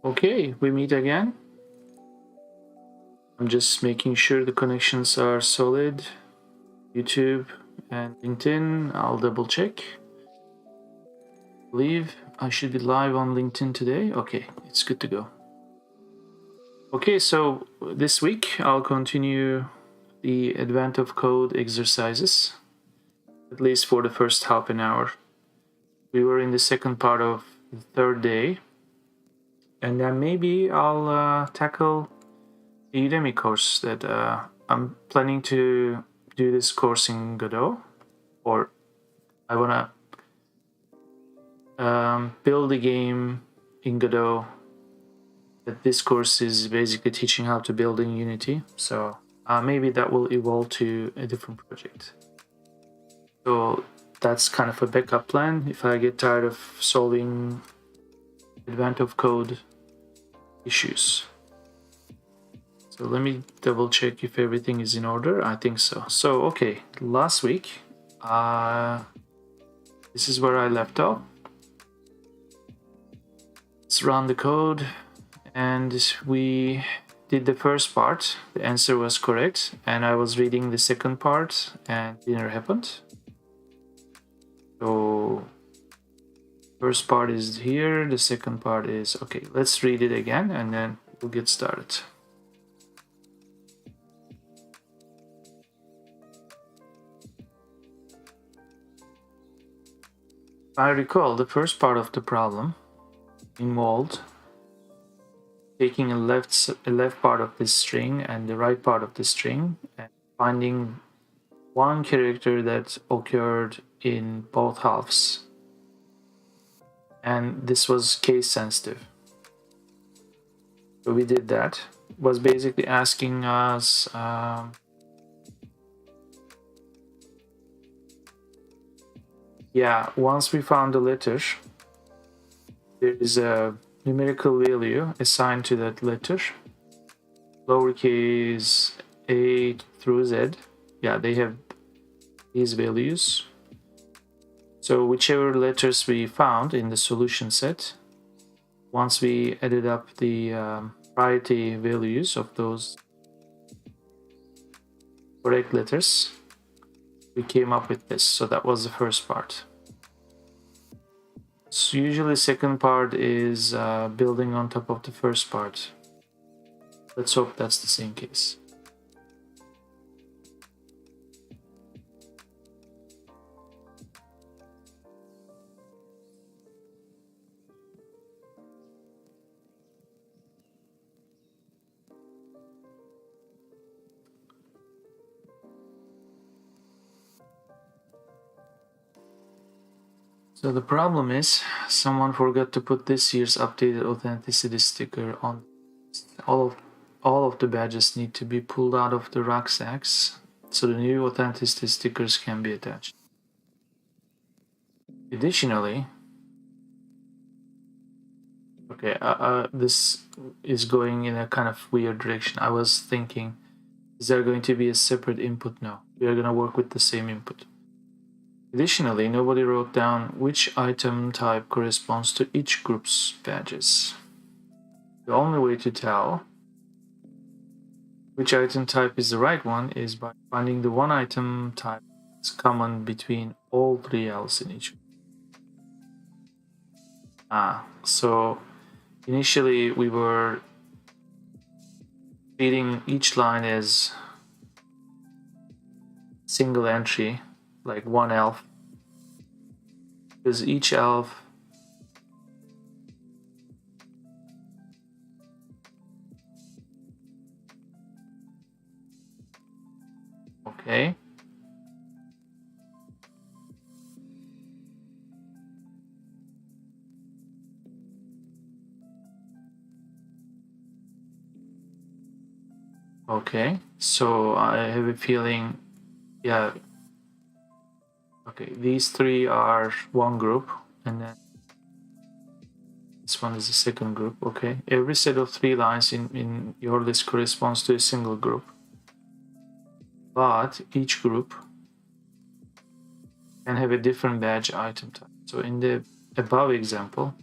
Okay, we meet again. I'm just making sure the connections are solid. YouTube and LinkedIn, I'll double check. I believe I should be live on LinkedIn today. Okay, it's good to go. Okay, so this week I'll continue the Advent of Code exercises, at least for the first half an hour. We were in the second part of the third day, and then maybe I'll tackle the Udemy course that I'm planning to do this course in Godot, or I want to build a game in Godot. That this course is basically teaching how to build in Unity, so maybe that will evolve to a different project. So that's kind of a backup plan if I get tired of solving Advent of Code issues. So let me double check if everything is in order. I think so. So okay, last week, this is where I left off. Let's run the code, and we did the first part. The answer was correct, and I was reading the second part, and dinner happened. So first part is here, the second part is okay. Let's read it again, and then we'll get started. I recall the first part of the problem involved taking a left part of this string and the right part of the string and finding one character that occurred in both halves. And this was case sensitive. So we did that. It was basically asking us once we found the letter, there is a numerical value assigned to that letter, lowercase a through z. Yeah, they have these values. So whichever letters we found in the solution set, once we added up the priority values of those correct letters, we came up with this. So that was the first part. So usually second part is building on top of the first part. Let's hope that's the same case. So the problem is someone forgot to put this year's updated authenticity sticker on. All of the badges need to be pulled out of the rucksacks so the new authenticity stickers can be attached. Additionally, okay, this is going in a kind of weird direction. I was thinking, is there going to be a separate input? No, we are going to work with the same input. Additionally, nobody wrote down which item type corresponds to each group's badges. The only way to tell which item type is the right one is by finding the one item type that's common between all three elves in each. So initially we were treating each line as single entry, like one elf, because each elf okay. Okay, so I have a feeling, yeah. Okay, these three are one group, and then this one is the second group. Okay, every set of three lines in your list corresponds to a single group, but each group can have a different badge item type. So in the above example,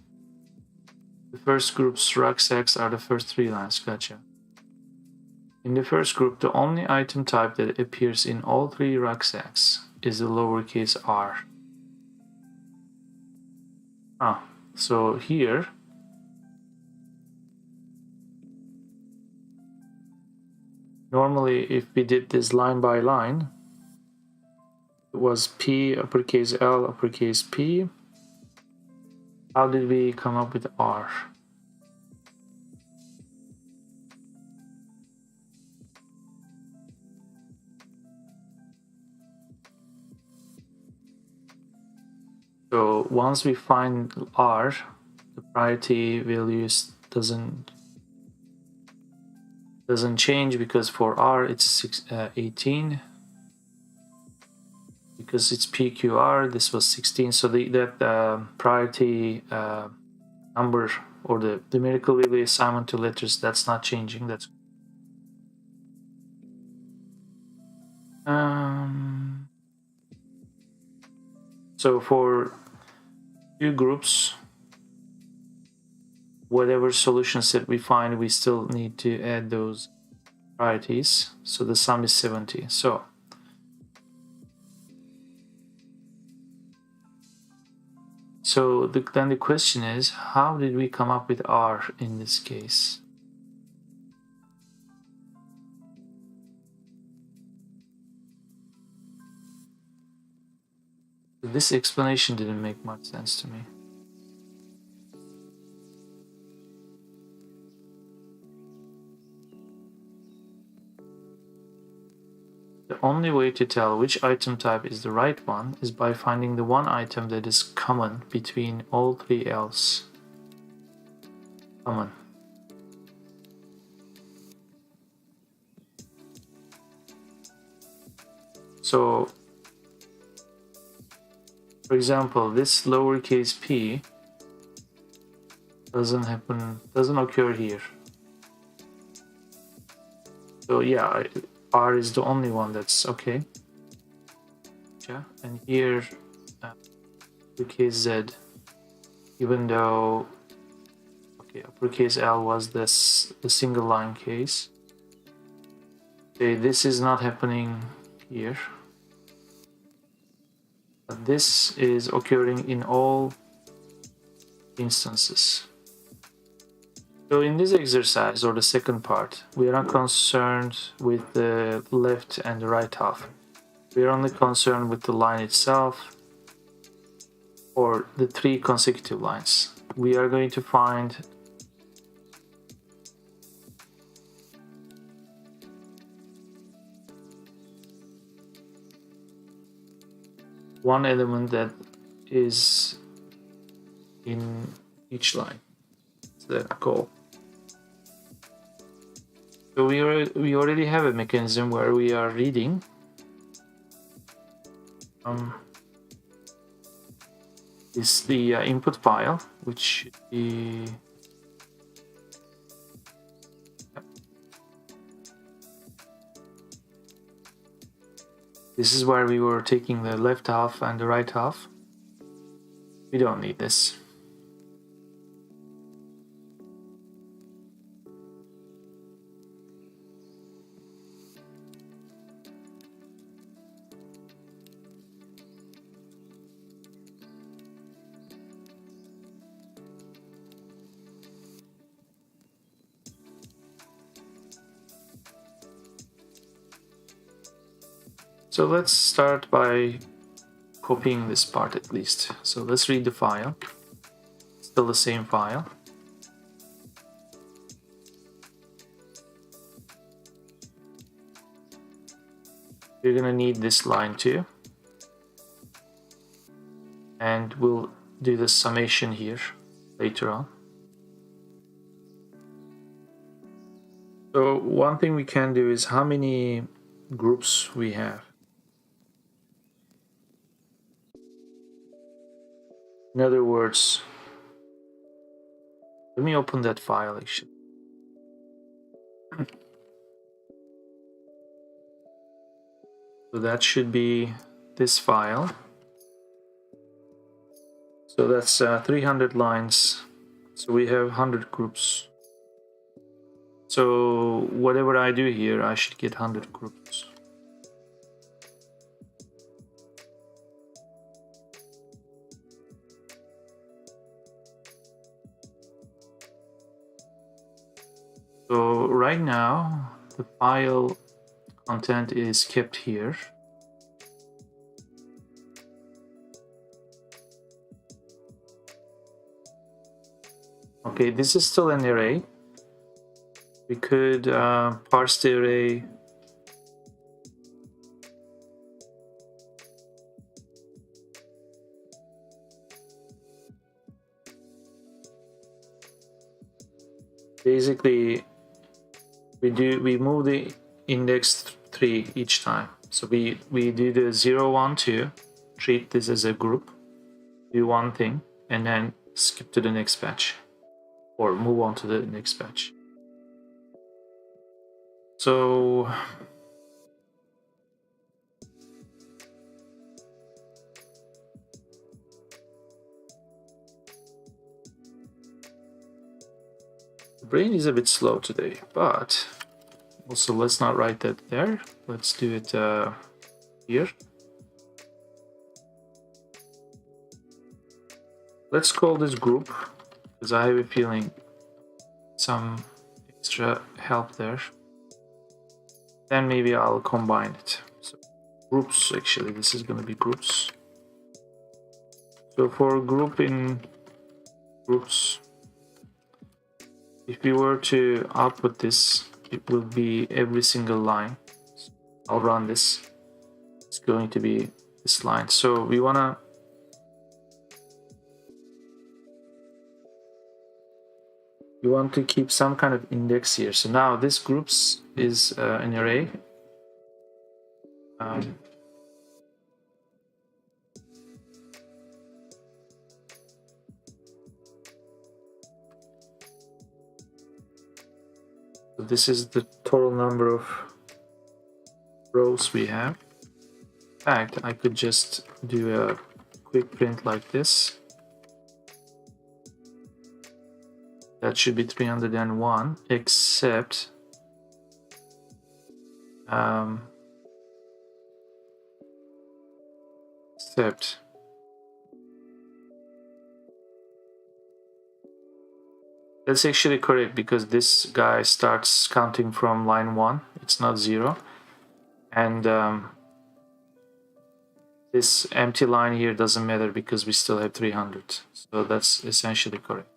The first group's rucksacks are the first 3 lines. Gotcha. In the first group, the only item type that appears in all 3 rucksacks is the lowercase r. So here, normally if we did this line by line, it was P, uppercase L, uppercase P. How did we come up with R? So once we find R, the priority values doesn't change, because for R it's 18. Because it's PQR, this was 16. So that priority number, or the numerical value assignment to letters, that's not changing. That's so for 2 groups, whatever solution set we find, we still need to add those priorities. So the sum is 70. So then the question is, how did we come up with R in this case? This explanation didn't make much sense to me. The only way to tell which item type is the right one is by finding the one item that is common between all 3 else. Common. So, for example, this lowercase p doesn't occur here. So yeah, R is the only one that's okay. Yeah, and here uppercase Z, even though uppercase L was the single line case. Okay, this is not happening here, but this is occurring in all instances. So in this exercise, or the second part, we are not concerned with the left and the right half. We are only concerned with the line itself, or the 3 consecutive lines. We are going to find one element that is in each line. That's the goal. So we already have a mechanism where we are reading is the input file, which should be this is where we were taking the left half and the right half. We don't need this. So let's start by copying this part at least. So let's read the file. Still the same file. You're gonna need this line too. And we'll do the summation here later on. So one thing we can do is how many groups we have. In other words, let me open that file actually. So that should be this file. So that's 300 lines. So we have 100 groups. So whatever I do here, I should get 100 groups. So right now, the file content is kept here. Okay, this is still an array. We could parse the array. Basically, we move the index 3 each time. So we do the 0, 1, 2, treat this as a group, do one thing, and then skip to the next batch or move on to the next batch. So the brain is a bit slow today, but also let's not write that there. Let's do it here. Let's call this group because I have a feeling some extra help there. Then maybe I'll combine it. So groups, actually, this is going to be groups. So for group in groups, if we were to output this, it will be every single line. So I'll run this. It's going to be this line. So we want to keep some kind of index here. So now this groups is an array. So this is the total number of rows we have. In fact, I could just do a quick print like this. That should be 301, except that's actually correct because this guy starts counting from line 1. It's not 0. And this empty line here doesn't matter because we still have 300. So that's essentially correct.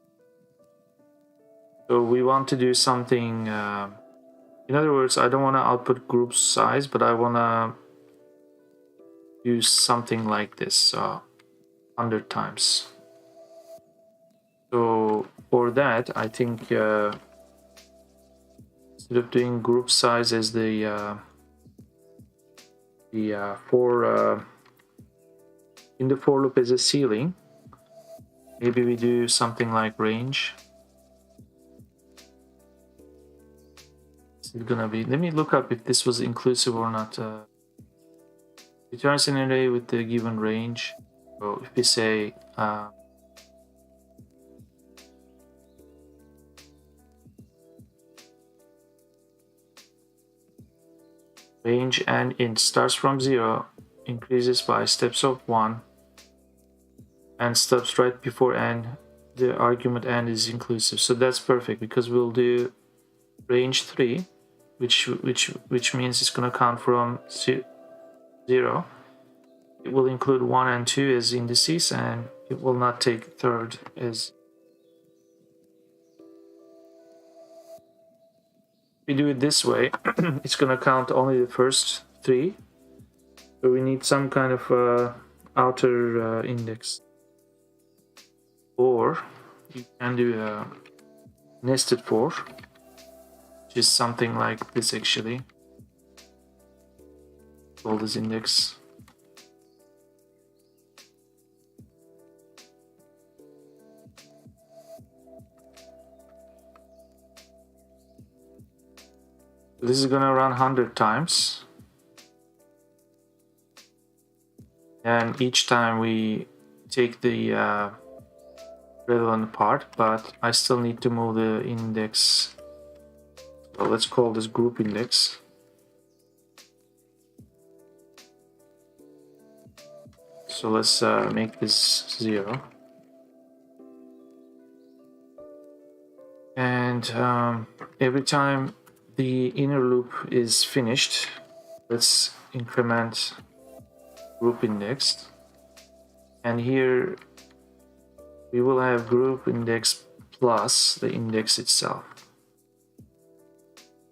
So we want to do something, in other words, I don't want to output group size, but I want to do something like this 100 times. So for that, I think instead of doing group size as the for in the for loop as a ceiling, maybe we do something like range. Is it gonna be? Let me look up if this was inclusive or not. Returns an array with the given range. So if we say range and int starts from 0, increases by steps of 1, and stops right before n. The argument n is inclusive, so that's perfect because we'll do range 3, which means it's going to count from 0. It will include 1 and 2 as indices, and it will not take third as. If we do it this way, it's going to count only the first 3. So we need some kind of outer index. Or you can do a nested for, which is something like this actually. Call this index. This is gonna run 100 times, and each time we take the relevant part, but I still need to move the index. So let's call this group index. So let's make this 0. And every time the inner loop is finished, let's increment group index. And here we will have group index plus the index itself.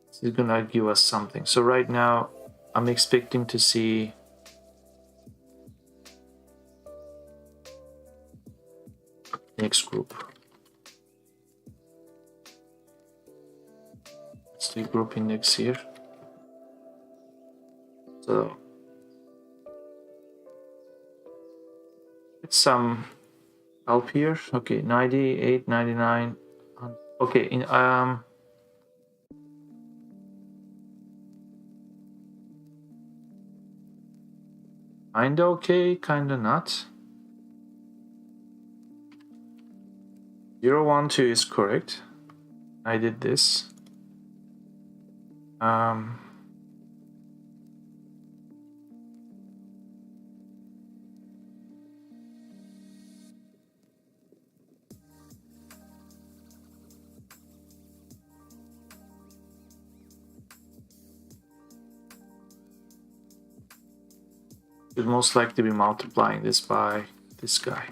This is gonna give us something. So right now I'm expecting to see next group. Let's do group index here. So it's some help here. Okay, 98, 99. Okay, in kinda okay, kinda not. 0, 1, 2 is correct. I did this. Should most likely be multiplying this by this guy,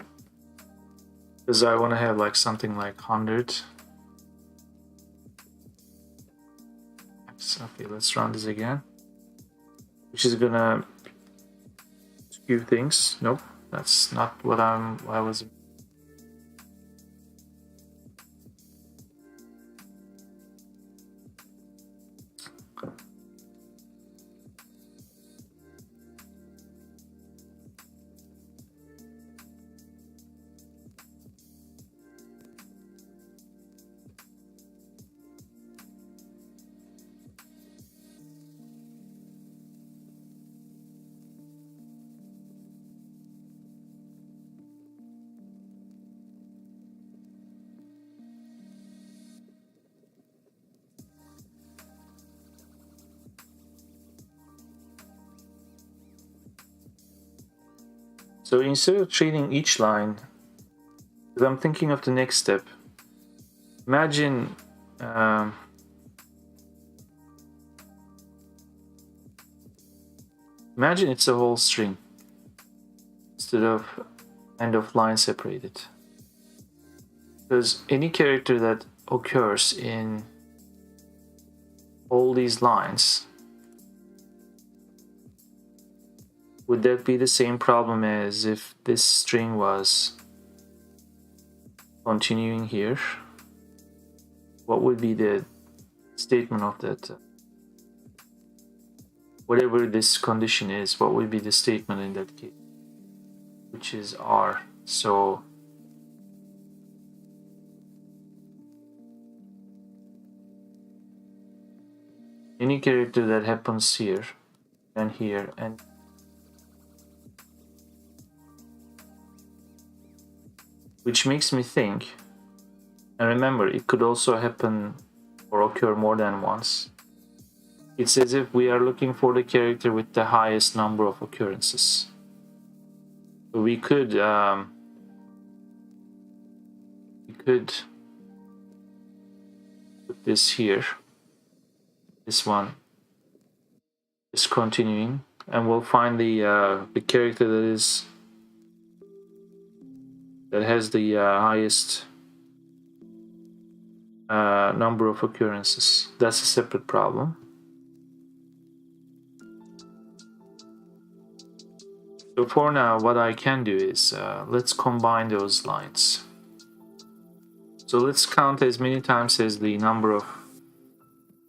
because I want to have like something like 100. Okay, let's run this again, which is gonna skew things. Nope, that's not what I was. So instead of treating each line, I'm thinking of the next step. Imagine imagine it's a whole string instead of end of line separated. Because any character that occurs in all these lines, would that be the same problem as if this string was continuing here? What would be the statement of that? Whatever this condition is, what would be the statement in that case? Which is R. So any character that happens here and here and which makes me think, and remember, it could also happen or occur more than once. It's as if we are looking for the character with the highest number of occurrences. So we could put this here, this one is continuing, and we'll find the character that has the highest number of occurrences. That's a separate problem. So for now, what I can do is let's combine those lines. So let's count as many times as the number of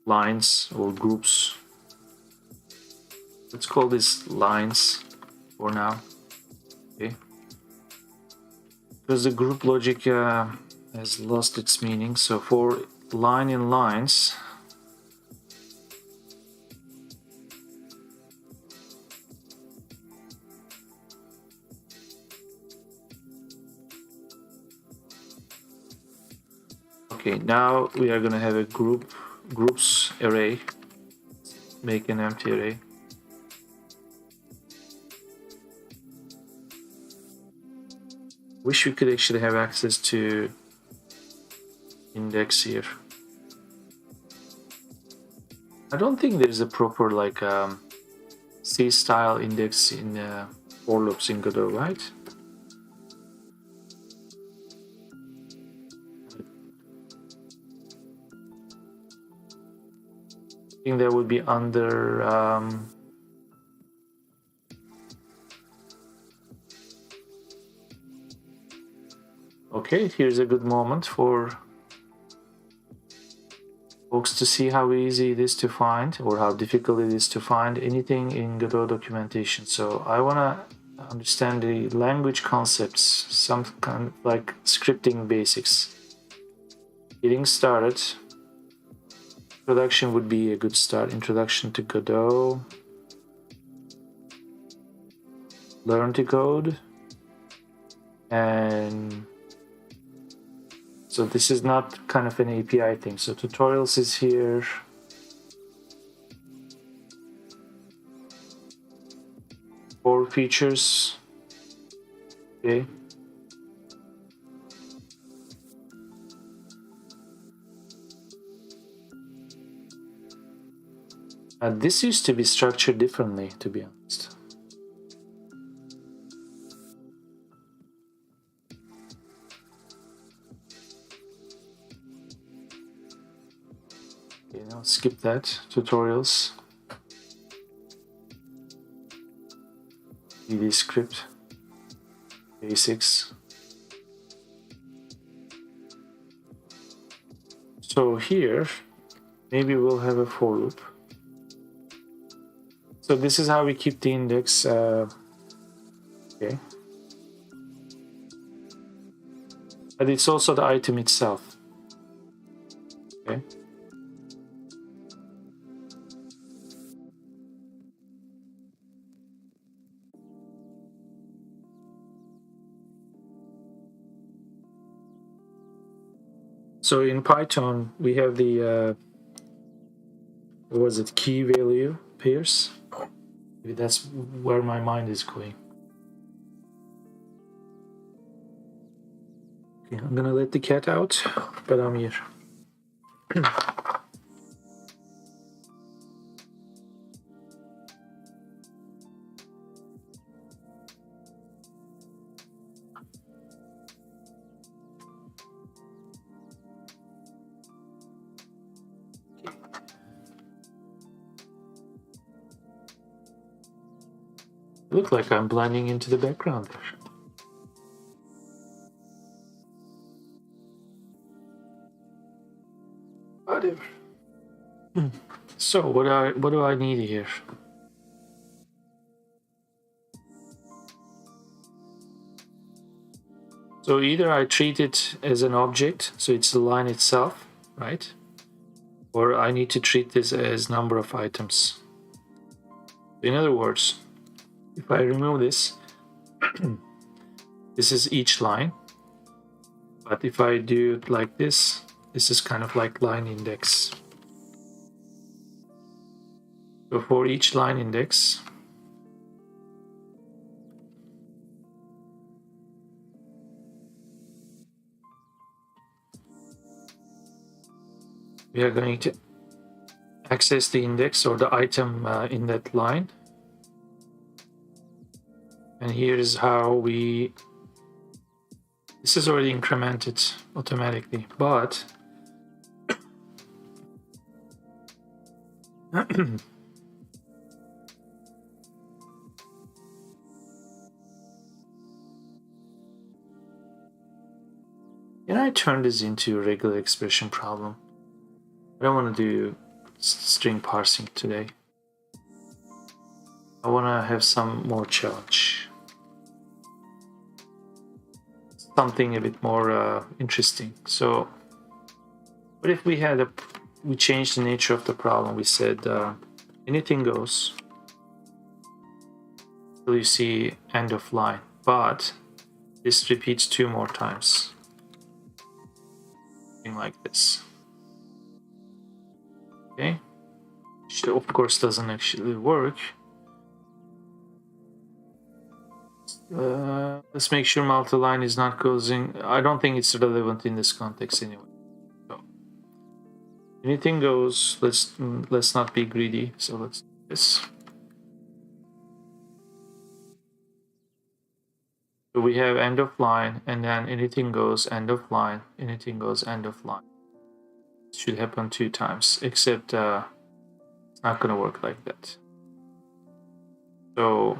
lines or groups. Let's call this lines for now. Okay. Because the group logic has lost its meaning. So for line in lines, Okay, now we are gonna have a groups array. Make an empty array. Wish we could actually have access to index here. I don't think there's a proper like C style index in for loops in Godot, right? I think that would be under okay, here's a good moment for folks to see how easy it is to find or how difficult it is to find anything in Godot documentation. So I want to understand the language concepts, some kind of like scripting basics. Getting started. Introduction would be a good start. Introduction to Godot. Learn to code. And so this is not kind of an API thing. So tutorials is here. Core features. Okay. This used to be structured differently, to be honest. Okay, now skip that. Tutorials. VD script. Basics. So here, maybe we'll have a for loop. So this is how we keep the index. Okay. But it's also the item itself. Okay. So in Python, we have the, what was it, key value pairs. Maybe that's where my mind is going. Okay, I'm gonna let the cat out, but I'm here. Look like I'm blending into the background there. Whatever. So what do I need here? So either I treat it as an object, so it's the line itself, right? Or I need to treat this as number of items. In other words, if I remove this, this is each line. But if I do it like this, this is kind of like line index. So for each line index, we are going to access the index or the item in that line. And here is how we, this is already incremented automatically, but can I turn this into a regular expression problem? I don't want to do string parsing today. I want to have some more challenge. Something a bit more interesting. So what if we had we changed the nature of the problem? We said anything goes till you see end of line, but this repeats 2 more times. something like this. Okay, which of course doesn't actually work. Let's make sure multi-line is not causing. I don't think it's relevant in this context anyway. So anything goes. Let's not be greedy. So let's do this. So we have end of line, and then anything goes end of line. Anything goes end of line. It should happen 2 times, except it's not gonna work like that. So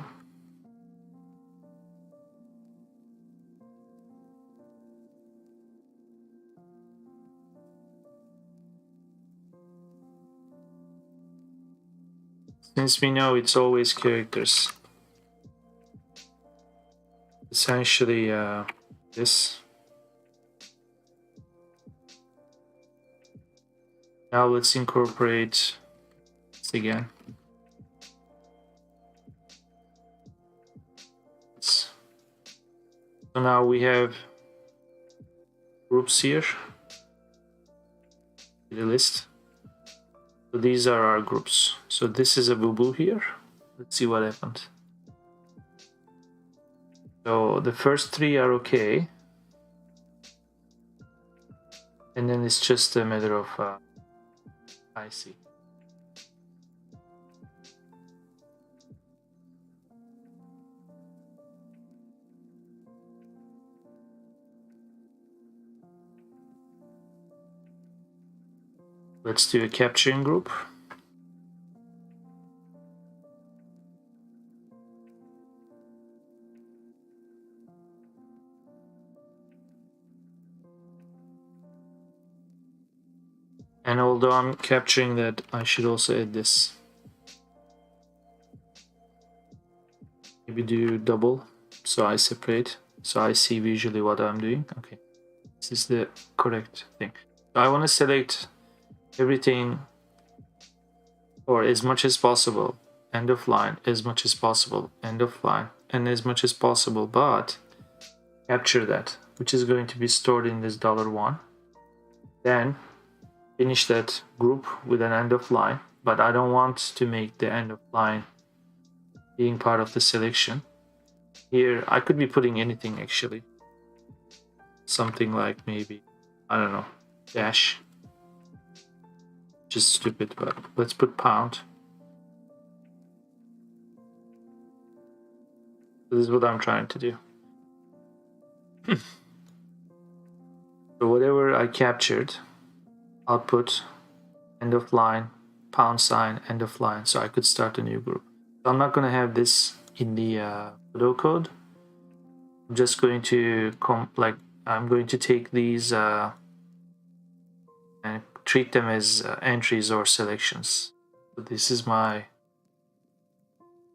since we know it's always characters, essentially this. Now let's incorporate this again. So now we have groups here, the list. So these are our groups. So this is a boo-boo here. Let's see what happened. So the first 3 are okay. And then it's just a matter of I see. Let's do a capturing group. And although I'm capturing that, I should also add this. Maybe do double, so I separate, so I see visually what I'm doing. Okay, this is the correct thing. So I want to select everything, or as much as possible, end of line, as much as possible, end of line, and as much as possible, but capture that, which is going to be stored in this $1. Then finish that group with an end of line, but I don't want to make the end of line being part of the selection. Here I could be putting anything actually, something like maybe, I don't know, dash, just stupid, but let's put pound. This is what I'm trying to do. So whatever I captured, I'll put end of line, pound sign, end of line, so I could start a new group. So I'm not going to have this in the pseudo code. I'm just going to I'm going to take these and treat them as entries or selections. So this is my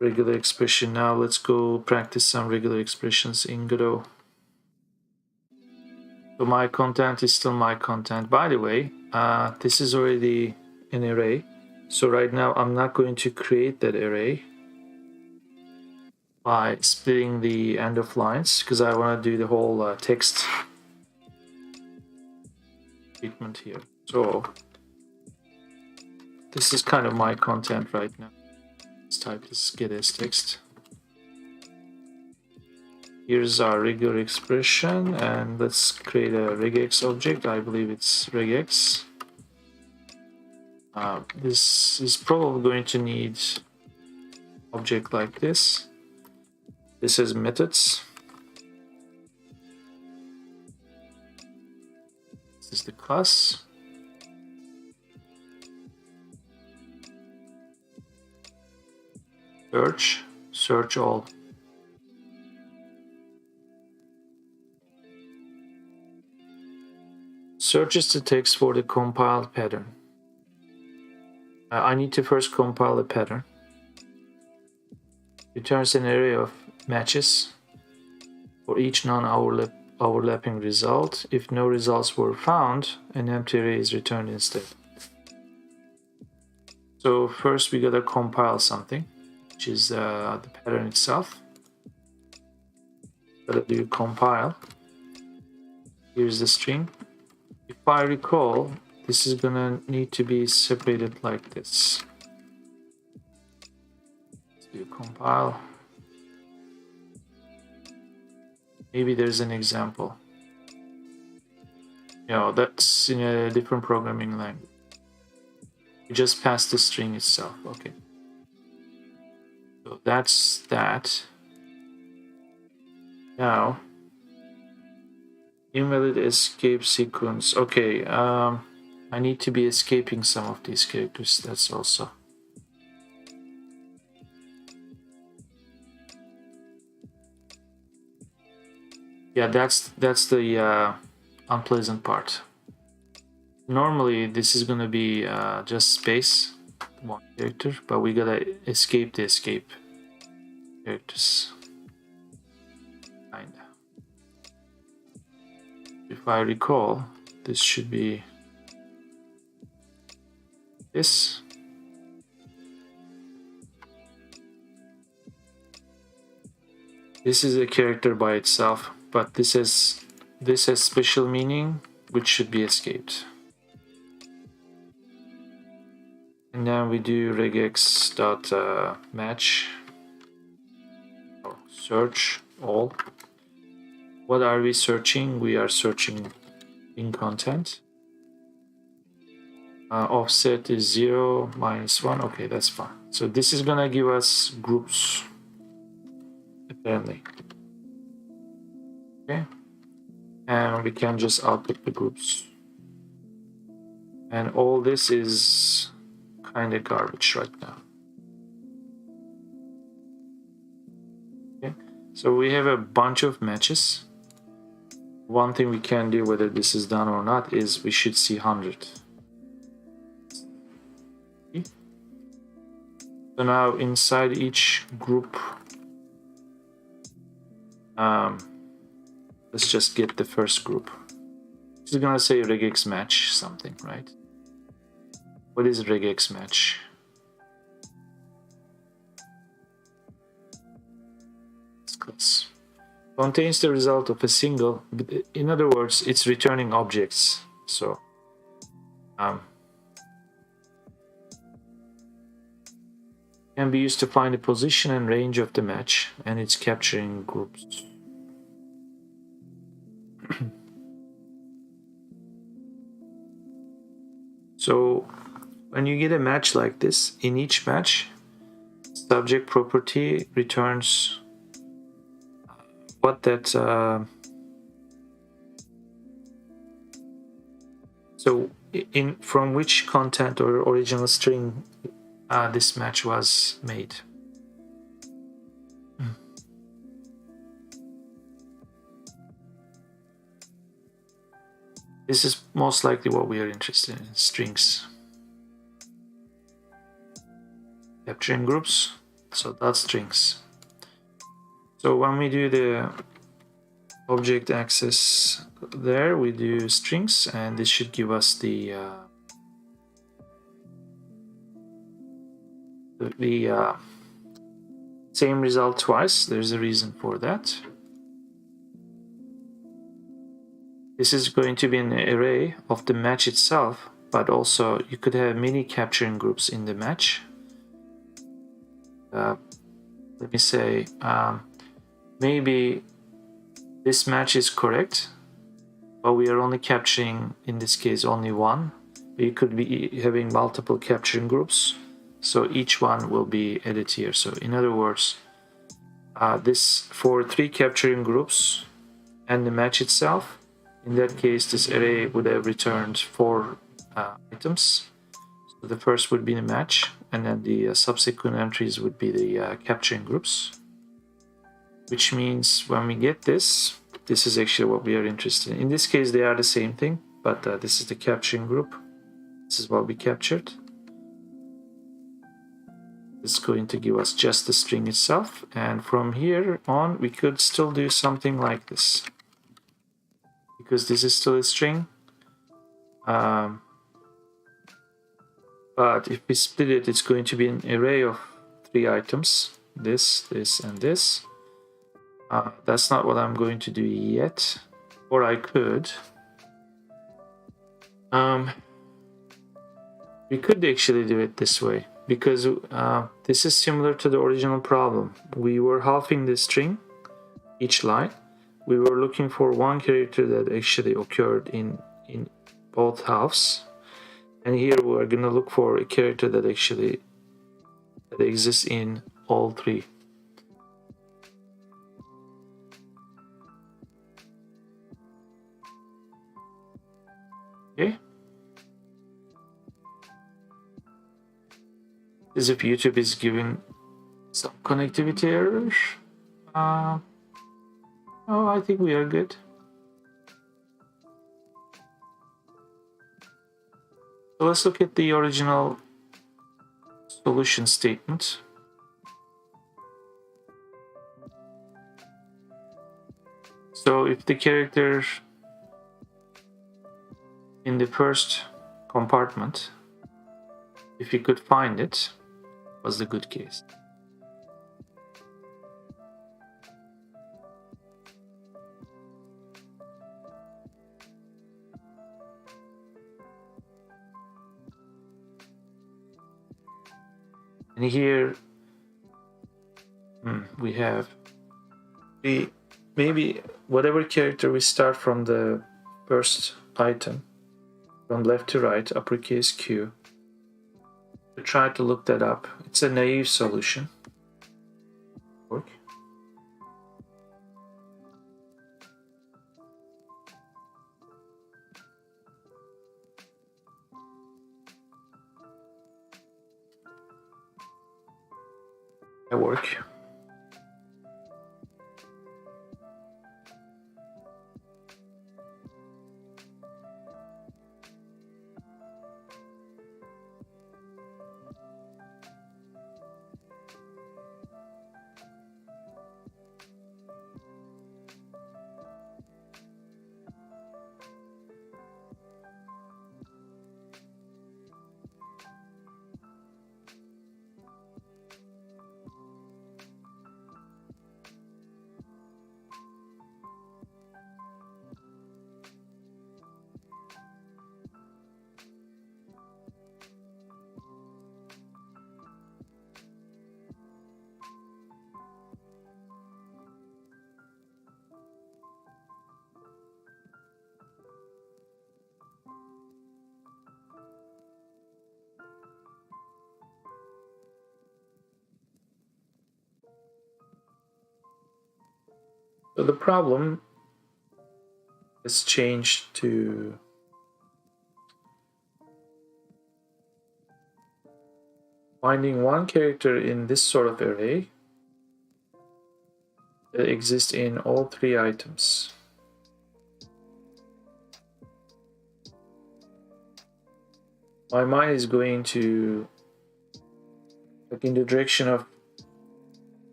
regular expression. Now let's go practice some regular expressions in Godot. So my content is still my content. By the way, this is already an array. So right now I'm not going to create that array by splitting the end of lines, because I want to do the whole text treatment here. So this is kind of my content right now. Let's type this get as text. Here's our regular expression, and let's create a regex object. I believe it's regex. This is probably going to need object like this. This is methods. This is the class. Search all. Search is the text for the compiled pattern. I need to first compile a pattern. Returns an array of matches for each non-overlapping result. If no results were found, an empty array is returned instead. So first we gotta compile something, which is the pattern itself. Gotta do compile. Here's the string. If I recall, this is gonna need to be separated like this. Let's do compile. Maybe there's an example. No, that's in a different programming language. You just pass the string itself. Okay. So that's that. Now, invalid escape sequence. Okay, I need to be escaping some of these characters. That's also. Yeah, that's the unpleasant part. Normally, this is gonna be just space, one character, but we gotta escape the escape characters. Kinda. If I recall, this should be this. This is a character by itself, but this has special meaning, which should be escaped. And now we do regex dot match or search all. What are we searching? We are searching in content. Offset is 0 minus 1. Okay, that's fine. So this is gonna give us groups, apparently. Okay, and we can just output the groups. And all this is kind of garbage right now. Okay, so we have a bunch of matches. One thing we can do, whether this is done or not, is we should see 100. Okay. So now inside each group, let's just get the first group. This is gonna say regex match something, right? What is regex match? Class contains the result of a single. In other words, it's returning objects. So can be used to find the position and range of the match, and it's capturing groups. So when you get a match like this, in each match, subject property returns what that so from which content or original string this match was made. This is most likely what we are interested in, strings. Capturing groups, so that's strings. So when we do the object access there, we do strings, and this should give us the same result twice. There's a reason for that. This is going to be an array of the match itself, but also you could have many capturing groups in the match. Let me say, maybe this match is correct, but we are only capturing, in this case, only one. We could be having multiple capturing groups, so each one will be added here. So in other words, this for 3 capturing groups and the match itself, in that case, this array would have returned 4 items. So the first would be the match, and then the subsequent entries would be the capturing groups. Which means when we get this, this is actually what we are interested in. In this case, they are the same thing, but this is the capturing group. This is what we captured. It's going to give us just the string itself, and from here on, we could still do something like this. Because this is still a string. But if we split it, it's going to be an array of 3 items. This, this, and this. That's not what I'm going to do yet. Or I could. Um, we could actually do it this way because this is similar to the original problem. We were halving the string, each line. We were looking for one character that actually occurred in both halves, and here we're gonna look for a character that actually exists in all three. Okay. As if YouTube is giving some connectivity error. Oh, I think we are good. So let's look at the original solution statement. So if the character in the first compartment, if we could find it, was the good case. And here we have maybe whatever character we start from the first item, from left to right, uppercase Q. We try to look that up. It's a naive solution. Work. I work. So the problem is changed to finding one character in this sort of array that exists in all three items. My mind is going to like in the direction of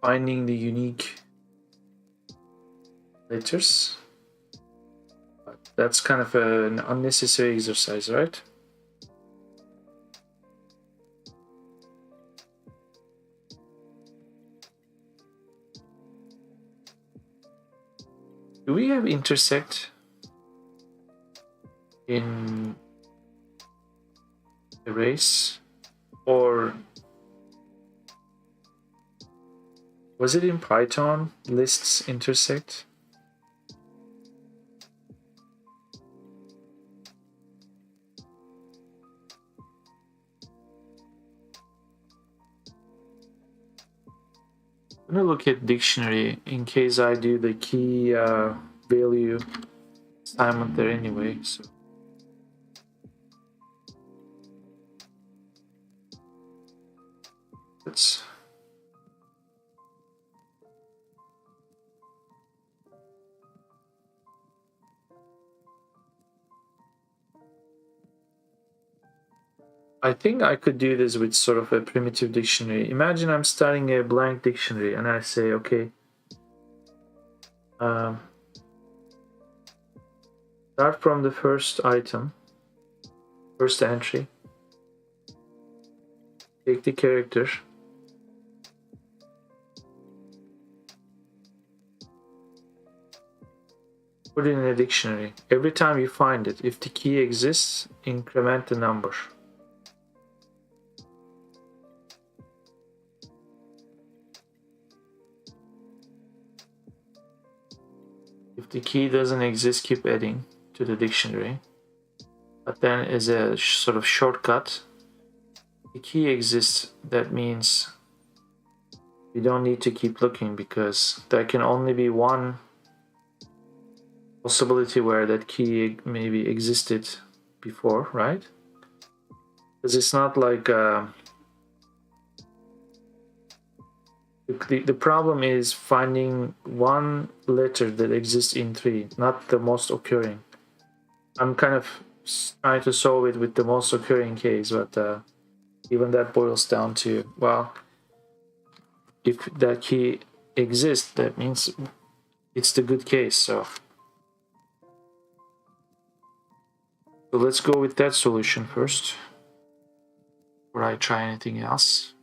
finding the unique letters. That's kind of an unnecessary exercise, right? Do we have intersect in arrays, or was it in Python lists intersect? I'm gonna look at dictionary in case I do the key value assignment there anyway. So let's I think I could do this with sort of a primitive dictionary. Imagine I'm starting a blank dictionary and I say, okay, start from the first item, first entry, take the character, Put it in a dictionary. Every time you find it, if the key exists, increment the number. If the key doesn't exist, keep adding to the dictionary. But then as a sort of shortcut, the key exists, that means you don't need to keep looking, because there can only be one possibility where that key maybe existed before, right? Because it's not like the problem is finding one letter that exists in 3, not the most occurring. I'm kind of trying to solve it with the most occurring case, but even that boils down to, well, if that key exists, that means it's the good case. So let's go with that solution first before I try anything else.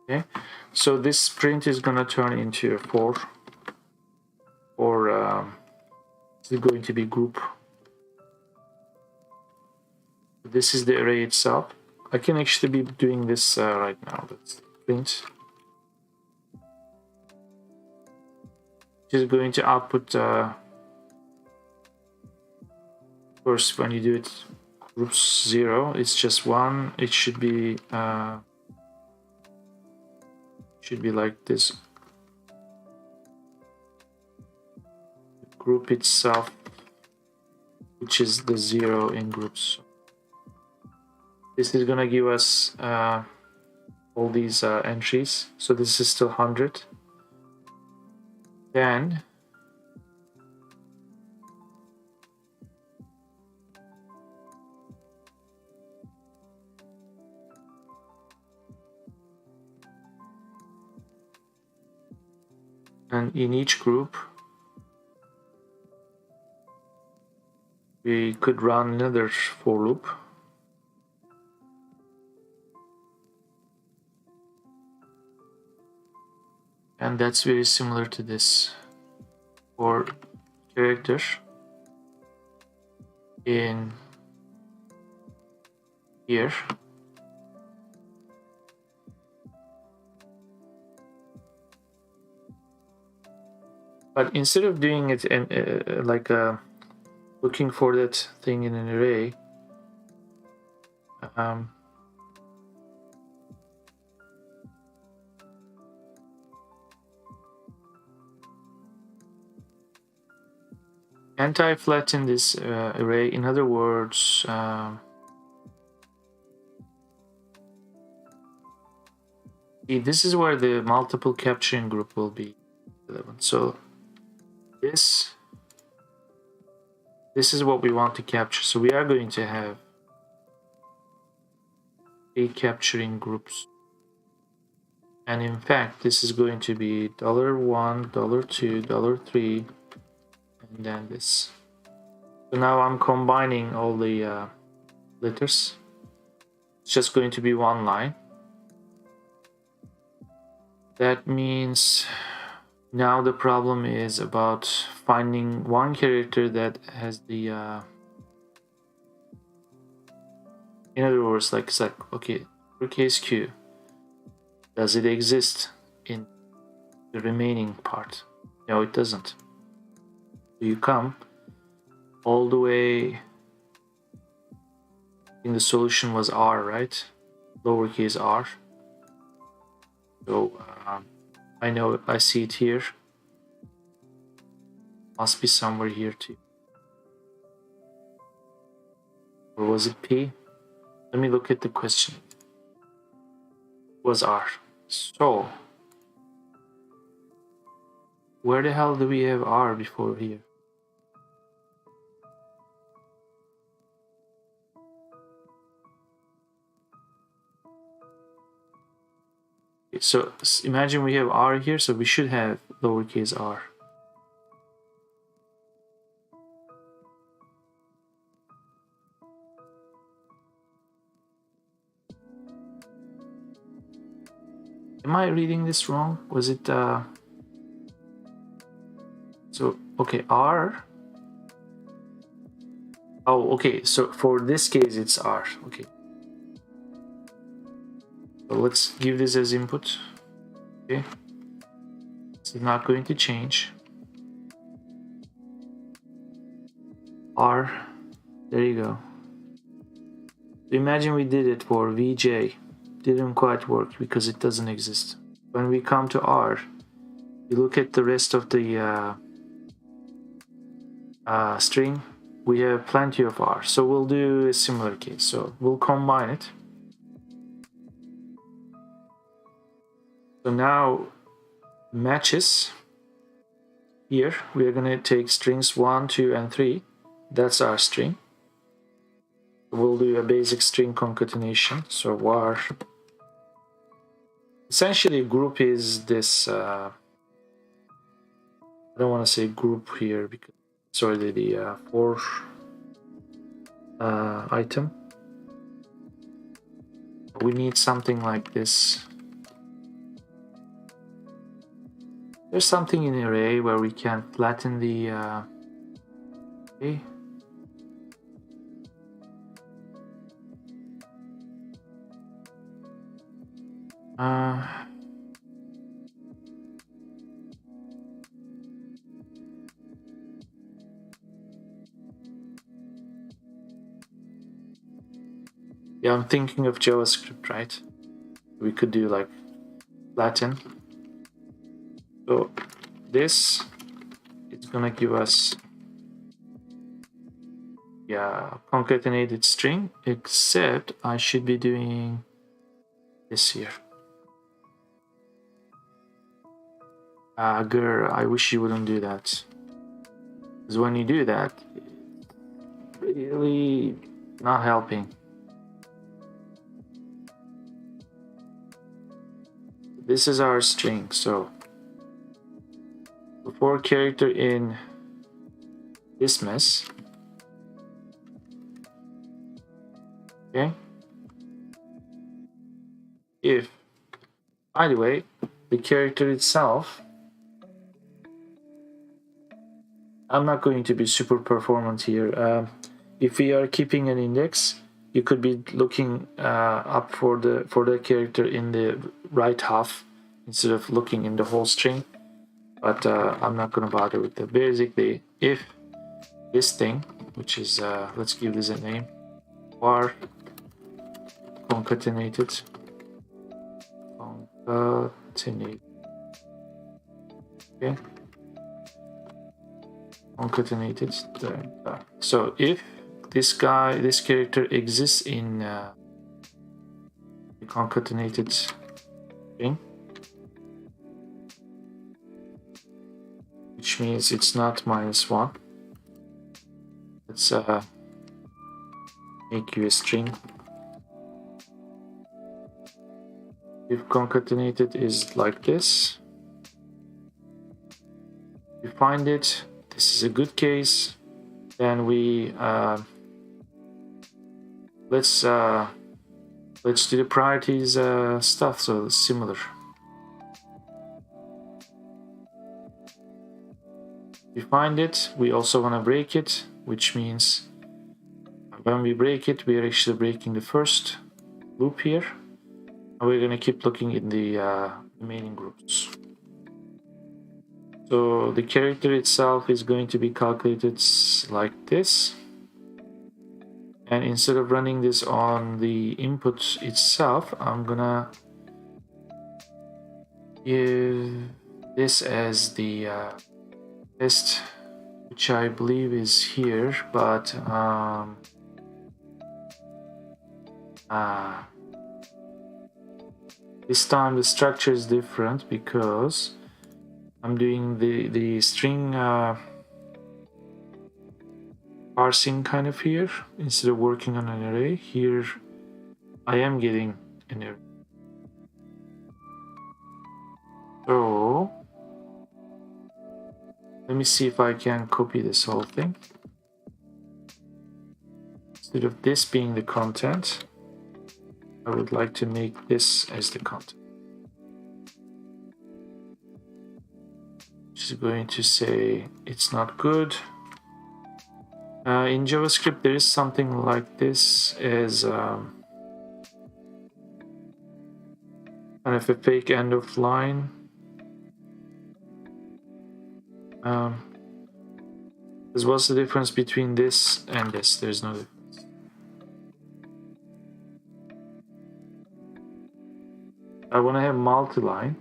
Okay, so this print is gonna turn into a 4, or is it going to be group? This is the array itself. I can actually be doing this right now. Let's print. Which is going to output first when you do it groups 0, it's just 1. It should be like this. The group itself, which is the 0 in groups. This is gonna give us all these entries. So this is still 100. Then and in each group we could run another for loop. And that's very similar to this for character in here. But instead of doing it in, looking for that thing in an array, anti-flatten this array. In other words, this is where the multiple capturing group will be 11. So this is what we want to capture. So we are going to have 3 capturing groups. And in fact, this is going to be $1, $2, $3, and then this. So now I'm combining all the letters. It's just going to be one line. That means now the problem is about finding one character that has the in other words, like, it's like, okay, uppercase Q, does it exist in the remaining part? No, it doesn't. You come all the way, in the solution was R, right? Lowercase r. So I know, I see it here. Must be somewhere here too. Or was it P? Let me look at the question. It was R. So where the hell do we have R before here? So imagine we have R here, so we should have lowercase r. Am I reading this wrong? Was it so okay, R? Oh, okay, so for this case it's R. Okay. So let's give this as input. Okay. This is not going to change. R. There you go. Imagine we did it for VJ. Didn't quite work because it doesn't exist. When we come to R, you look at the rest of the string, we have plenty of R. So we'll do a similar case. So we'll combine it. So now matches. Here we are going to take strings 1, 2, and 3. That's our string. We'll do a basic string concatenation. So var. Essentially, group is this. I don't want to say group here because it's already the for item. We need something like this. There's something in array where we can flatten the array. Yeah, I'm thinking of JavaScript, right? We could do like flatten. So this is gonna give us concatenated string, except I should be doing this here. Girl, I wish you wouldn't do that. Because when you do that, it's really not helping. This is our string, so before character in this mess. Okay. If, by the way, the character itself, I'm not going to be super performant here. If we are keeping an index, you could be looking up for the character in the right half instead of looking in the whole string. But I'm not going to bother with that. Basically, if this thing, which is let's give this a name, var concatenated. Okay. Concatenated. There. So if this character exists in the concatenated string, which means it's not -1. Let's make you a string. If concatenated is like this, we find it. This is a good case. Then we let's do the priorities stuff. So it's similar. We find it. We also want to break it, which means when we break it, we are actually breaking the first loop here. And we're going to keep looking in the remaining groups. So the character itself is going to be calculated like this. And instead of running this on the input itself, I'm gonna give this as the test, which I believe is here, but this time the structure is different because I'm doing the string parsing kind of here. Instead of working on an array, here I am getting an array. So let me see if I can copy this whole thing. Instead of this being the content, I would like to make this as the content. which is going to say it's not good. In JavaScript, there is something like this as kind of a fake end of line. What's the difference between this and this? There's no difference. I want to have multi-line.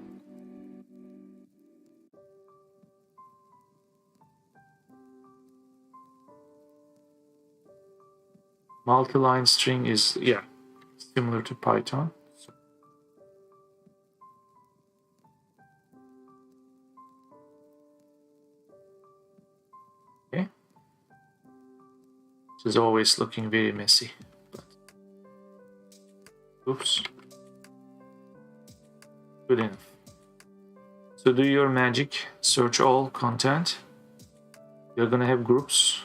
Multi-line string is, yeah, similar to Python. Okay. This is always looking very messy. Oops. Good enough. So do your magic, search all content. You're gonna have groups.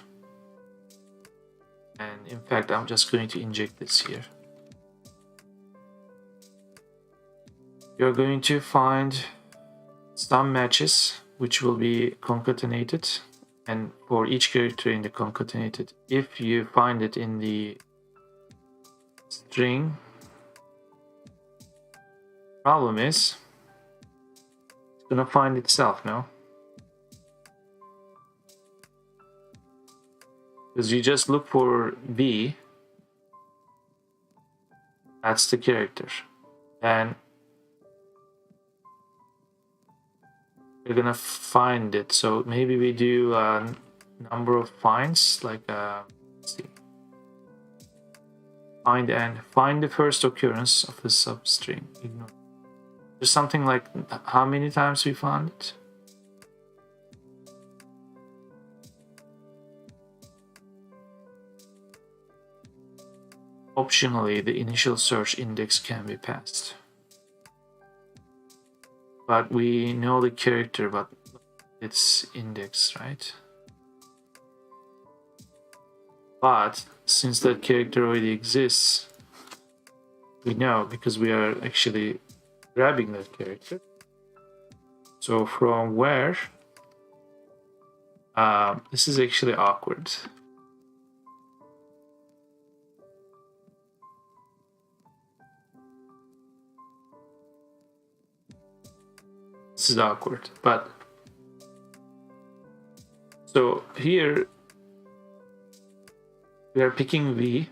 And in fact, I'm just going to inject this here. You're going to find some matches which will be concatenated, and for each character in the concatenated, if you find it in the string, problem is it's gonna find itself now, because you just look for V, that's the character, and you're gonna find it. So maybe we do a number of finds, like let's see, find and find the first occurrence of the substring. Ignore. There's something like how many times we found it. Optionally, the initial search index can be passed. But we know the character, but it's index, right? But since that character already exists, we know because we are actually grabbing that character. So from where? This is actually awkward. This is awkward, but so here we are picking V,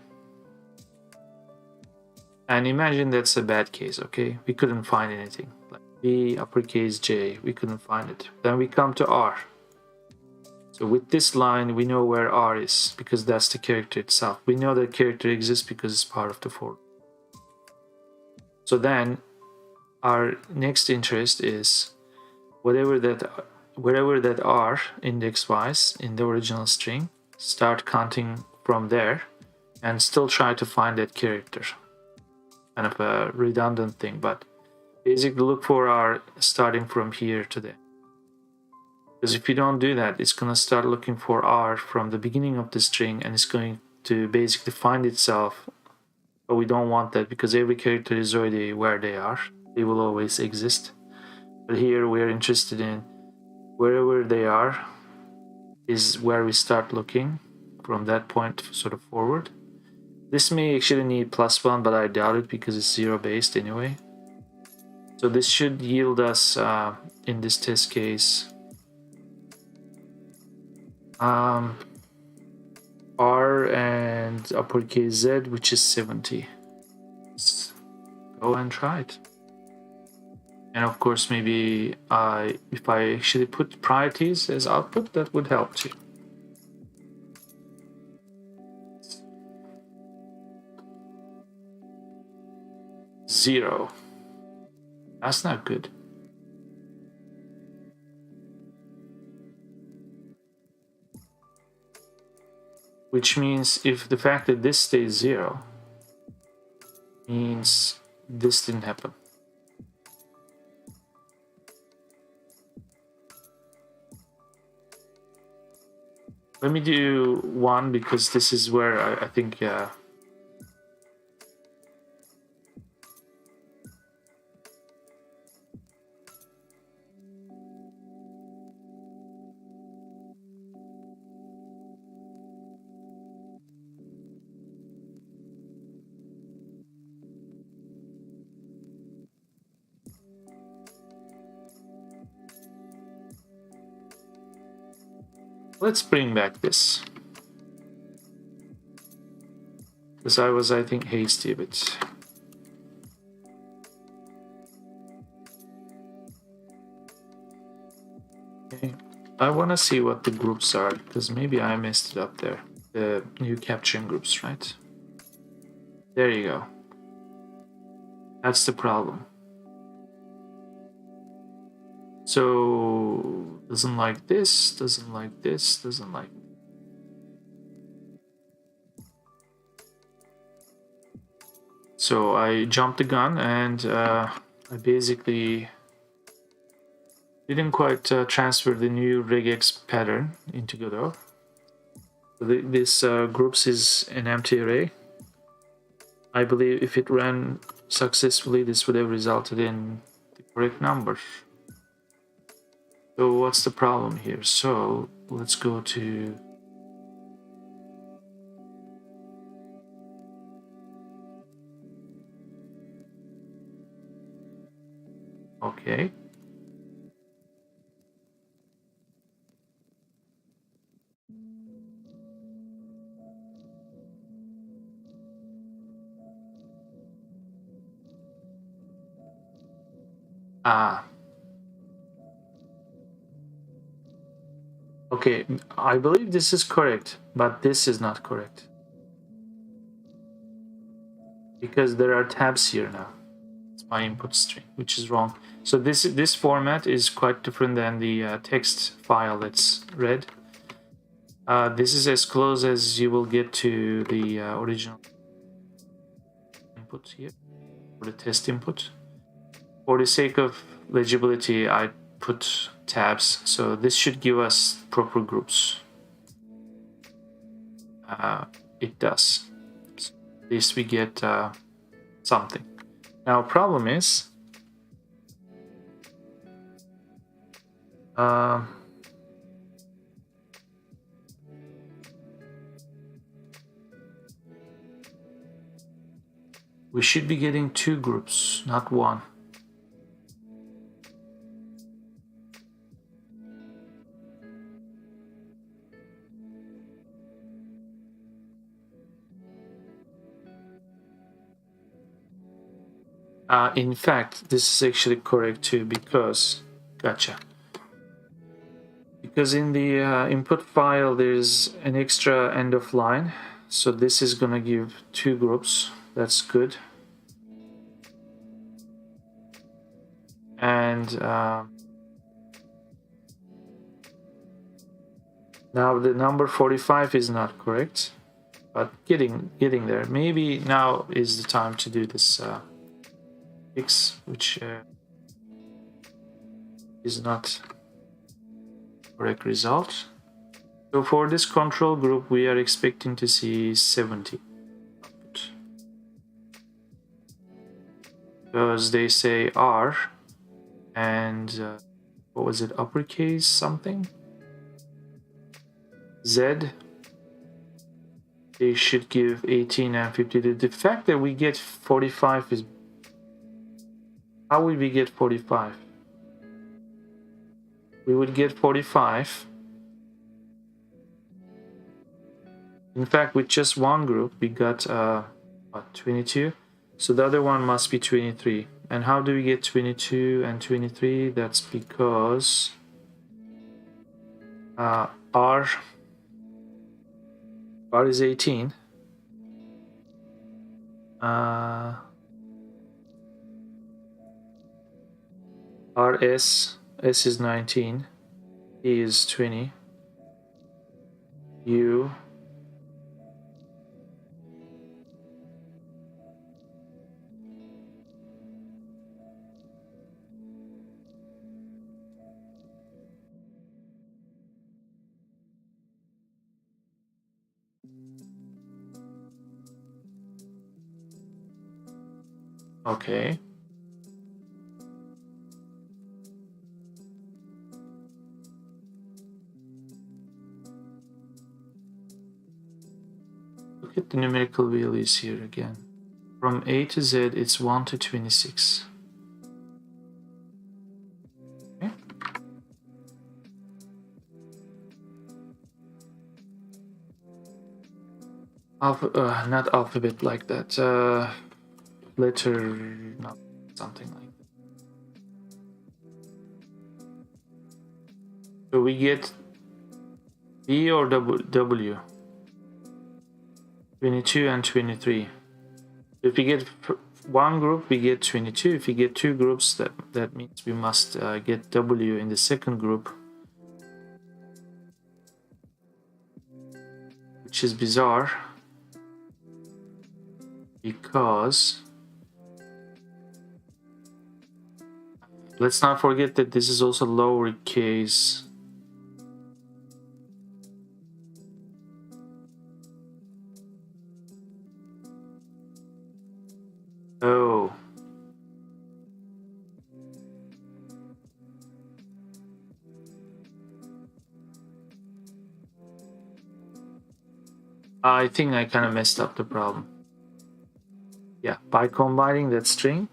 and imagine that's a bad case, okay? We couldn't find anything. Like V, uppercase J, we couldn't find it. Then we come to R. So with this line, we know where R is because that's the character itself. We know that character exists because it's part of the for. So then our next interest is wherever that R index-wise in the original string, start counting from there and still try to find that character. Kind of a redundant thing, but basically look for R starting from here to there. Because if you don't do that, it's going to start looking for R from the beginning of the string and it's going to basically find itself. But we don't want that because every character is already where they are. They will always exist. But here we are interested in wherever they are is where we start looking from that point sort of forward. This may actually need +1, but I doubt it because it's 0 based anyway. So this should yield us, in this test case, R and uppercase Z, which is 70. Let's go and try it. And of course, maybe if I actually put priorities as output, that would help too. 0. That's not good. Which means if the fact that this stays 0 means this didn't happen. Let me do 1 because this is where I think Let's bring back this. Because I was, I think, hasty a bit. Okay. I want to see what the groups are, because maybe I messed it up there. The new capturing groups, right? There you go. That's the problem. So, doesn't like this, doesn't like this, doesn't like this. So I jumped the gun and I basically didn't quite transfer the new regex pattern into Godot. So this groups is an empty array. I believe if it ran successfully, this would have resulted in the correct number. So what's the problem here? So let's go to okay. Ah, okay. I believe this is correct, but this is not correct because there are tabs here now. It's my input string, which is wrong. So this format is quite different than the text file that's read. This is as close as you will get to the original input here, or the test input. For the sake of legibility, I put tabs, so this should give us proper groups. It does. So at least we get something. Now, problem is we should be getting 2 groups, not 1. In fact, this is actually correct too, because gotcha. Because in the input file there's an extra end of line, so this is gonna give 2 groups. That's good. And now the number 45 is not correct, but getting there. Maybe now is the time to do this fix, which is not correct result. So for this control group, we are expecting to see 70 output, because they say R and what was it, uppercase something, Z. They should give 18 and 50. The fact that we get 45 is, how would we get 45? We would get 45. In fact, with just one group, we got what, 22? So the other one must be 23. And how do we get 22 and 23? That's because R is 18. S is 19. E is 20. U okay. Look at the numerical values here again. From A to Z, it's 1 to 26. Okay. not alphabet like that. Letter, not something like that. So we get B or W. 22 and 23. If we get one group, we get 22. If we get two groups, that means we must get W in the second group, which is bizarre because let's not forget that this is also lowercase. Oh. I think I kind of messed up the problem. Yeah, by combining that string,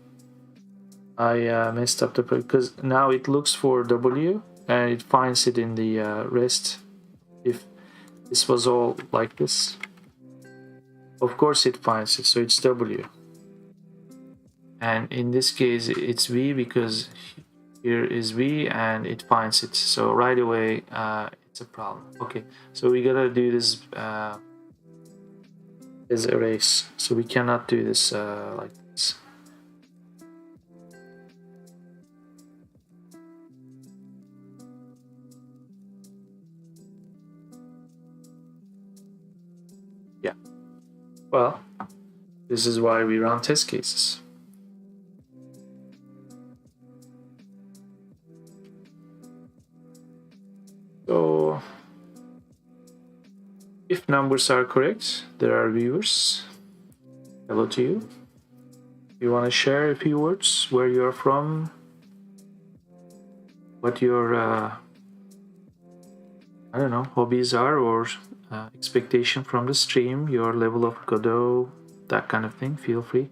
I messed up the problem because now it looks for W and it finds it in the rest. If this was all like this, of course it finds it, so it's W. And in this case, it's V because here is V and it finds it. So right away, it's a problem. Okay, so we gotta do this as erase. So we cannot do this like this. Yeah. Well, this is why we run test cases. So if numbers are correct, there are viewers. Hello to you. You want to share a few words, where you're from, what your I don't know, hobbies are, or expectation from the stream, your level of Godot, that kind of thing. Feel free.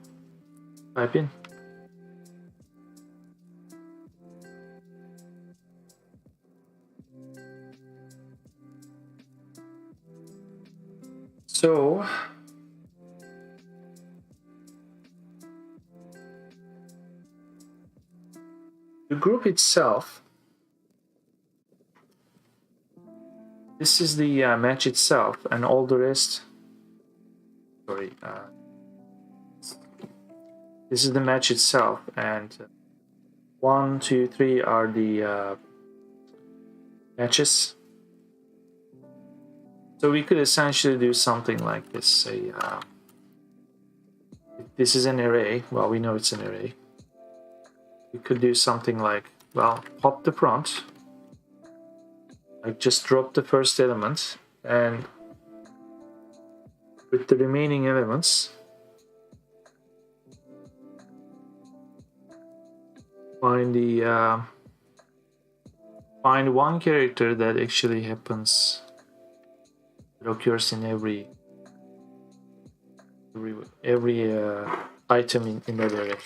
Type in. So the group itself, this is the match itself, and all the rest, sorry, this is the match itself, and 1, 2, 3 are the matches. So we could essentially do something like this. Say, this is an array. Well, we know it's an array. We could do something like, well, pop the front, like just drop the first element, and with the remaining elements, find one character that actually happens, that occurs in every item in that array.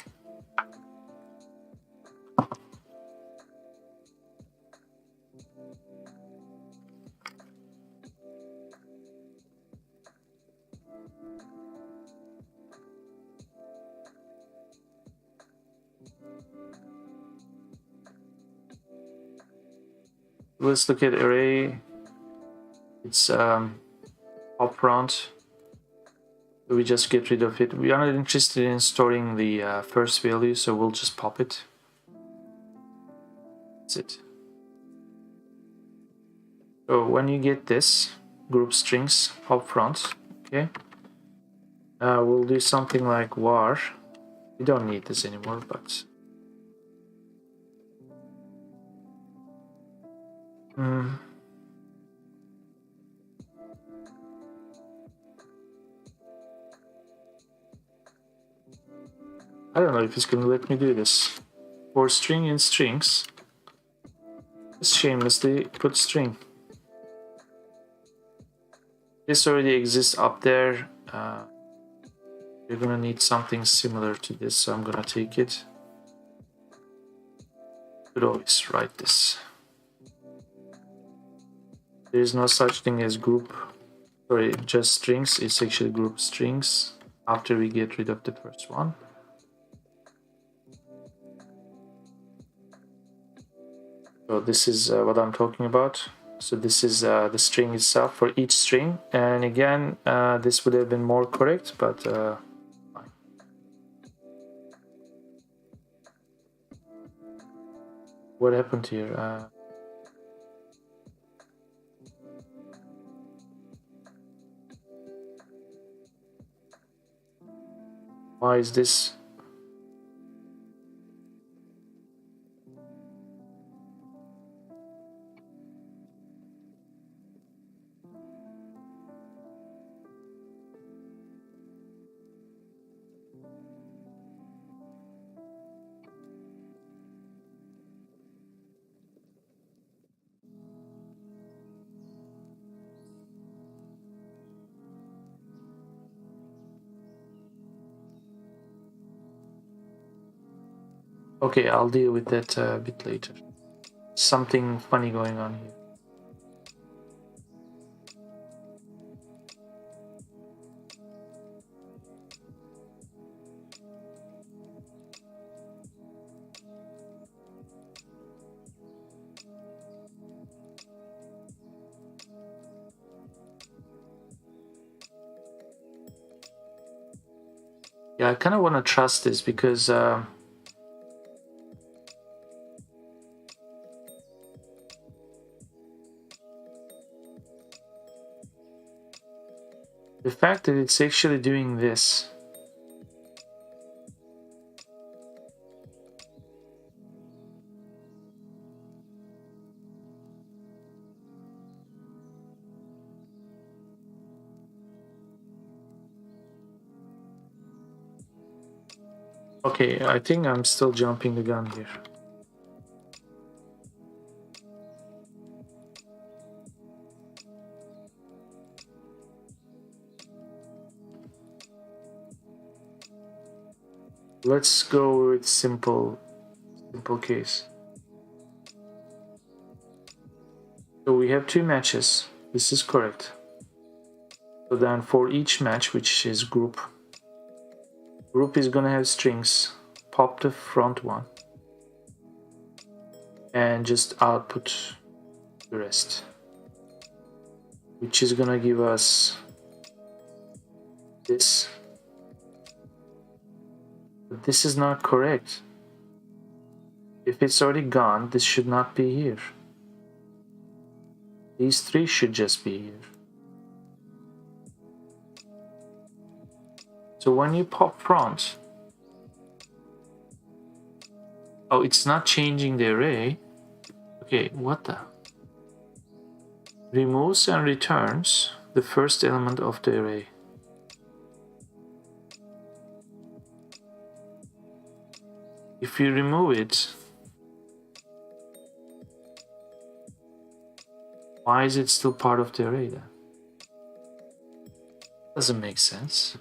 Let's look at array. It's upfront. We just get rid of it. We are not interested in storing the first value, so we'll just pop it. That's it. So when you get this group strings upfront, okay, we'll do something like var. We don't need this anymore, but I don't know if it's gonna let me do this. For string in strings, just shamelessly put string. This already exists up there. You're gonna need something similar to this, so I'm gonna take it. Could always write this. There is no such thing as group. sorry, just strings. It's actually group strings after we get rid of the first one. So this is what I'm talking about. So this is the string itself for each string, and again this would have been more correct, but fine. What happened here? Why is this? Okay, I'll deal with that a bit later. Something funny going on here. Yeah, I kind of want to trust this because the fact that it's actually doing this. Okay, I think I'm still jumping the gun here. Let's go with simple case. So we have two matches. This is correct. So then for each match, which is group is gonna have strings. Pop the front one and just output the rest, which is gonna give us this. But this is not correct. If it's already gone, this should not be here. These three should just be here. So when you pop front, oh, it's not changing the array. Okay, what the? Removes and returns the first element of the array. If you remove it, why is it still part of the array then? Doesn't make sense.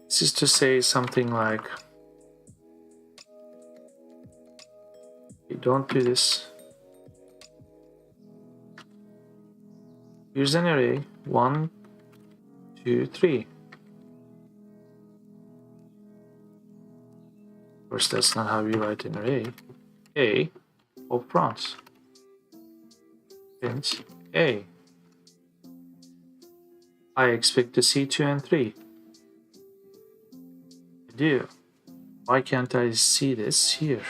This is to say something like, don't do this. Here's an array, 1, 2, 3. Of course, that's not how you write an array. A, pop front. Print A. I expect to see 2 and 3. I do. Why can't I see this here?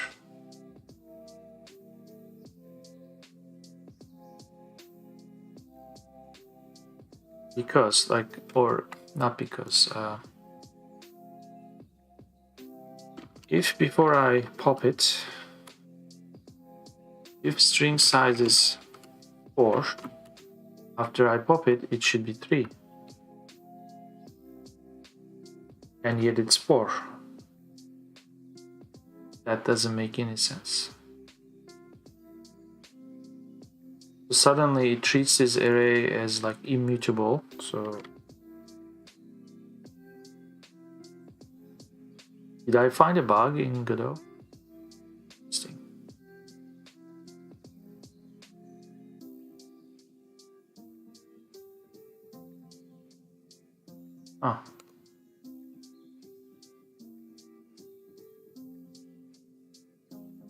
Because, like, or not because. If before I pop it, if string size is 4, after I pop it, it should be 3. And yet it's 4. That doesn't make any sense. So suddenly it treats this array as like immutable. So did I find a bug in Godot? Interesting.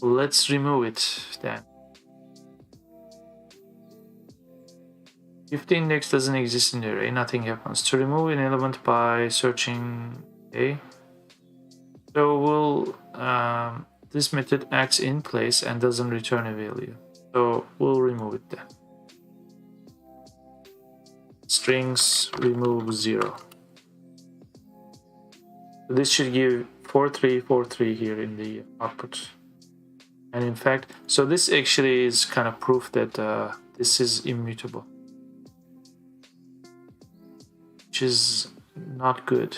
Let's remove it then. If the index doesn't exist in the array, nothing happens. To remove an element by searching a, so this method acts in place and doesn't return a value. So we'll remove it then. Strings remove 0. So this should give 4343 here in the output. And in fact, so this actually is kind of proof that this is immutable, which is not good.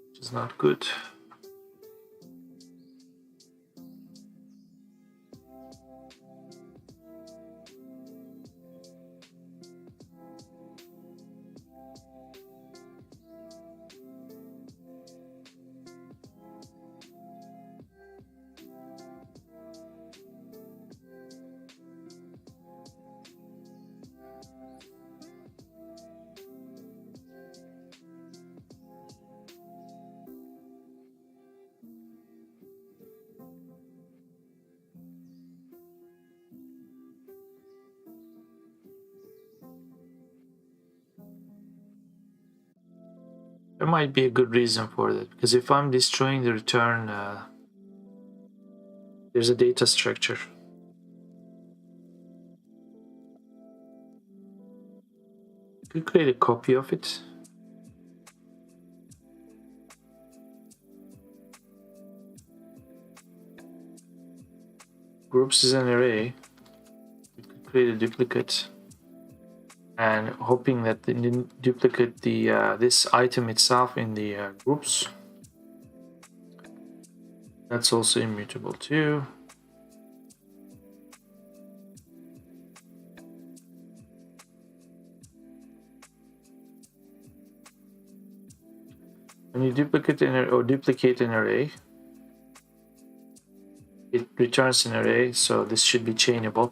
Which is not good. There might be a good reason for that, because if I'm destroying the return, there's a data structure. You could create a copy of it. Groups is an array. You could create a duplicate, and hoping that they didn't duplicate the this item itself in the groups. That's also immutable too. When you duplicate an array, it returns an array, so this should be chainable.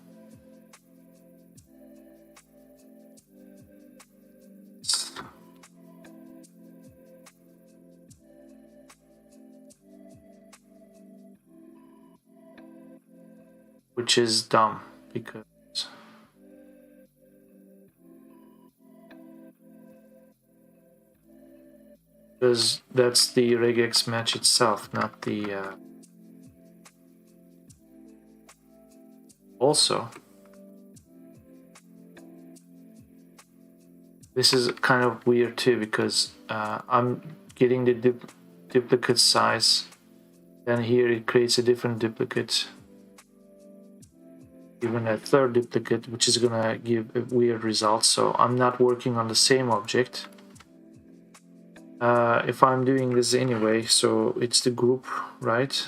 Which is dumb, because that's the regex match itself, not the also. This is kind of weird too, because I'm getting the duplicate size, then here it creates a different duplicate, even a third duplicate, which is gonna give a weird result. So I'm not working on the same object. If I'm doing this anyway, so it's the group, right?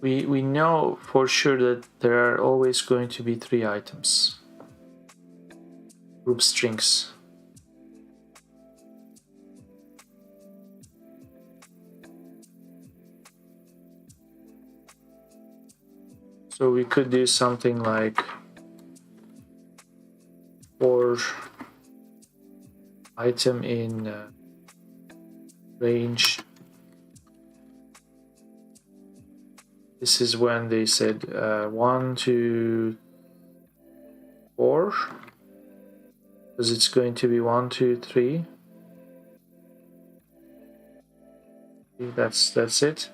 We know for sure that there are always going to be 3 items. Group strings. So we could do something like for item in range. This is when they said 1, 2, 4, because it's going to be 1, 2, 3. That's it.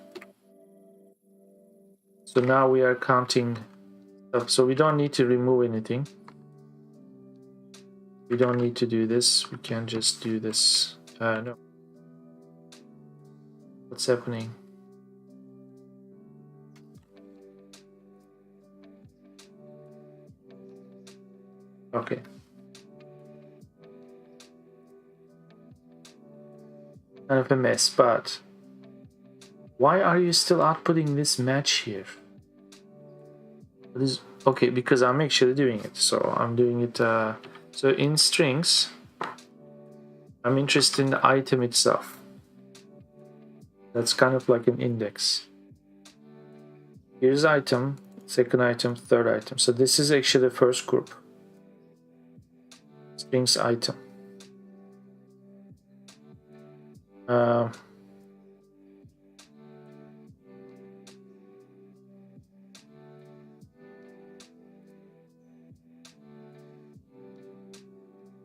So now we are counting stuff. So we don't need to remove anything. We don't need to do this. We can just do this. No. What's happening? Okay. Kind of a mess, but why are you still outputting this match here? This, okay, because I'm actually doing it. So I'm doing it. So in strings, I'm interested in the item itself. That's kind of like an index. Here's item, second item, third item. So this is actually the first group. Strings item.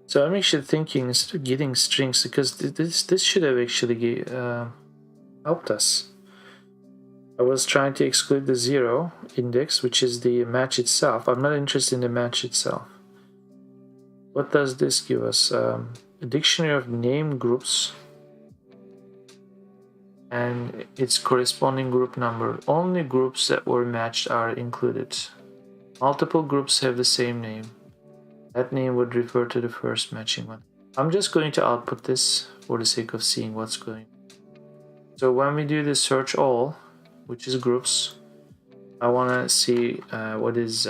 So I'm actually thinking instead of getting strings, because this should have actually helped us. I was trying to exclude the 0 index, which is the match itself. I'm not interested in the match itself. What does this give us? A dictionary of name groups and its corresponding group number. Only groups that were matched are included. Multiple groups have the same name. That name would refer to the first matching one. I'm just going to output this for the sake of seeing what's going on. So when we do the search all, which is groups, I want to see what is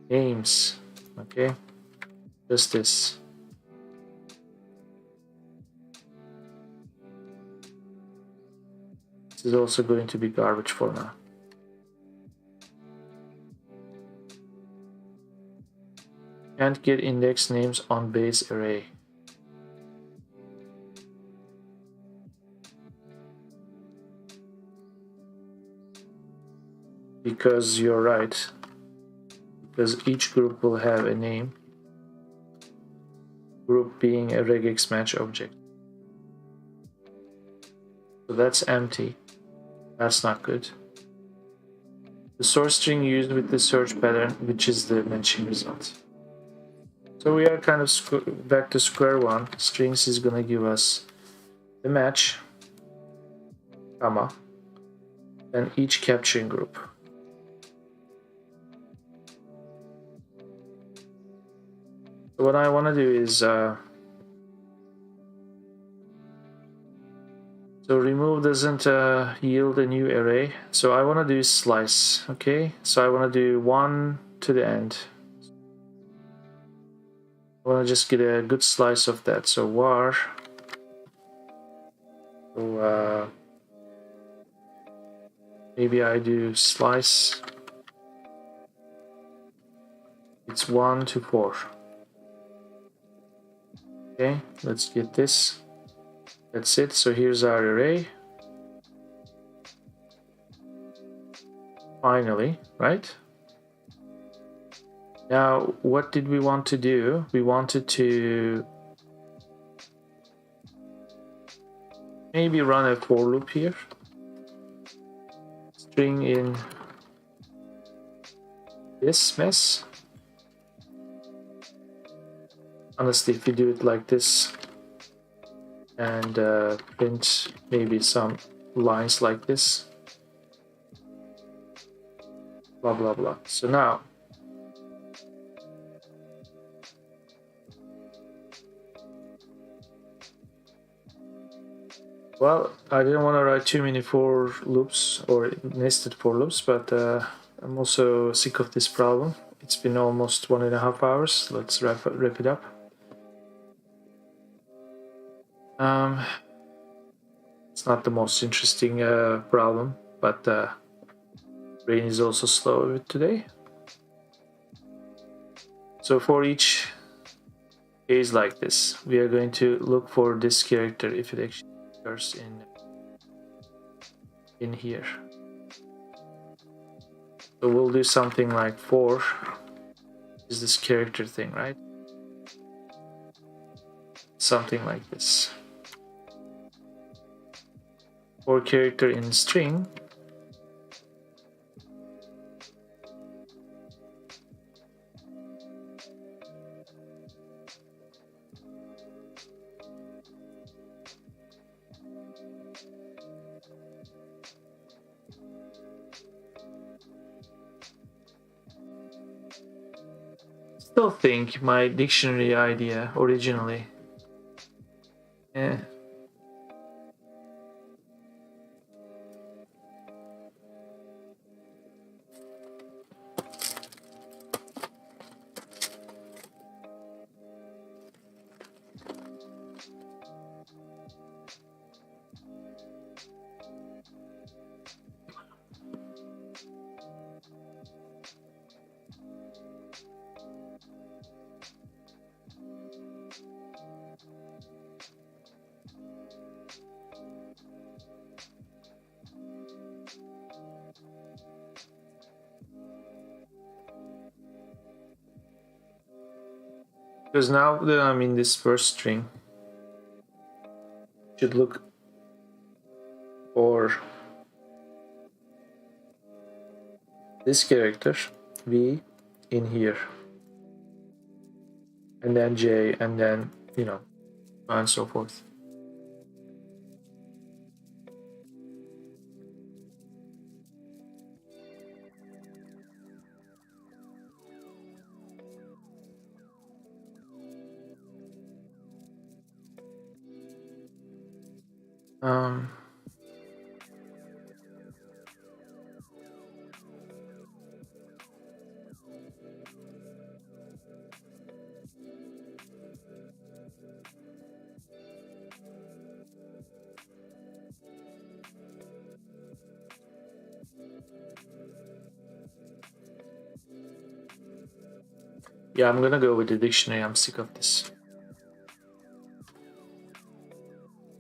names. Okay, just this. This is also going to be garbage for now. Can't get index names on base array. Because you're right. Because each group will have a name. Group being a regex match object. So that's empty. That's not good. The source string used with the search pattern, which is the matching result. So we are kind of back to square one. Strings is going to give us the match, comma, and each capturing group. So what I want to do is so remove doesn't yield a new array. So I want to do slice. Okay, so I want to do 1 to the end. I want to just get a good slice of that. So var. So maybe I do slice. It's 1 to 4. Okay, let's get this. That's it. So here's our array. Finally, right? Now, what did we want to do? We wanted to maybe run a for loop here. String in this mess. Honestly, if you do it like this and print maybe some lines like this, blah blah blah. So now well, I didn't want to write too many for loops or nested for loops, but I'm also sick of this problem. It's been almost 1.5 hours. Let's wrap it up. It's not the most interesting problem, but brain is also slow with today. So for each case like this, we are going to look for this character if it actually occurs in here. So we'll do something like for is this character thing, right? Something like this. For character in string, still think my dictionary idea originally. Eh. Because now that I'm in this first string, should look for this character V in here, and then J, and then, you know, and so forth. Yeah, I'm gonna go with the dictionary. I'm sick of this.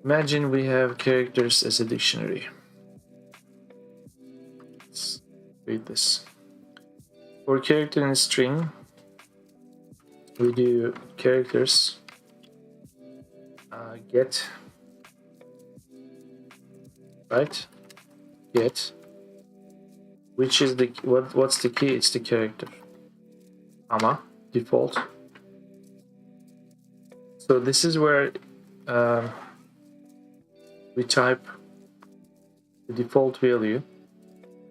Imagine we have characters as a dictionary. Let's read this. For character in a string, we do characters get, right? Get, which is the what's the key? It's the character, comma, default. So this is where we type the default value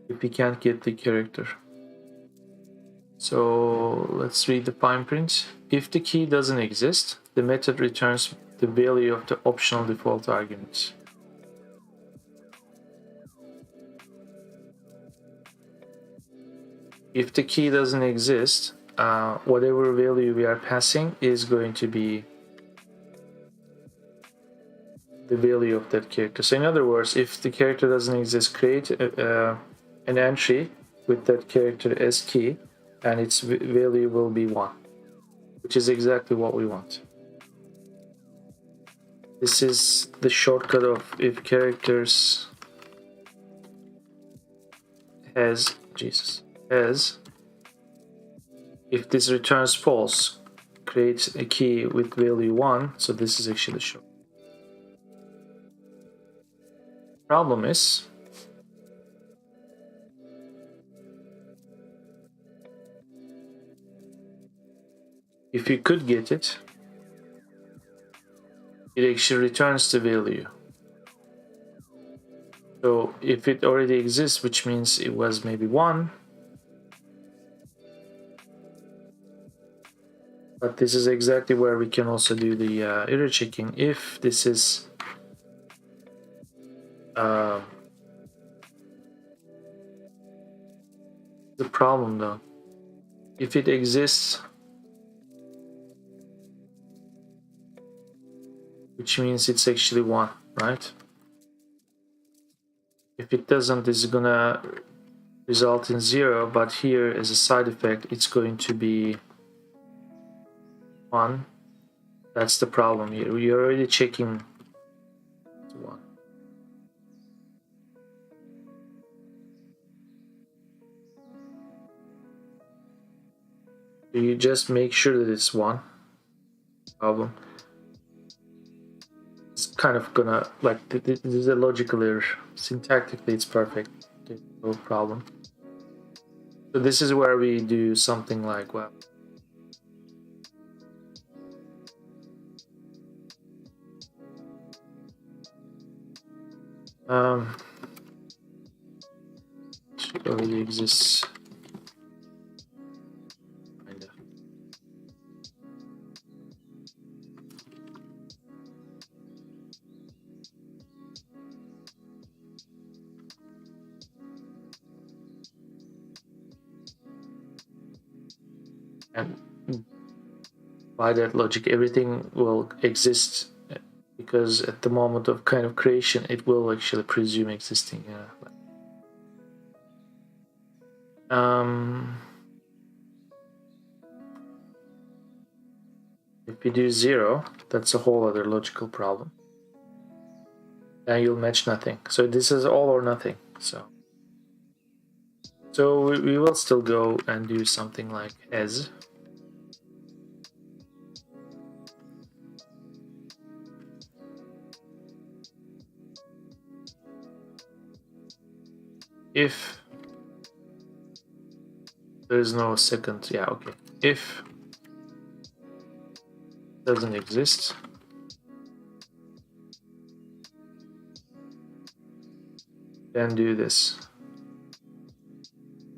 if we can't get the character. So let's read the fine print. If the key doesn't exist, the method returns the value of the optional default argument. If the key doesn't exist, whatever value we are passing is going to be the value of that character. So in other words, if the character doesn't exist, create an entry with that character as key, and its value will be 1, which is exactly what we want. This is the shortcut of if characters has if this returns false, creates a key with value 1. So this is actually the short. Problem is, if you could get it, it actually returns the value. So if it already exists, which means it was maybe 1, but this is exactly where we can also do the error checking. If this is the problem though, if it exists, which means it's actually 1, right? If it doesn't, this is gonna result in 0, but here as a side effect it's going to be 1. That's the problem here. We're already checking to 1. So you just make sure that it's 1. Problem. it's kind of gonna, like, this is a logical error. Syntactically, it's perfect. There's no problem. So this is where we do something like, well, it already exists. Kinda. And by that logic, everything will exist because at the moment of kind of creation, it will actually presume existing. If we do 0, that's a whole other logical problem. And you'll match nothing. So this is all or nothing. So we will still go and do something like as. If there is no second, yeah, okay. If doesn't exist, then do this.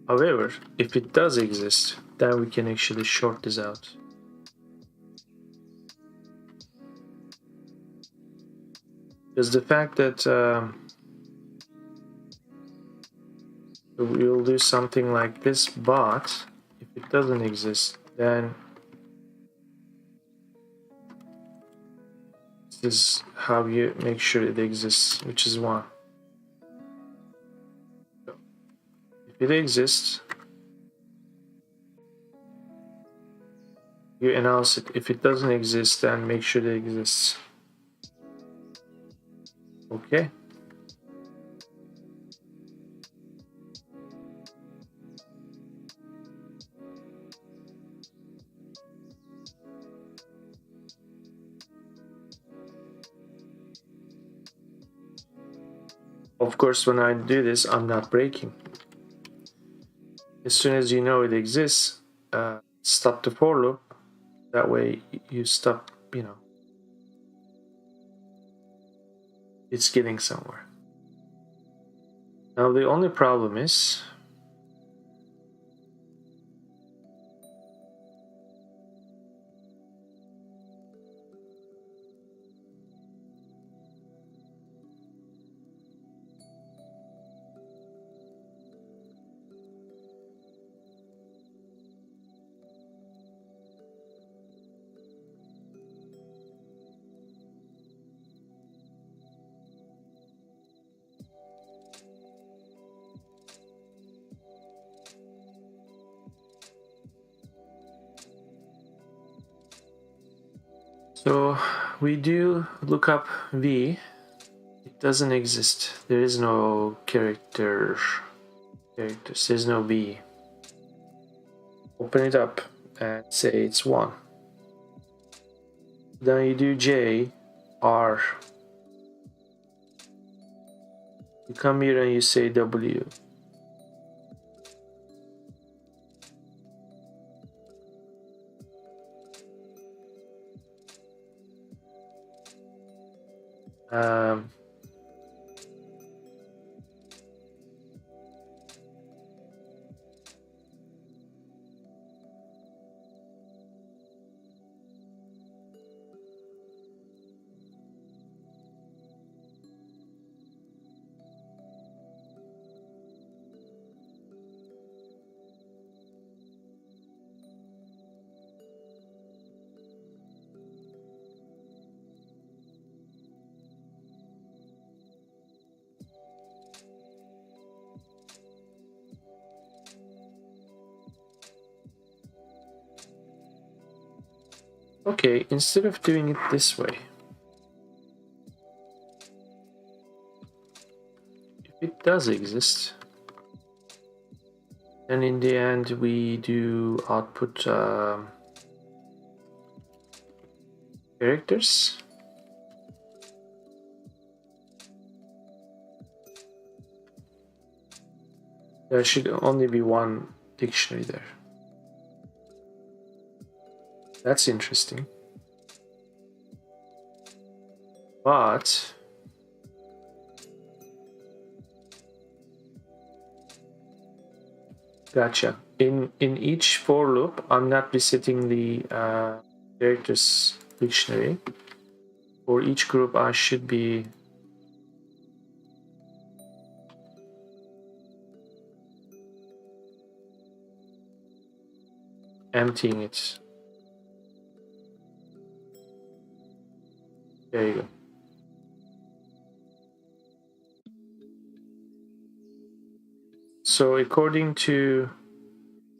However, if it does exist, then we can actually short this out. Because the fact that we'll do something like this, but if it doesn't exist, then this is how you make sure it exists, which is 1. If it exists, you announce it. If it doesn't exist, then make sure it exists. Okay. Of course, when I do this, I'm not breaking. As soon as you know it exists, stop the for loop. That way you stop, it's getting somewhere. Now the only problem is so we do look up v. It doesn't exist. There is no characters. There's no v. Open it up and say it's 1. Then you do j, r. You come here and you say w. Okay, instead of doing it this way, if it does exist, then in the end we do output characters. There should only be one dictionary there. That's interesting. But gotcha. In each for loop, I'm not resetting the characters dictionary. For each group, I should be emptying it. There you go. So according to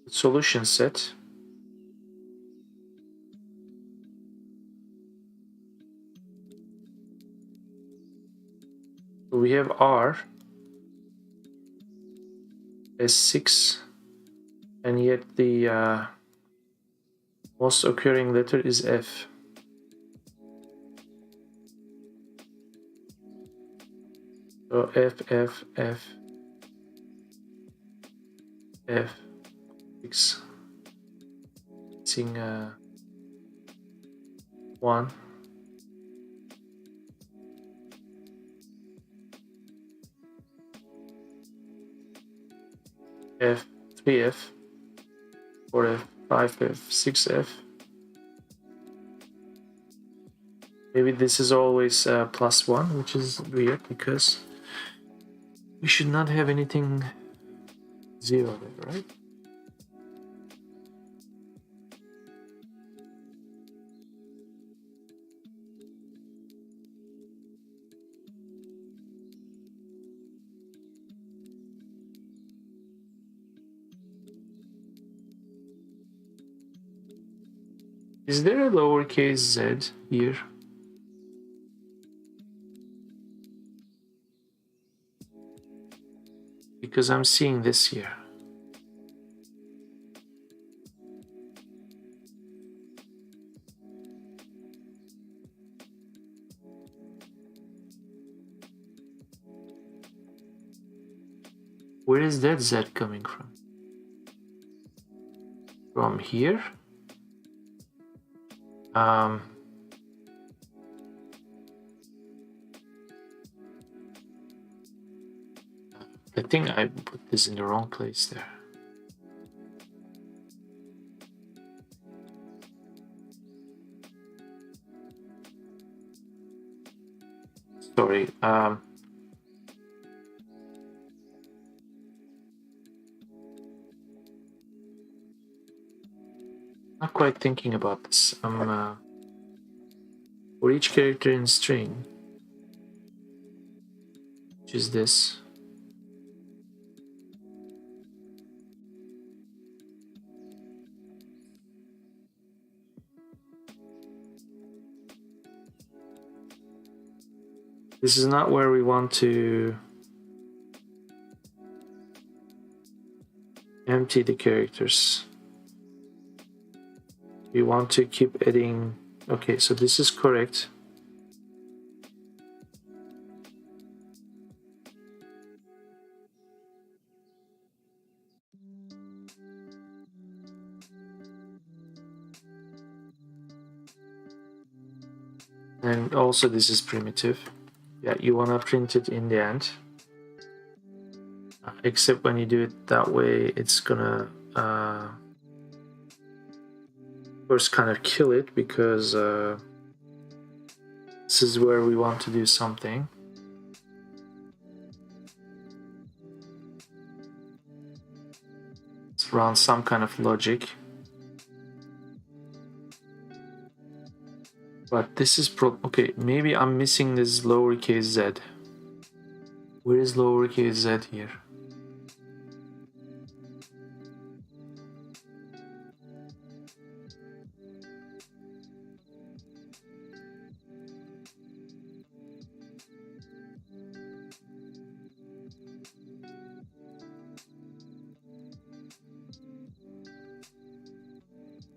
the solution set, we have R as 6, and yet the most occurring letter is F. So F, F, F, F, 6. Missing 1. F, 3F, 4F, 5F, 6F. Maybe this is always +1, which is weird because we should not have anything 0 there, right? Is there a lowercase z here? Because I'm seeing this here. Where is that z coming from? From here? I think I put this in the wrong place there. Sorry. Not quite thinking about this. For each character in string, which is this. This is not where we want to empty the characters. We want to keep adding. Okay, so this is correct. And also this is primitive. Yeah, you want to print it in the end. Except when you do it that way, it's gonna first kind of kill it, because this is where we want to do something. Let's run some kind of logic. But this is okay, maybe I'm missing this lowercase z. Where is lowercase z here?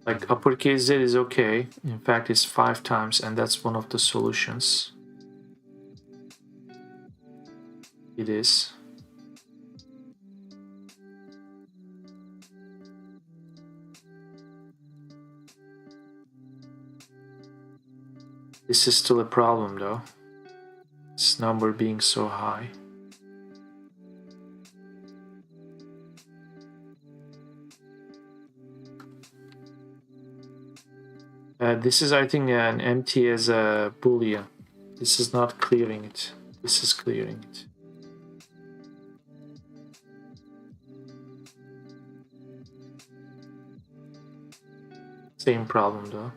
Like uppercase Z is okay. In fact, it's 5 times, and that's one of the solutions. It is. This is still a problem though. This number being so high. This is, I think, an empty as a boolean. This is not clearing it. This is clearing it. Same problem though.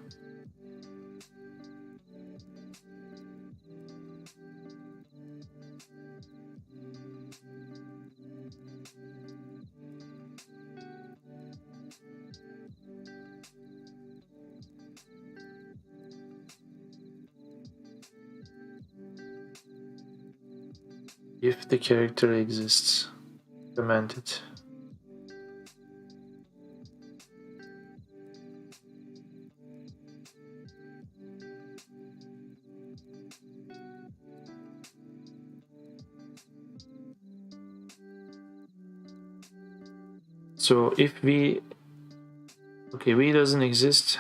If the character exists, comment it. So if v, okay, v doesn't exist,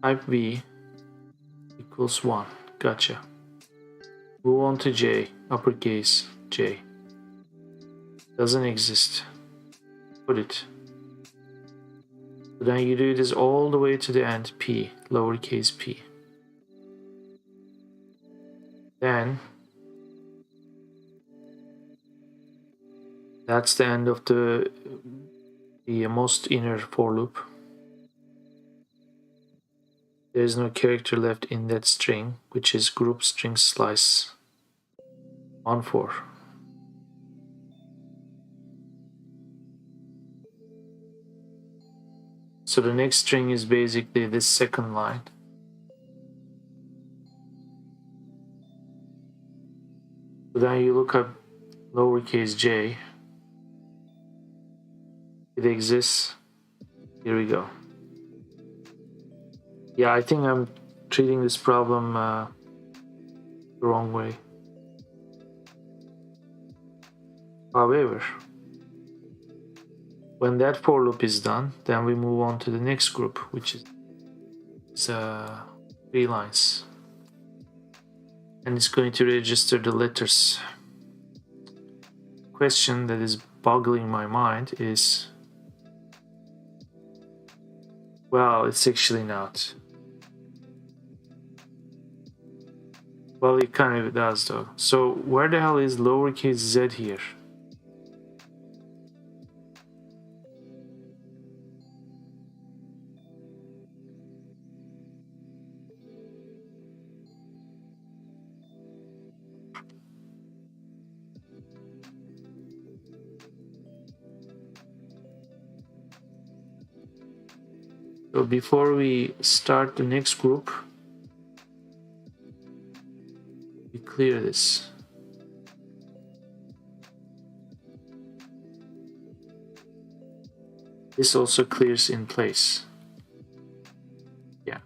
type v equals 1. Gotcha. Move on to j, uppercase j. Doesn't exist. Put it. So then you do this all the way to the end, p, lowercase p. Then that's the end of the most inner for loop. There is no character left in that string, which is group string slice 14. So the next string is basically this second line. So then you look up lowercase j. It exists. Here we go. Yeah, I think I'm treating this problem the wrong way. However, when that for loop is done, then we move on to the next group, which is 3 lines. And it's going to register the letters. Question that is boggling my mind is, well, it's actually not. Well, it kind of does though. So where the hell is lowercase z here? So before we start the next group, we clear this. This also clears in place. Yeah.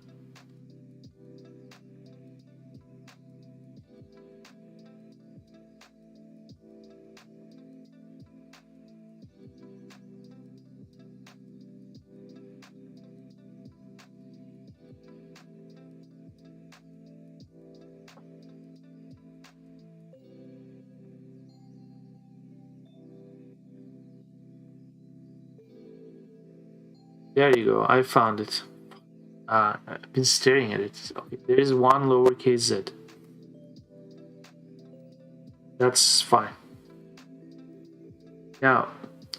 There you go. I found it. I've been staring at it. Okay, there is one lowercase z. That's fine. Now,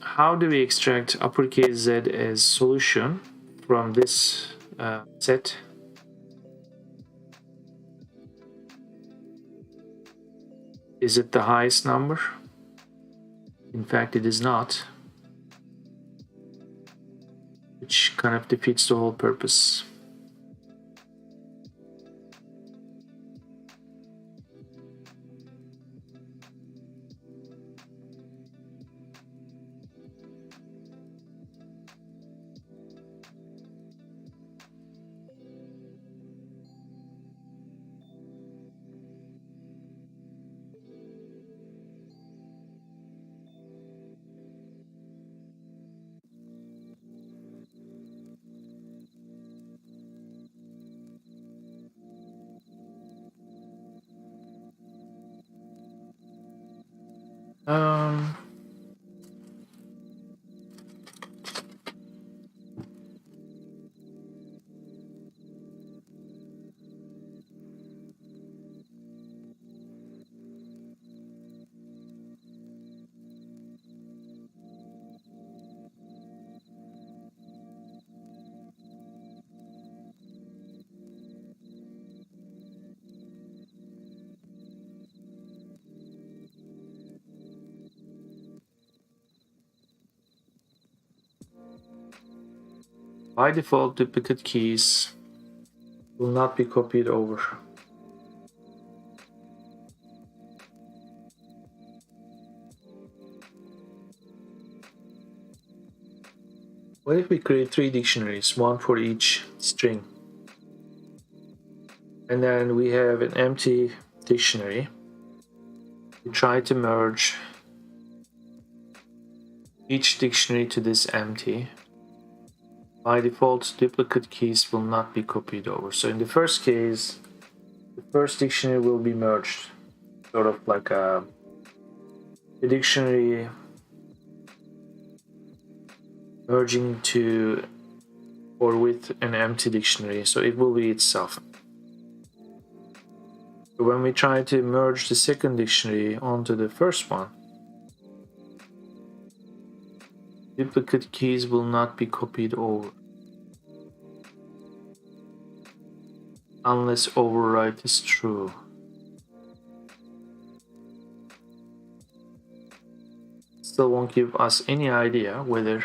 how do we extract uppercase z as solution from this set? Is it the highest number? In fact, it is not. Which kind of defeats the whole purpose. Um, by default, duplicate keys will not be copied over. What if we create 3 dictionaries, one for each string? And then we have an empty dictionary. We try to merge each dictionary to this empty. By default, duplicate keys will not be copied over. So in the first case, the first dictionary will be merged, sort of like a dictionary merging to or with an empty dictionary, so it will be itself. So when we try to merge the second dictionary onto the first one, duplicate keys will not be copied over unless overwrite is true. Still won't give us any idea whether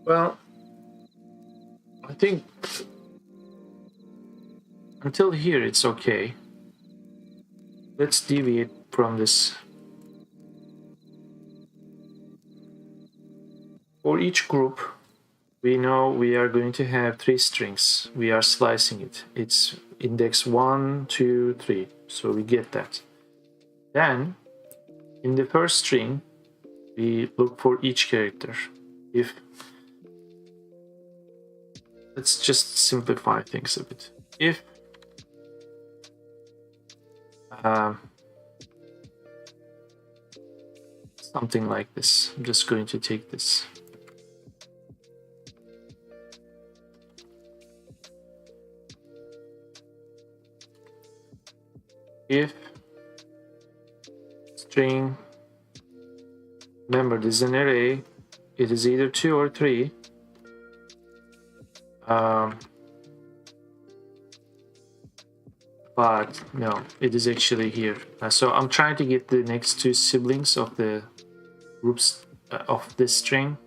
well, I think until here it's okay. Let's deviate from this. For each group, we know we are going to have 3 strings. We are slicing it. It's index 1, 2, 3. So we get that. Then, in the first string, we look for each character. If let's just simplify things a bit. If something like this, I'm just going to take this. If string, remember this is an array, it is either 2 or 3. But no, it is actually here. So I'm trying to get the next 2 siblings of the groups of this string.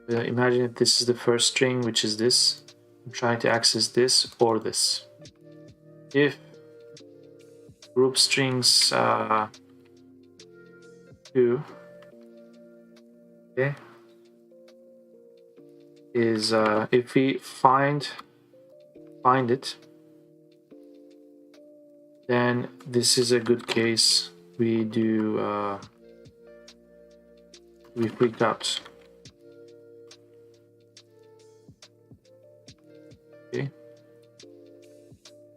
Imagine if this is the first string, which is this. I'm trying to access this or this. If group strings 2, okay, is if we find it, then this is a good case. We do we freak out. Okay,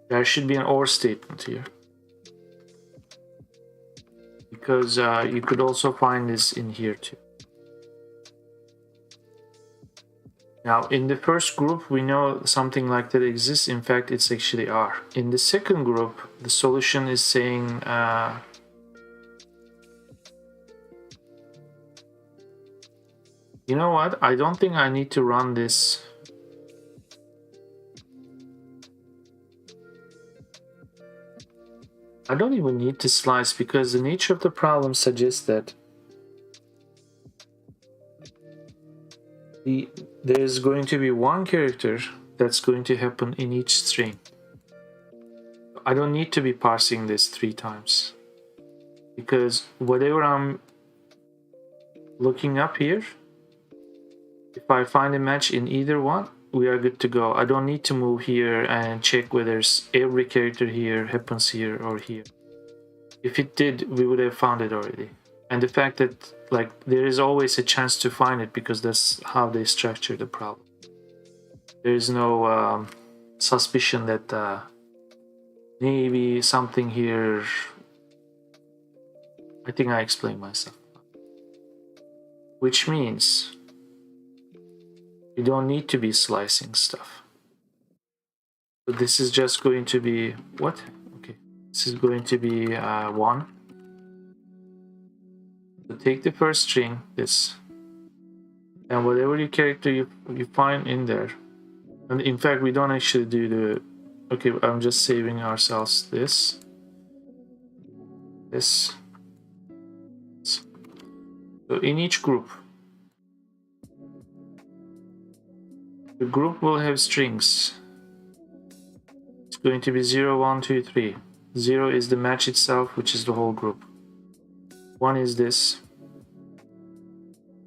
there should be an or statement here, because you could also find this in here too. Now, in the first group, we know something like that exists. In fact, it's actually R. In the second group, the solution is saying you know what? I don't think I need to run this. I don't even need to slice because the nature of the problem suggests that there's going to be one character that's going to happen in each string. I don't need to be parsing this 3 times because whatever I'm looking up here, if I find a match in either one, we are good to go. I don't need to move here and check whether every character here happens here or here. If it did, we would have found it already. And the fact that like there is always a chance to find it because that's how they structure the problem. There is no suspicion that maybe something here. I think I explained myself. Which means you don't need to be slicing stuff. So this is just going to be what? Okay, this is going to be 1. So take the first string, this, and whatever your character you find in there. And in fact, we don't actually do the. Okay, I'm just saving ourselves this. So in each group, the group will have strings. It's going to be 0, 1, 2, 3. 0 is the match itself, which is the whole group. 1 is this.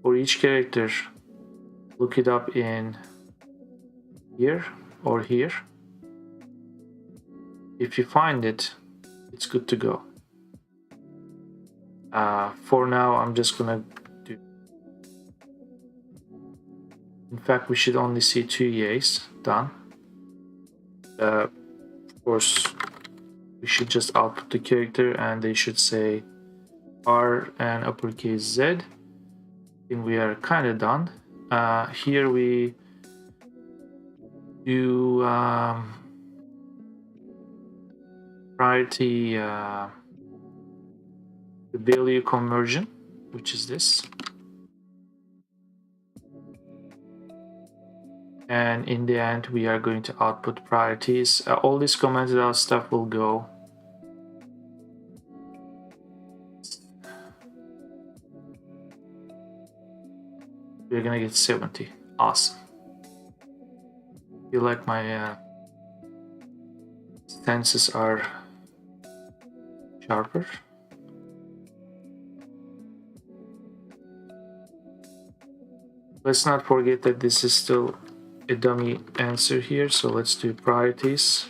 For each character, look it up in here or here. If you find it, it's good to go. For now, I'm just gonna do. In fact, we should only see 2 yays done. Of course, we should just output the character and they should say R and uppercase Z. I think we are kind of done. Here we do priority the value conversion, which is this. And in the end, we are going to output priorities. All this commented out stuff will go. We're gonna get 70. Awesome. Feel like my stances are sharper. Let's not forget that this is still a dummy answer here, so let's do priorities.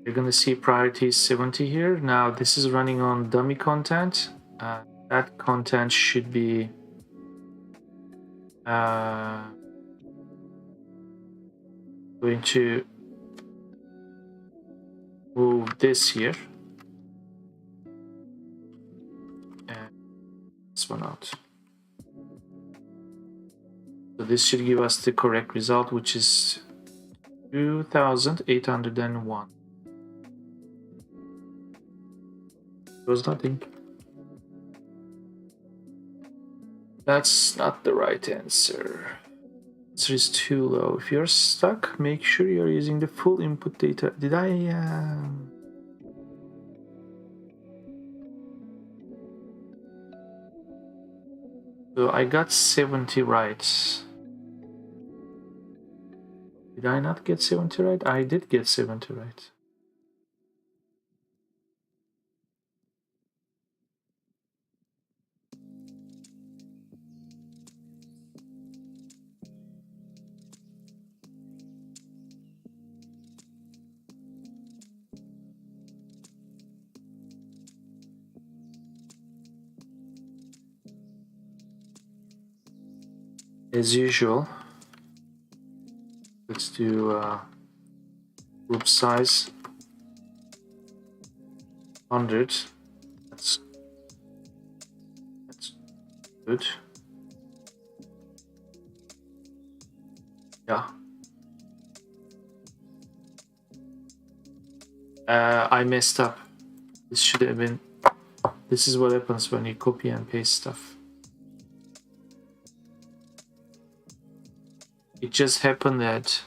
You're gonna see priorities 70 here. Now this is running on dummy content. That content should be going to move this here and this one out. So this should give us the correct result, which is 2,801. Was nothing. That's not the right answer. Answer is too low. If you're stuck, make sure you're using the full input data. Did I? So I got 70 right. Did I not get 70 right? I did get 70 right. As usual, let's do group size 100. That's good. Yeah. I messed up. This should have been. This is what happens when you copy and paste stuff. It just happened that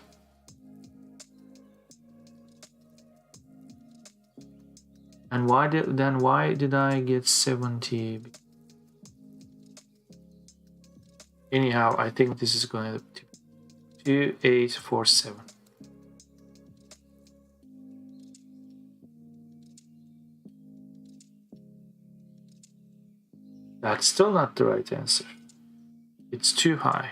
And why did I get 70? Anyhow, I think this is going to be 2847. That's still not the right answer. It's too high.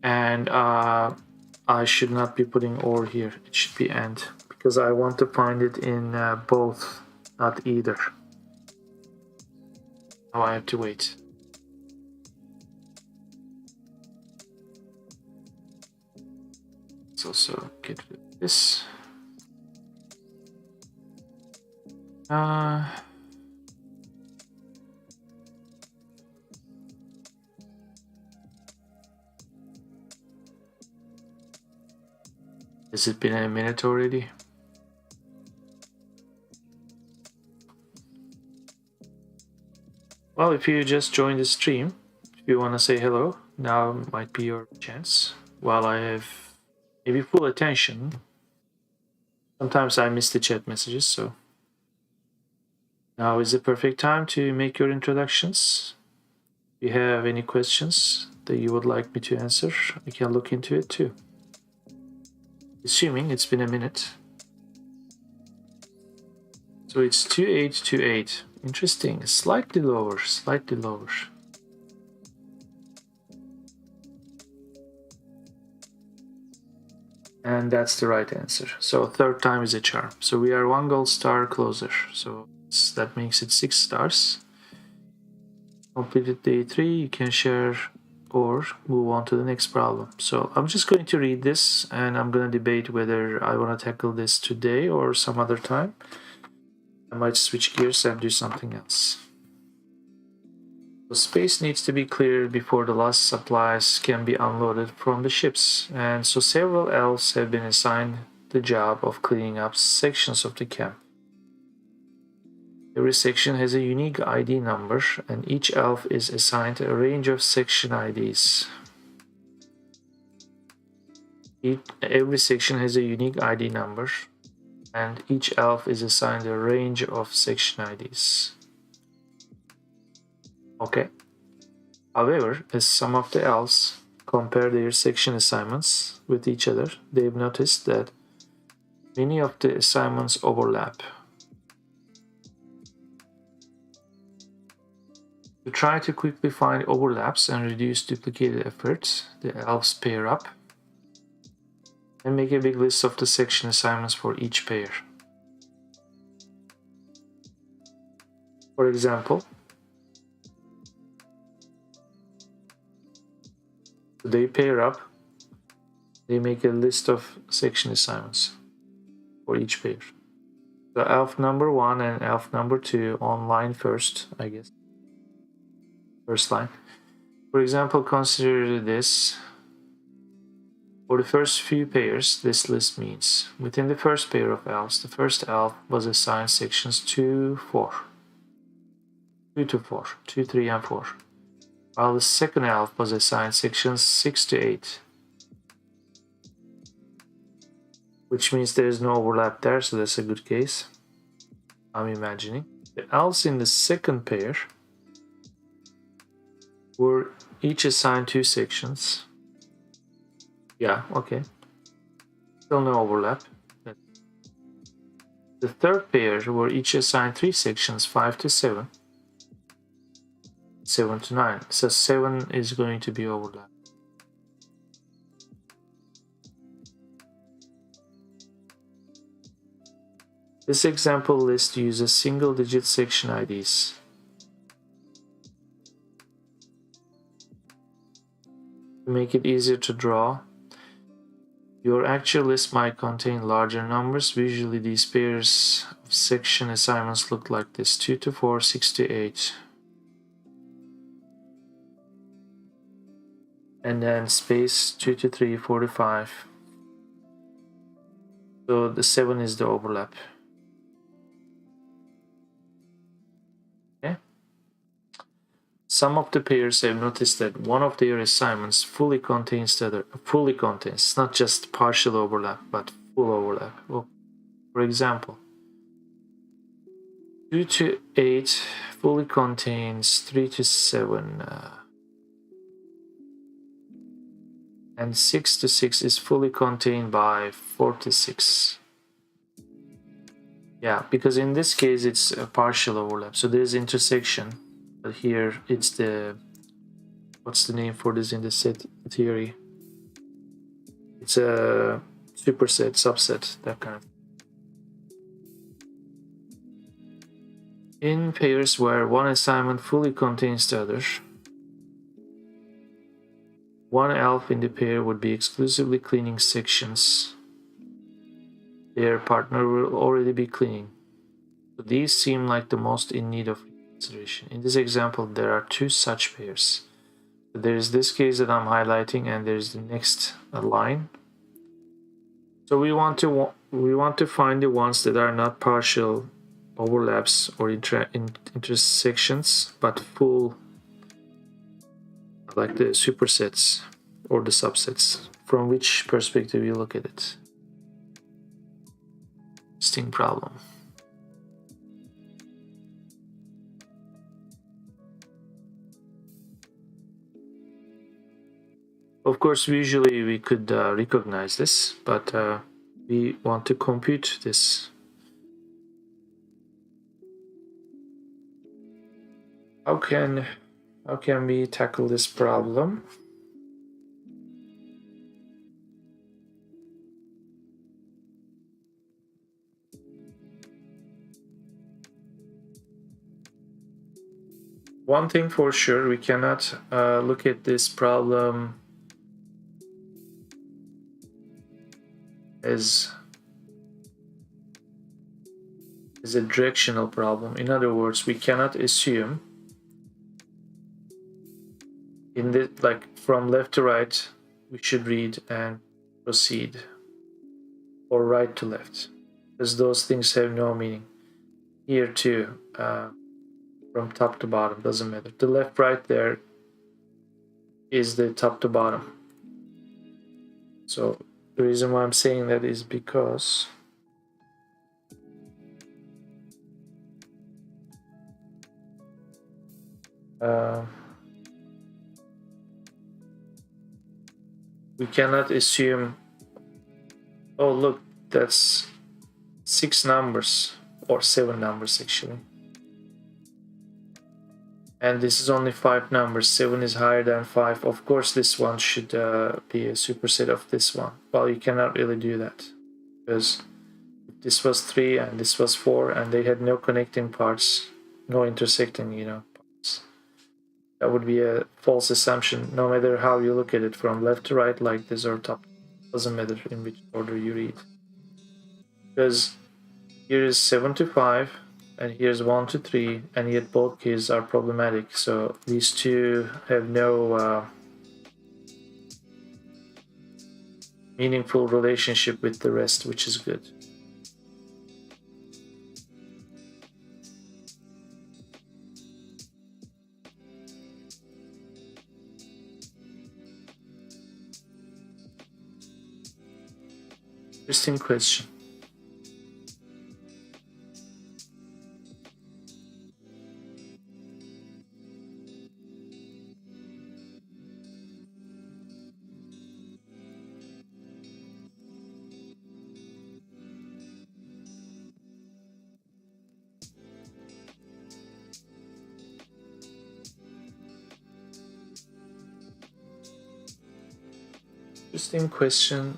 And I should not be putting or here. It should be and, because I want to find it in both, not either. Now I have to wait. Let's also get rid of this. Has it been a minute already? Well, if you just joined the stream, if you want to say hello, now might be your chance. While I have maybe full attention, sometimes I miss the chat messages, so now is the perfect time to make your introductions. If you have any questions that you would like me to answer, I can look into it too. Assuming it's been a minute. So it's 2828. Interesting. Slightly lower, slightly lower. And that's the right answer. So third time is a charm. So we are 1 gold star closer. So that makes it 6 stars. Completed day 3. You can share or move on to the next problem. So I'm just going to read this and I'm going to debate whether I want to tackle this today or some other time. I might switch gears and do something else. The space needs to be cleared before the last supplies can be unloaded from the ships, and so several elves have been assigned the job of cleaning up sections of the camp. Every section has a unique ID number, and each elf is assigned a range of section IDs. Every section has a unique ID number, and each elf is assigned a range of section IDs. Okay. However, as some of the elves compare their section assignments with each other, they've noticed that many of the assignments overlap. To try to quickly find overlaps and reduce duplicated efforts, the elves pair up and make a big list of the section assignments for each pair. For example, they pair up, they make a list of section assignments for each pair. So elf number 1 and elf number 2 on line first, I guess. First line. For example, consider this. For the first few pairs, this list means within the first pair of elves, the first elf was assigned sections 2 to 4, 2, 3, and 4, while the second elf was assigned sections 6 to 8, which means there is no overlap there, so that's a good case, I'm imagining. The elves in the second pair were each assigned 2 sections. Yeah, okay. Still no overlap. The third pair were each assigned 3 sections, 5 to 7, 7 to 9. So 7 is going to be overlap. This example list uses single-digit section IDs. To make it easier to draw, your actual list might contain larger numbers. Visually, these pairs of section assignments look like this: 2 to 4, 6 to 8. And then space 2 to 3, 4 to 5. So the 7 is the overlap. Okay. some of the pairs have noticed that one of their assignments fully contains the other. Fully contains. It's not just partial overlap, but full overlap. Well, for example, 2 to 8 fully contains 3 to 7. And 6 to 6 is fully contained by 4 to 6. Yeah, because in this case it's a partial overlap. So there's intersection, but here it's the, what's the name for this in the set theory? It's a superset, subset, that kind of thing. In pairs where one assignment fully contains the other, one elf in the pair would be exclusively cleaning sections their partner will already be cleaning. So these seem like the most in need of consideration. In this example, there are 2 such pairs. So there is this case that I'm highlighting, and there's the next line. So we want to find the ones that are not partial overlaps or intersections, but full, like the supersets or the subsets. From which perspective you look at it. Interesting problem. Of course, visually we could recognize this, but we want to compute this. How can we tackle this problem? One thing for sure, we cannot look at this problem as a directional problem. In other words, we cannot assume in the, like, from left to right we should read and proceed, or right to left, because those things have no meaning. Here too, from top to bottom, doesn't matter. The left right there is the top to bottom. So the reason why I'm saying that is because we cannot assume, oh look, that's 6 numbers, or 7 numbers actually, and this is only 5 numbers. 7 is higher than 5. Of course this one should be a superset of this one. Well, you cannot really do that, because if this was 3 and this was 4 and they had no connecting parts, no intersecting, parts, that would be a false assumption, no matter how you look at it, from left to right like this or top. Doesn't matter in which order you read, because here is 7 to 5 and here's 1 to 3, and yet both cases are problematic. So these two have no meaningful relationship with the rest, which is good. Interesting question. Interesting question.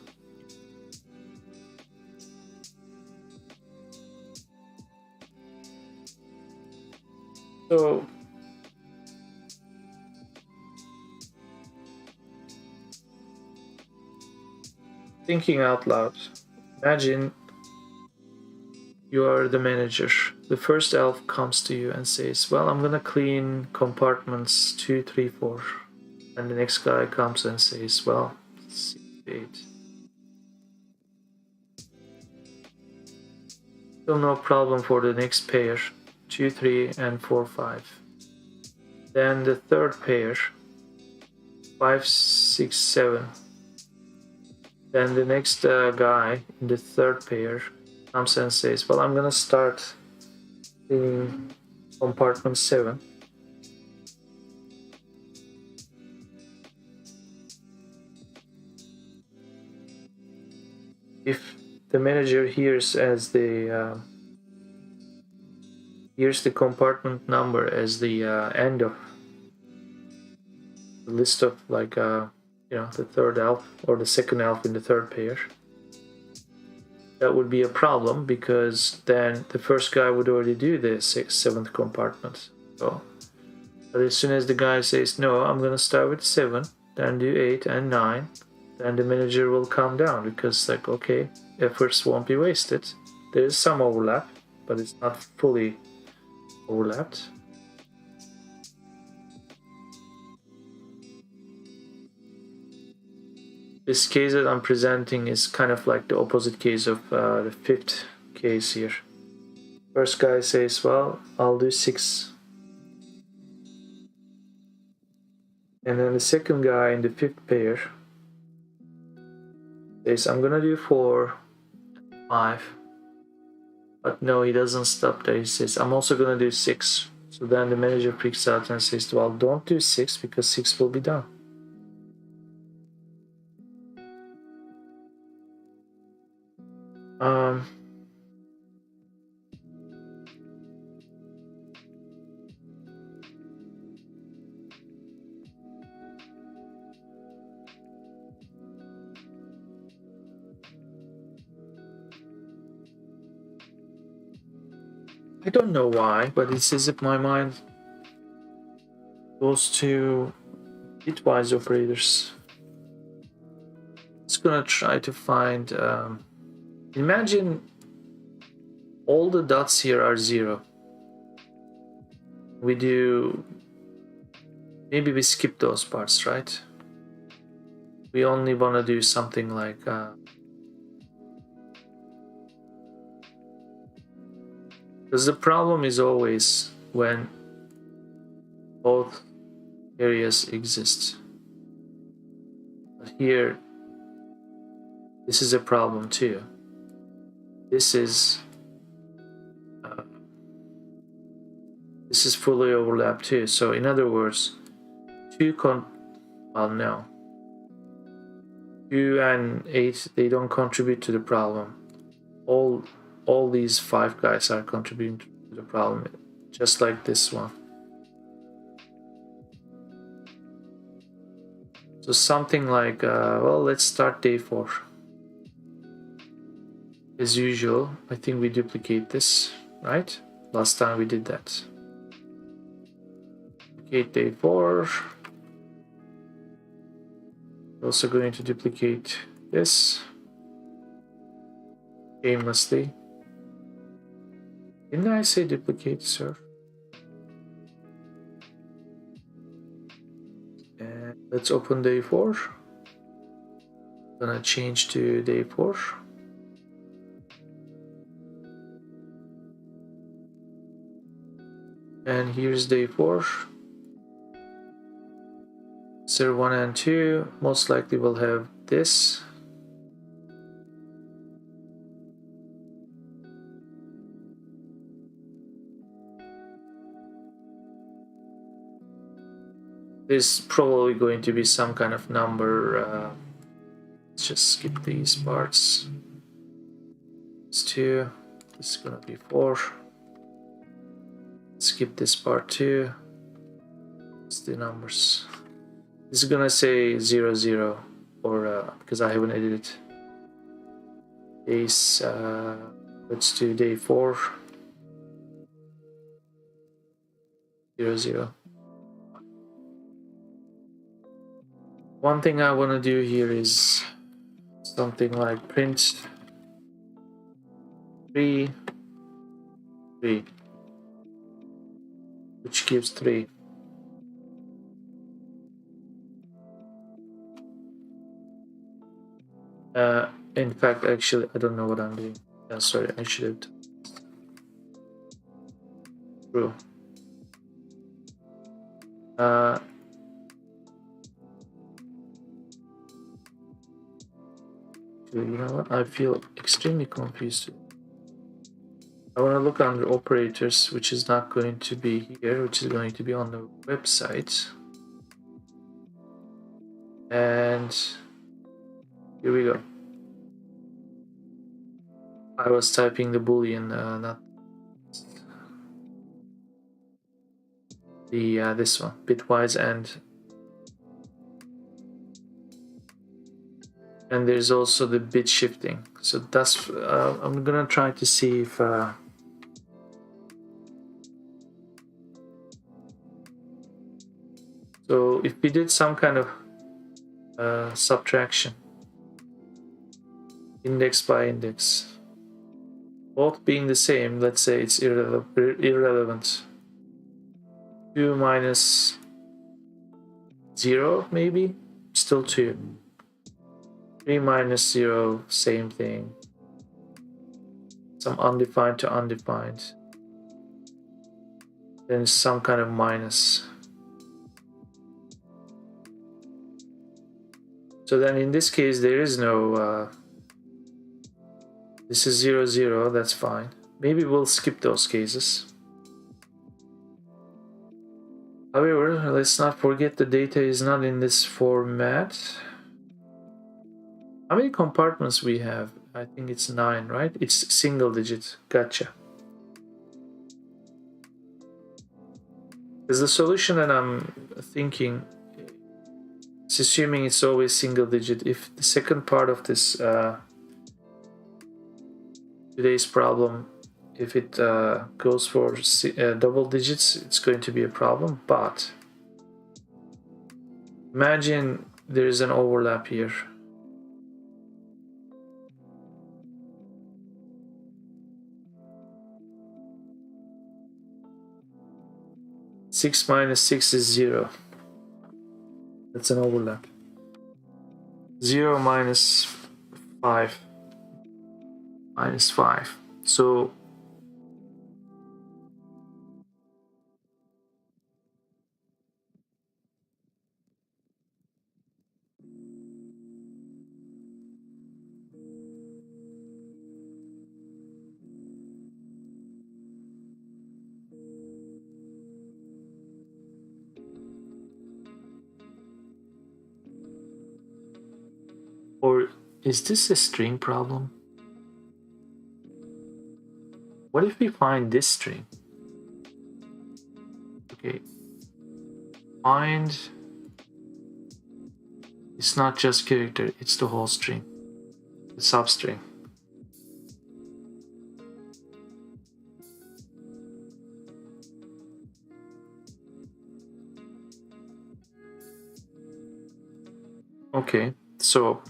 So thinking out loud, imagine you are the manager. The first elf comes to you and says, well, I'm gonna clean compartments 2, 3, 4. And the next guy comes and says, well, 6, 8. Still no problem for the next pair, 2, 3, and 4, 5. Then the third pair, 5, 6, 7. Then the next guy in the third pair comes and says, well, I'm gonna start cleaning compartment 7. If the manager hears the compartment number as the end of the list of the third elf or the second elf in the third pair, that would be a problem, because then the first guy would already do the seventh compartment. So, but as soon as the guy says, no, I'm gonna start with 7, then do 8 and 9, then the manager will calm down, because like, okay, efforts won't be wasted. There is some overlap, but it's not fully overlapped. This case that I'm presenting is kind of like the opposite case of the fifth case here. First guy says, well, I'll do 6. And then the second guy in the fifth pair says, I'm gonna do 4, 5. But no, he doesn't stop there. He says, I'm also gonna do 6. So then the manager freaks out and says, well, don't do 6, because 6 will be done. I don't know why, but it's as if my mind goes to bitwise operators. It's gonna try to find. Imagine all the dots here are 0. Maybe we skip those parts, right? We only want to do something like because the problem is always when both areas exist. But here, this is a problem too. This is fully overlapped too. So in other words, 2 and 8, they don't contribute to the problem. All these 5 guys are contributing to the problem, just like this one. So something like, well, let's start day 4. As usual, I think we duplicate this, right? Last time we did that. Duplicate day 4. We're also going to duplicate this aimlessly. Didn't I say duplicate, sir? And let's open day 4. I'm gonna change to day 4. And here's day 4. So 1 and 2 most likely will have this. There's probably going to be some kind of number. Let's just skip these parts. It's 2. This is gonna be 4. Skip this part too. It's the numbers. This is gonna say 0, 0, or because I haven't edited days. Let's do day 4. 0, 0. One thing I want to do here is something like print 3, 3, which gives 3. In fact, actually, I don't know what I'm doing. Sorry, I should have. True. Uh, you know what? I feel extremely confused. I want to look under operators, which is not going to be here, which is going to be on the website. And here we go. I was typing the boolean, not the this one, bitwise, and there's also the bit shifting. So that's I'm gonna try to see if so if we did some kind of subtraction, index by index, both being the same, let's say it's irrelevant. 2 minus 0, maybe, still 2. 3 minus 0, same thing. Some undefined to undefined. Then some kind of minus. So then in this case, there is no, this is 0, 0, that's fine. Maybe we'll skip those cases. However, let's not forget the data is not in this format. How many compartments we have? I think it's 9, right? It's single digit. Gotcha. Because the solution that I'm thinking is assuming it's always single digit. If the second part of this today's problem, if it goes for double digits, it's going to be a problem. But imagine there is an overlap here. Six minus 6 is 0. That's an overlap. 0 minus 5 minus 5. So or is this a string problem? What if we find this string? Okay. Find, it's not just character, it's the whole string, the substring. Okay, so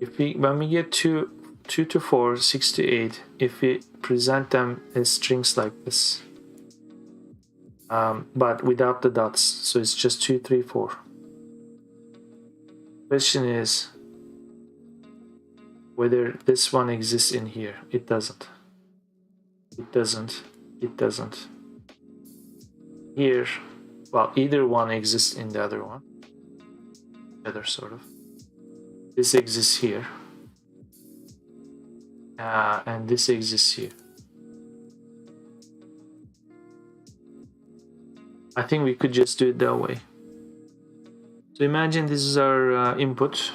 if we, when we get to 2 to 4, 6 to 8, if we present them as strings like this, but without the dots, so it's just 2, 3, 4. Question is whether this one exists in here. It doesn't. It doesn't. It doesn't. Here, well, either one exists in the other one. The other sort of. This exists here. And this exists here. I think we could just do it that way. So imagine this is our input.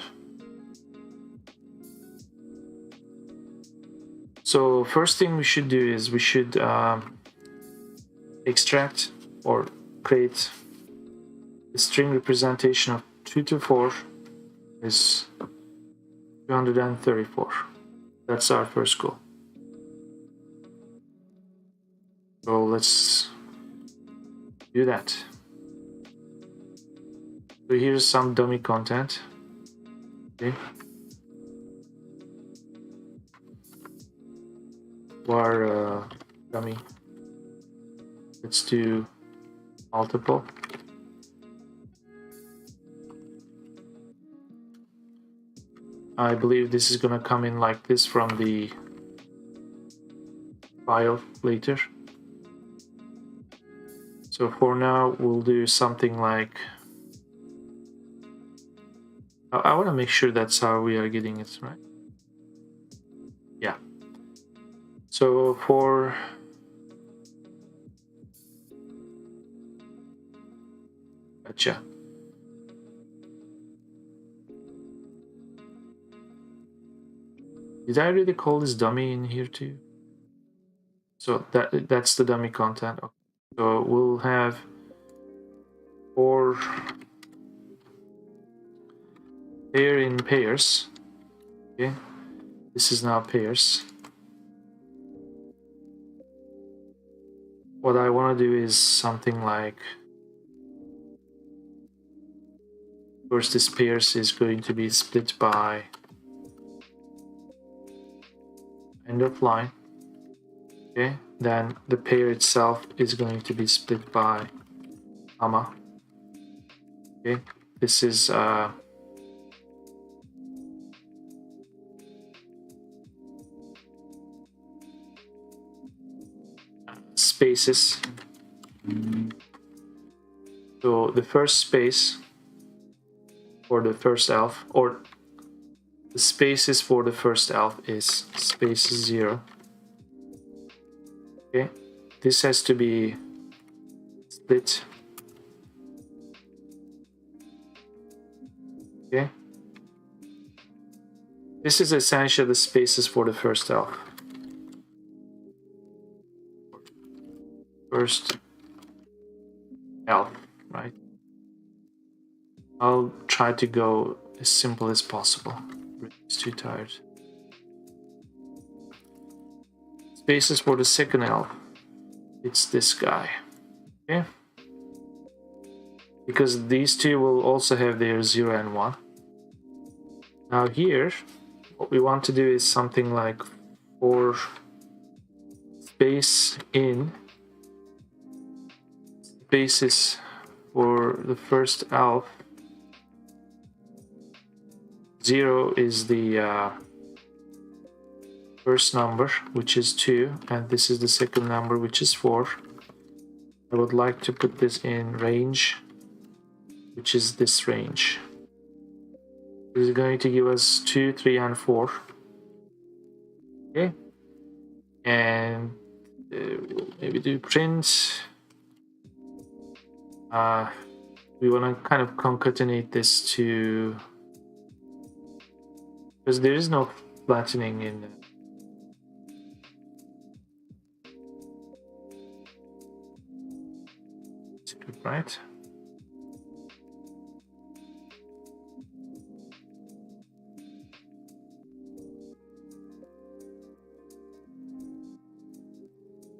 So first thing we should do is we should extract or create a string representation of 2 to 4 is 234. That's our first goal. So let's do that. So here's some dummy content. Okay. Var dummy. Let's do multiple. I believe this is gonna come in like this from the file later. So for now, we'll do something like, I want to make sure that's how we are getting it, right? Yeah. So for gotcha. Did I really call this dummy in here too? So that's the dummy content. Okay. So we'll have for pair in pairs. Okay. This is now pairs. What I want to do is something like, first this pairs is going to be split by end of line. Okay, then the pair itself is going to be split by comma. Okay, this is spaces. So the first space for the first elf, or the spaces for the first elf, is space 0. Okay, this has to be split. Okay, this is essentially the spaces for the first elf. First elf, right? I'll try to go as simple as possible. It's too tired. Spaces for the second elf. It's this guy. Okay. Because these two will also have their 0 and 1. Now here, what we want to do is something like for space in spaces for the first elf. 0 is the first number, which is 2, and this is the second number, which is 4. I would like to put this in range, which is this range. This is going to give us 2, 3, and 4. Okay, and we'll maybe do print. We want to kind of concatenate this to, because there is no flattening in the script, right?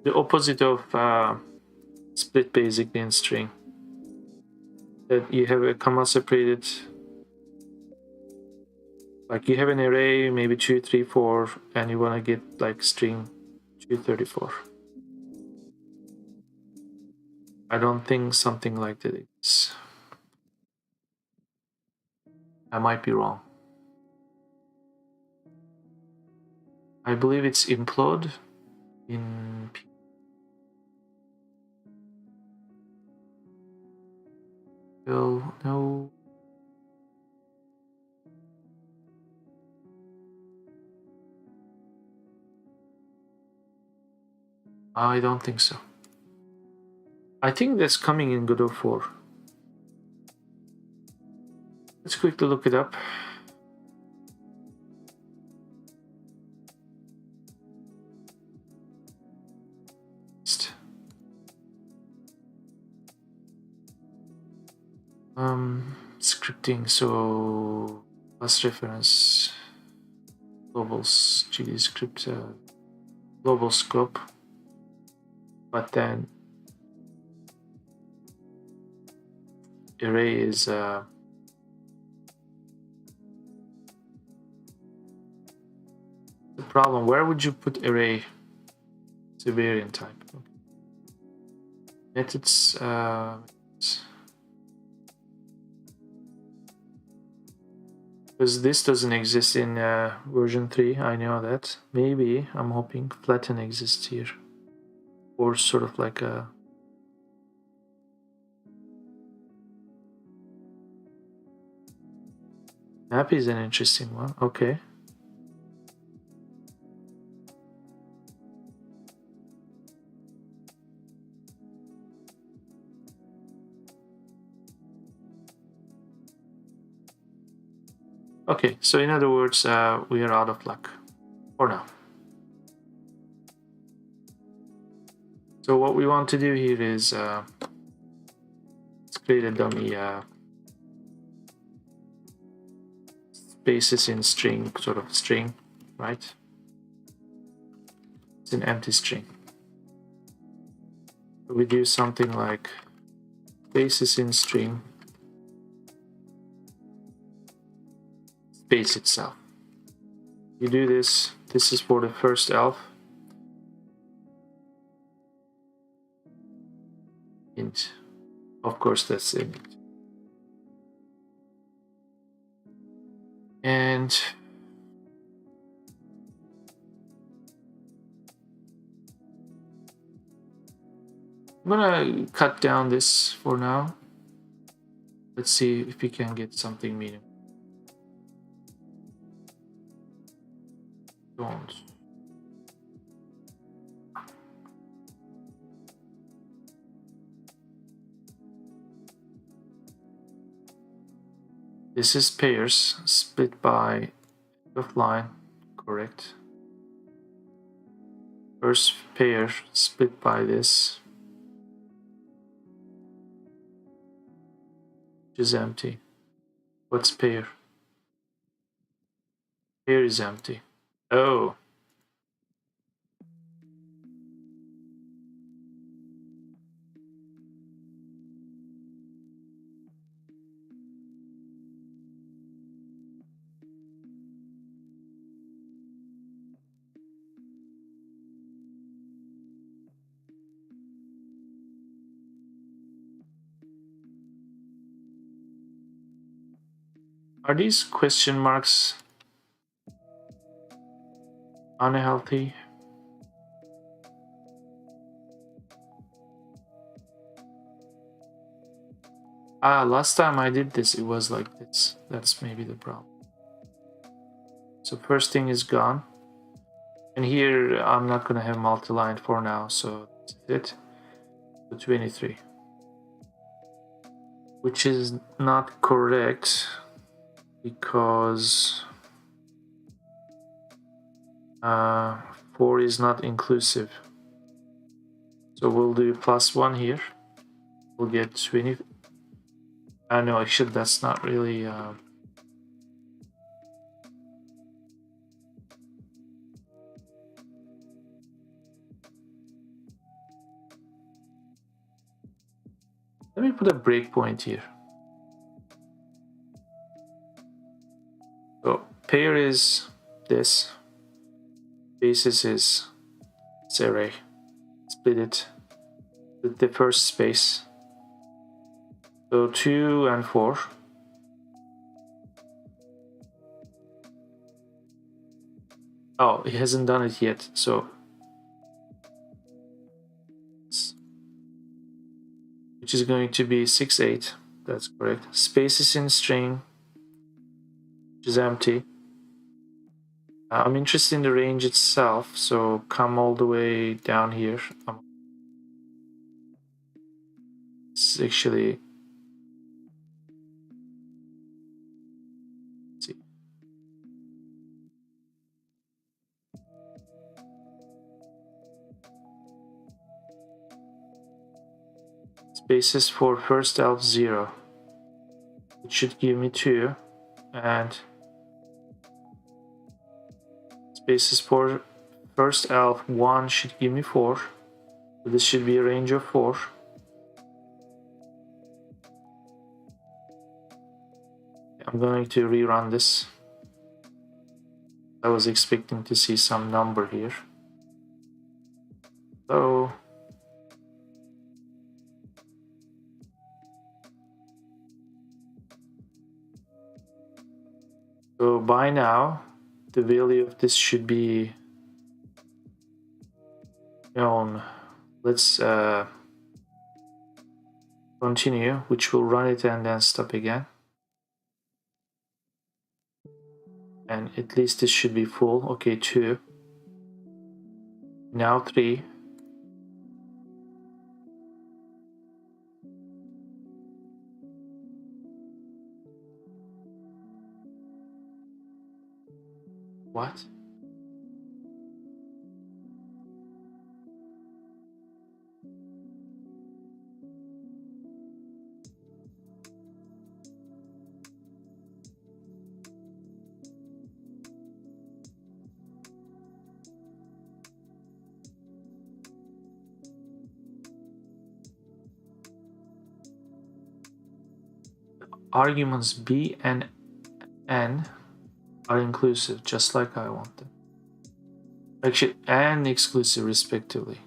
The opposite of split basically in string, that you have a comma separated, like you have an array maybe 2, 3, 4, and you want to get like string 234. I don't think something like that is. I might be wrong. I believe it's implode in P. Well, no. I don't think so. I think that's coming in Godot 4. Let's quickly look it up. Scripting, so class reference, globals, GD script, global scope, but then array is the problem. Where would you put array? It's a variant type. Okay. Methods, because this doesn't exist in version 3, I know that. Maybe, I'm hoping, flatten exists here, or sort of like a Happy is an interesting one. Okay. Okay, so in other words, we are out of luck for now. So what we want to do here is let's create a dummy spaces in string, sort of string, right? It's an empty string. So we do something like spaces in string, space itself. You do this. This is for the first elf. Int. Of course, that's int. And I'm gonna cut down this for now. Let's see if we can get something meaningful. Don't. This is pairs split by of line, correct. First pair split by this, which is empty. What's pair? Pair is empty. Oh. Are these question marks unhealthy? Last time I did this, it was like this. That's maybe the problem. So first thing is gone. And here I'm not gonna have multi-line for now, so that's it. So 23. Which is not correct because 4 is not inclusive. So we'll do +1 here. We'll get 20. No, actually that's not really let me put a breakpoint here. So pair is this, basis is this array. Split it with the first space. So 2 and 4. Oh, he hasn't done it yet, so which is going to be 6, 8. That's correct. Spaces in string, which is empty. I'm interested in the range itself, so come all the way down here. It's actually, let's see. Spaces for first elf 0. It should give me 2, and spaces for first elf 1 should give me 4. So this should be a range of 4. I'm going to rerun this. I was expecting to see some number here. So by now, the value of this should be known. Let's continue, which will run it and then stop again. And at least this should be full. Okay, 2. Now 3. What? Arguments B and N are inclusive, just like I want them. Actually, and exclusive respectively.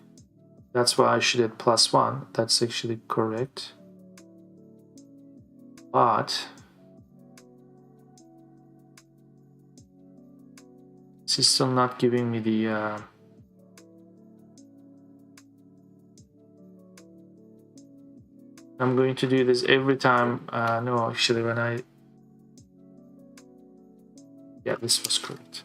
That's why I should add +1. That's actually correct. But this is still not giving me the I'm going to do this every time. No, actually, when I... Yeah, this was correct.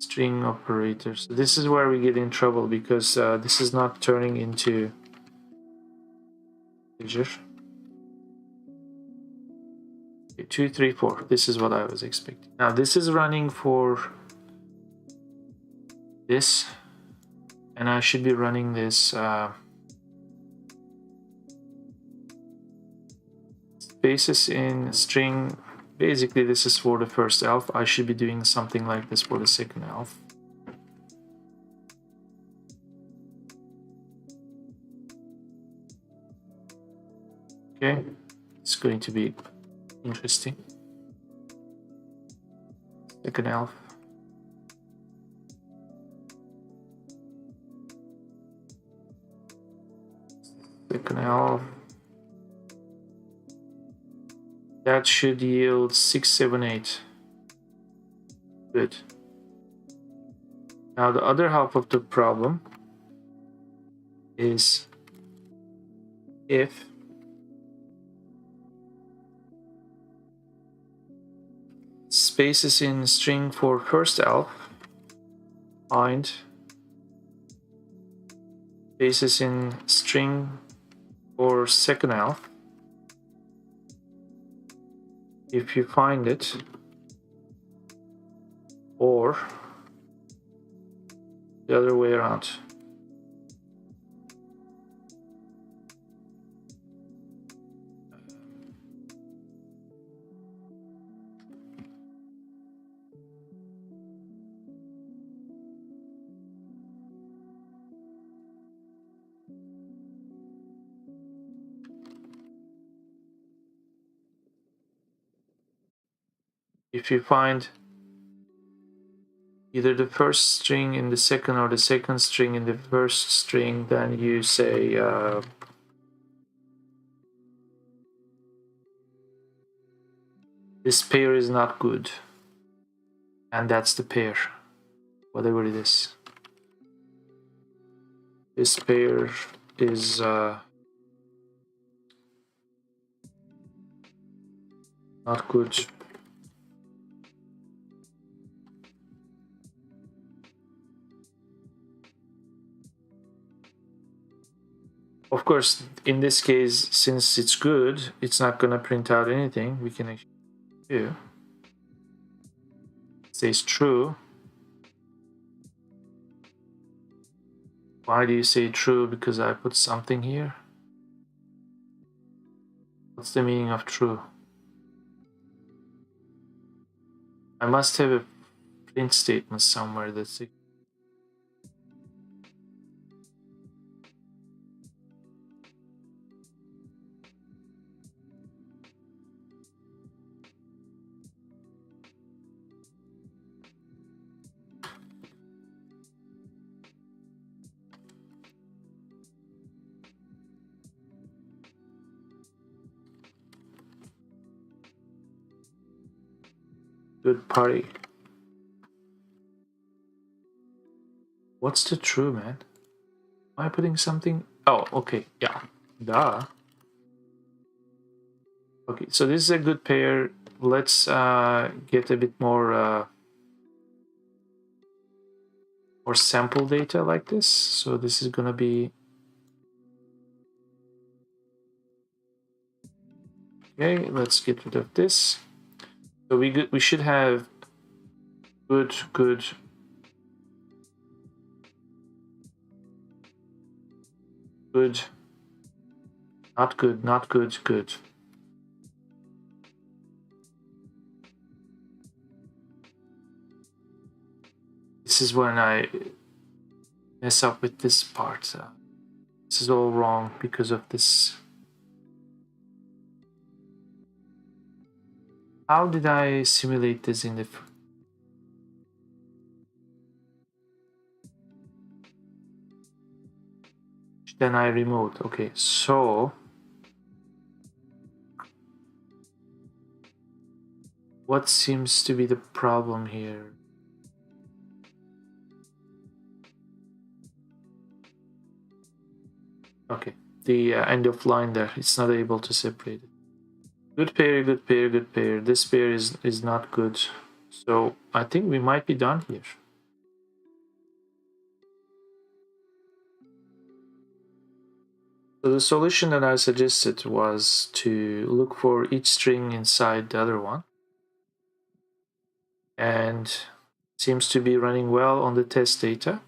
String operators. So this is where we get in trouble because this is not turning into integer. Okay, 2, 3, 4. This is what I was expecting. Now this is running for this, and I should be running this spaces in string. Basically, this is for the first elf. I should be doing something like this for the second elf. Okay, it's going to be interesting. Second elf. Second elf. That should yield 6, 7, 8. Good. Now the other half of the problem is if spaces in string for first elf find spaces in string for second elf. If you find it, or the other way around. If you find either the first string in the second or the second string in the first string, then you say this pair is not good, and that's the pair, whatever it is. This pair is not good. Of course, in this case, since it's good, it's not gonna print out anything. We can actually do. It says true. Why do you say true? Because I put something here. What's the meaning of true? I must have a print statement somewhere that's good party. What's the true, man? Am I putting something? Oh, okay, yeah, duh. Okay, so this is a good pair. let's get a bit more sample data like this. So this is gonna be okay. Let's get rid of this. So we should have good, not good, not good, good. This is when I mess up with this part. This is all wrong because of this. How did I simulate this in the... Then I removed. Okay, so what seems to be the problem here? Okay, the end of line there, it's not able to separate it. Good pair, good pair, good pair. This pair is not good. So I think we might be done here. So the solution that I suggested was to look for each string inside the other one. And seems to be running well on the test data.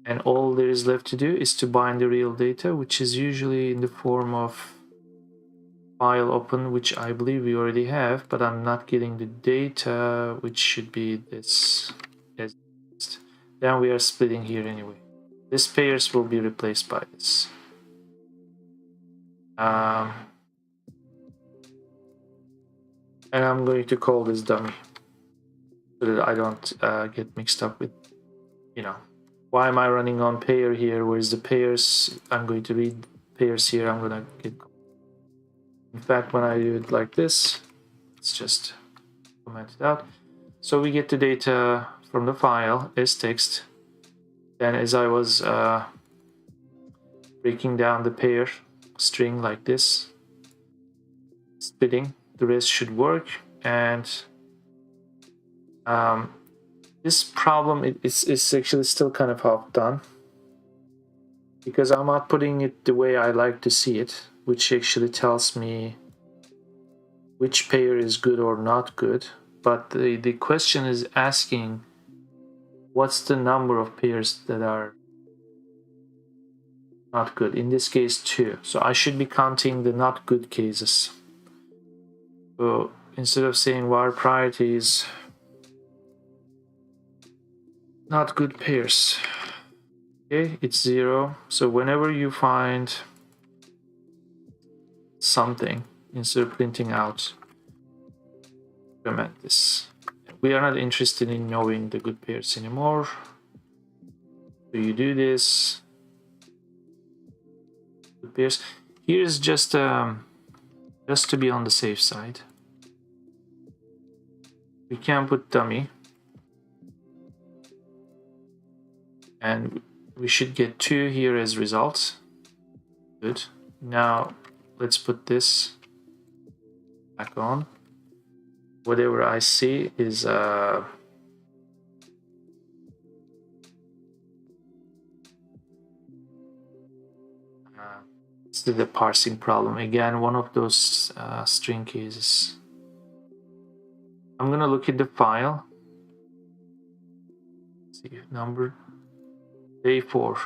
And all there is left to do is to bind the real data, which is usually in the form of file open, which I believe we already have, but I'm not getting the data, which should be this. Then we are splitting here anyway. This pairs will be replaced by this. And I'm going to call this dummy so that I don't get mixed up with, you know, why am I running on pair here? Where's the pairs? I'm going to read pairs here. I'm going to get... In fact, when I do it like this, let's just comment it out. So we get the data from the file as text. Then as I was breaking down the pair string like this, splitting, the rest should work. And this problem is actually still kind of half done because I'm not putting it the way I like to see it, which actually tells me which pair is good or not good. But the question is asking what's the number of pairs that are not good. In this case, 2. So I should be counting the not good cases. So instead of saying var priorities, not good pairs. Okay, it's 0. So whenever you find something, instead of printing out, comment this. We are not interested in knowing the good pairs anymore. So you do this. Good pairs. Here's just to be on the safe side. We can put dummy. And we should get 2 here as results. Good. Now let's put this back on. Whatever I see is it's the parsing problem. Again, one of those string cases. I'm gonna look at the file. Let's see, number day 4.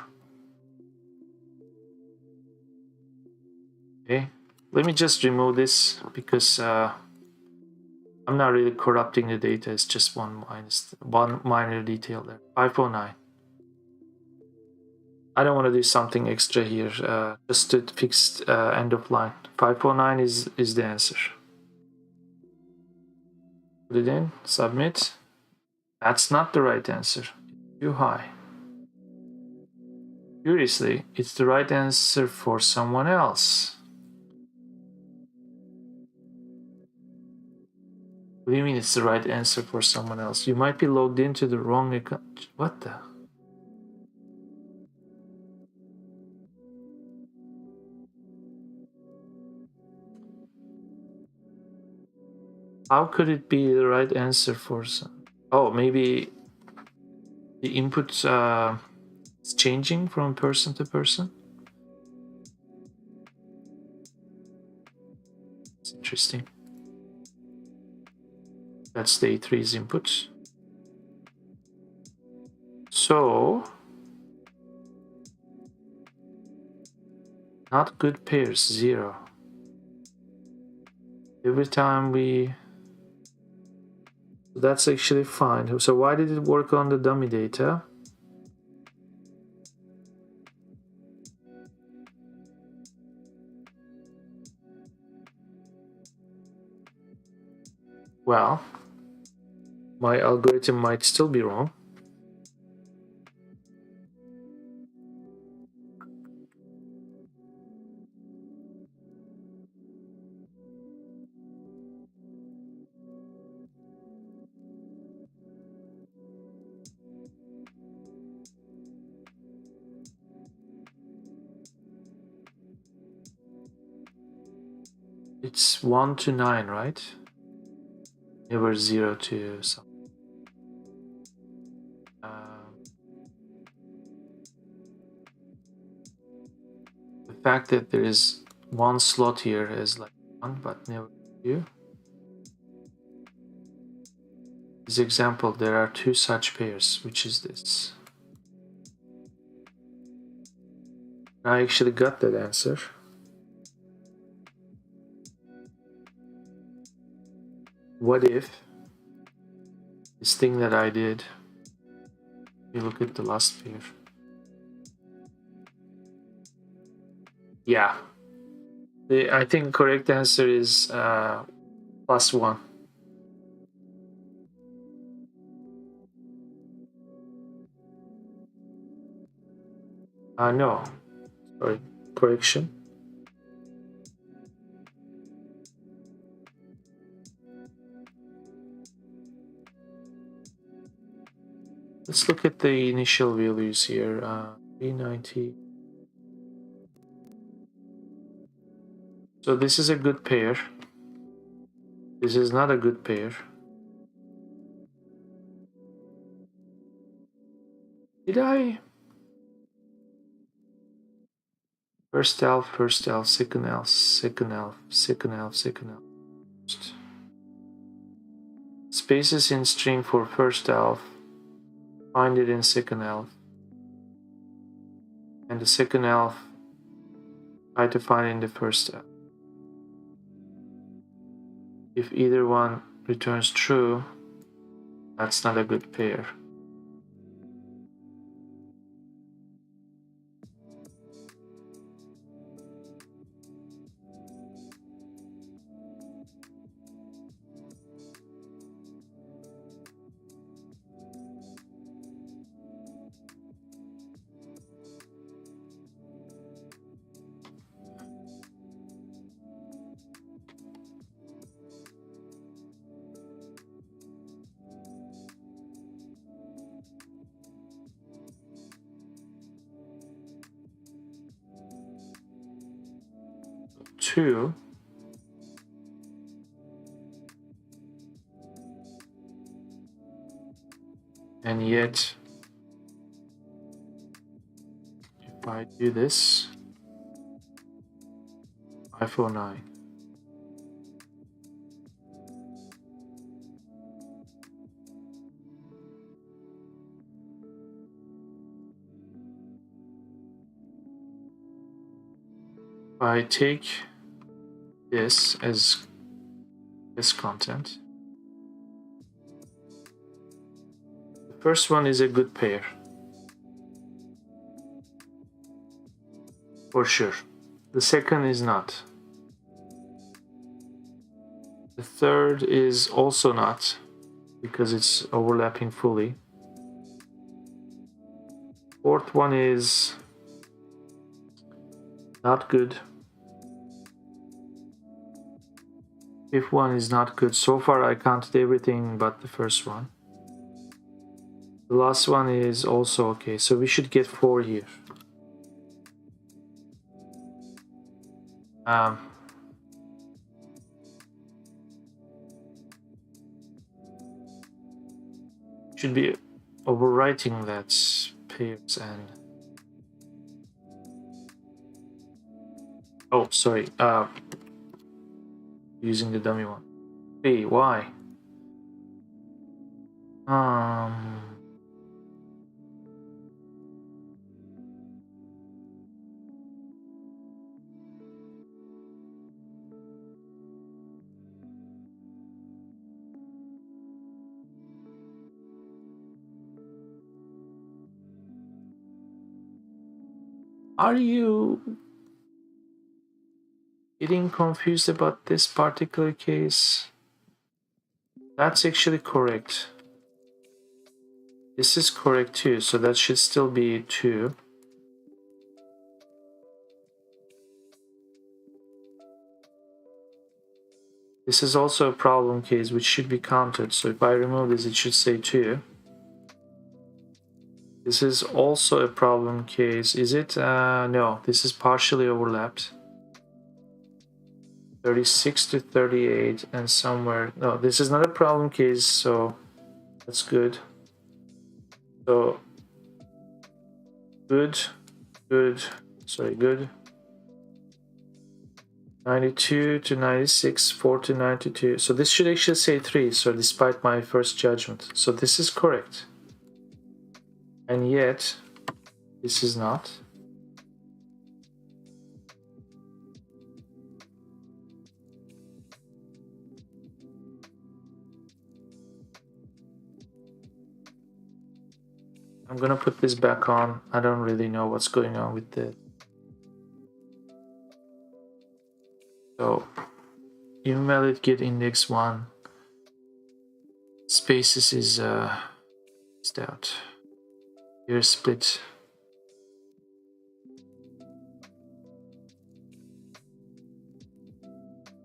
Okay, let me just remove this because I'm not really corrupting the data. It's just one minor detail there. 509. I don't want to do something extra here just to fix end of line. 509 is the answer. Put it in, submit. That's not the right answer. Too high. Curiously, it's the right answer for someone else. What do you mean it's the right answer for someone else? You might be logged into the wrong account. What the? How could it be the right answer for some? Oh, maybe the input is changing from person to person. It's interesting. That's the A3's input. So, not good pairs, 0. Every time we... That's actually fine. So why did it work on the dummy data? Well, my algorithm might still be wrong. It's 1 to 9, right? Never 0 to something. The fact that there is one slot here is like 1, but never 2. This example, there are 2 such pairs. Which is this? I actually got that answer. What if this thing that I did, you look at the last pair. Yeah. I think correct answer is +1. No. Sorry. Correction. Let's look at the initial values here. 390. So this is a good pair. This is not a good pair. Did I? First elf, second elf, second elf, second elf, second elf. Spaces in string for first elf. Find it in second elf. And the second elf, try to find it in the first elf. If either one returns true, that's not a good pair. Two. And yet, if I do this, 509. If I take this as this content, the first one is a good pair. For sure. The second is not. The third is also not, because it's overlapping fully. Fourth one is not good. Fifth one is not good. So far I counted everything but the first one. The last one is also okay, so we should get 4 here. should be overwriting that pairs and oh sorry, using the dummy one. Hey, why? Are you getting confused about this particular case? That's actually correct. This is correct too, so that should still be 2. This is also a problem case which should be counted, so if I remove this it should say 2. This is also a problem case. Is it? No, this is partially overlapped. 36 to 38 and somewhere. No, this is not a problem case, so that's good. So good, sorry, good. 92 to 96, 4 to 92. So this should actually say 3, so despite my first judgment. So this is correct. And yet, this is not. I'm gonna put this back on. I don't really know what's going on with this. So, invalid get index 1. Spaces is out. Here split.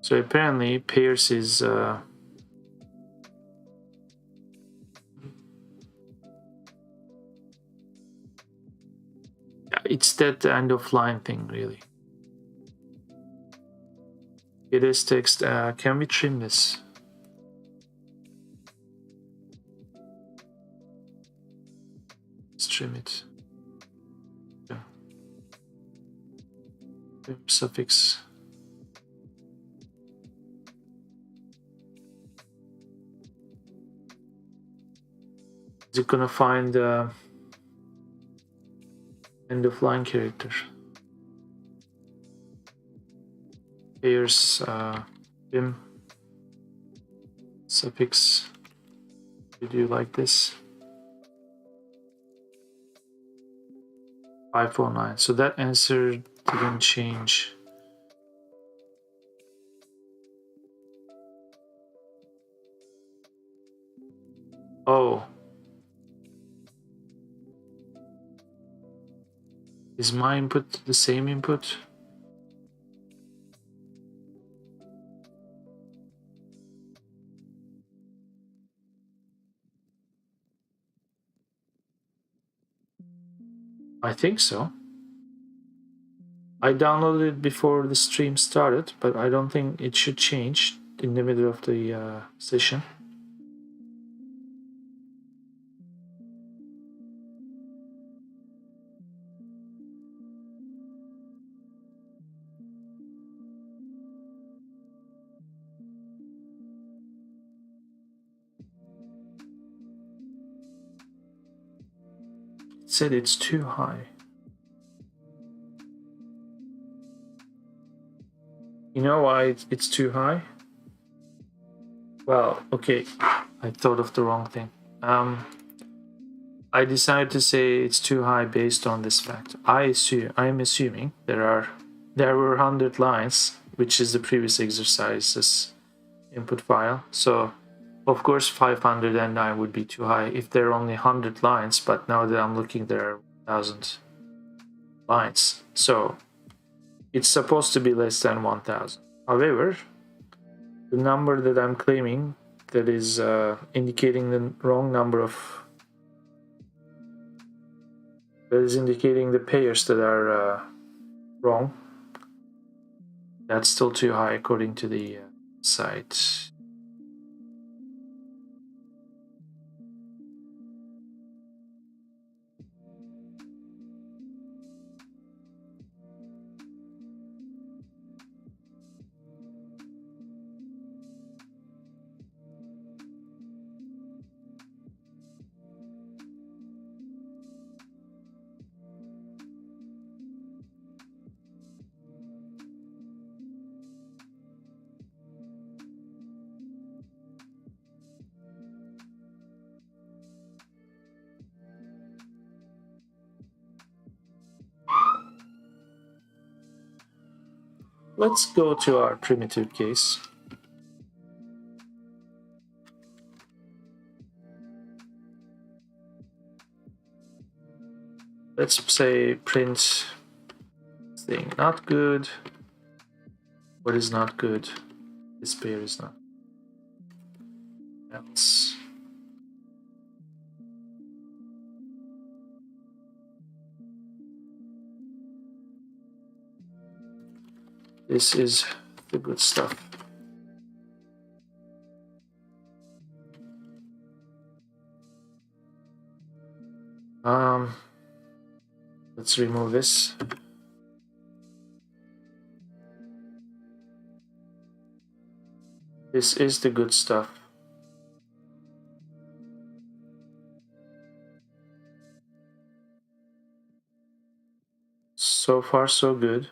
So apparently pairs is it's that end of line thing really. It is text. Can we trim this? Let's trim it. Yeah. Suffix. Is it gonna find end of line character? Pairs bim suffix. Did you like this? 549. So that answer didn't change. Oh. Is my input the same input? I think so. I downloaded it before the stream started, but I don't think it should change in the middle of the session. It said it's too high. You know why it's too high? Well, okay, I thought of the wrong thing. I decided to say it's too high based on this fact. I'm assuming there were 100 lines, which is the previous exercise's input file. So of course 509 would be too high if there are only 100 lines, but now that I'm looking there are 1000 lines. So it's supposed to be less than 1000. However, the number that I'm claiming that is indicating the wrong number of that is indicating the pairs that are wrong. That's still too high according to the site. let's go to our primitive case. Let's say print thing not good. What is not good? This pair is not. Else. This is the good stuff. Let's remove this. This is the good stuff. So far, so good.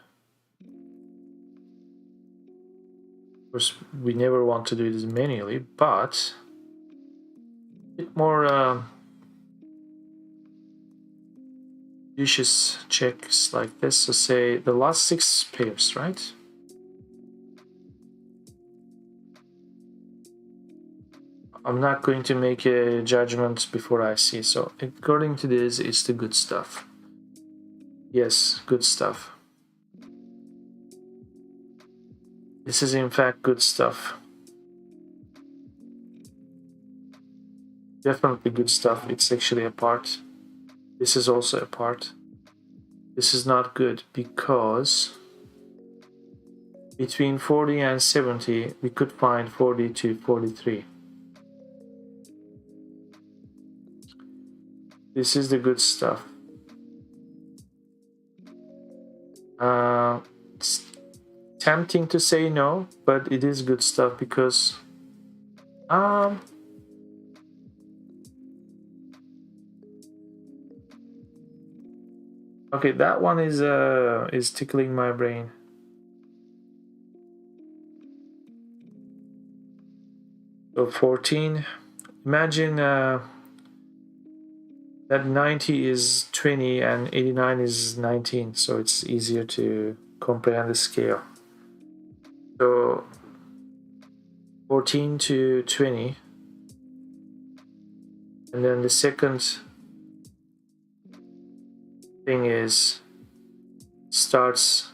Of course, we never want to do this manually, but a bit more judicious checks like this. So say the last 6 pairs, right? I'm not going to make a judgment before I see. So according to this, it's the good stuff. Yes, good stuff. This is in fact good stuff. Definitely good stuff. It's actually a part. This is also a part. This is not good because between 40 and 70, we could find 40 to 43. This is the good stuff. It's tempting to say no, but it is good stuff because okay, that one is tickling my brain. So 14. Imagine that 90 is 20 and 89 is 19, so it's easier to comprehend the scale. So 14 to 20, and then the second thing is starts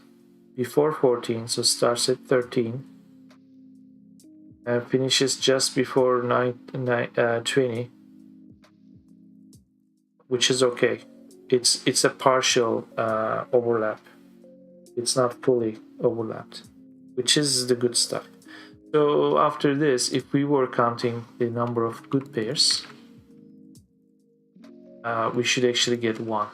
before 14, so starts at 13 and finishes just before 20, which is okay. It's a partial overlap. It's not fully overlapped, which is the good stuff. So after this, if we were counting the number of good pairs, we should actually get 1.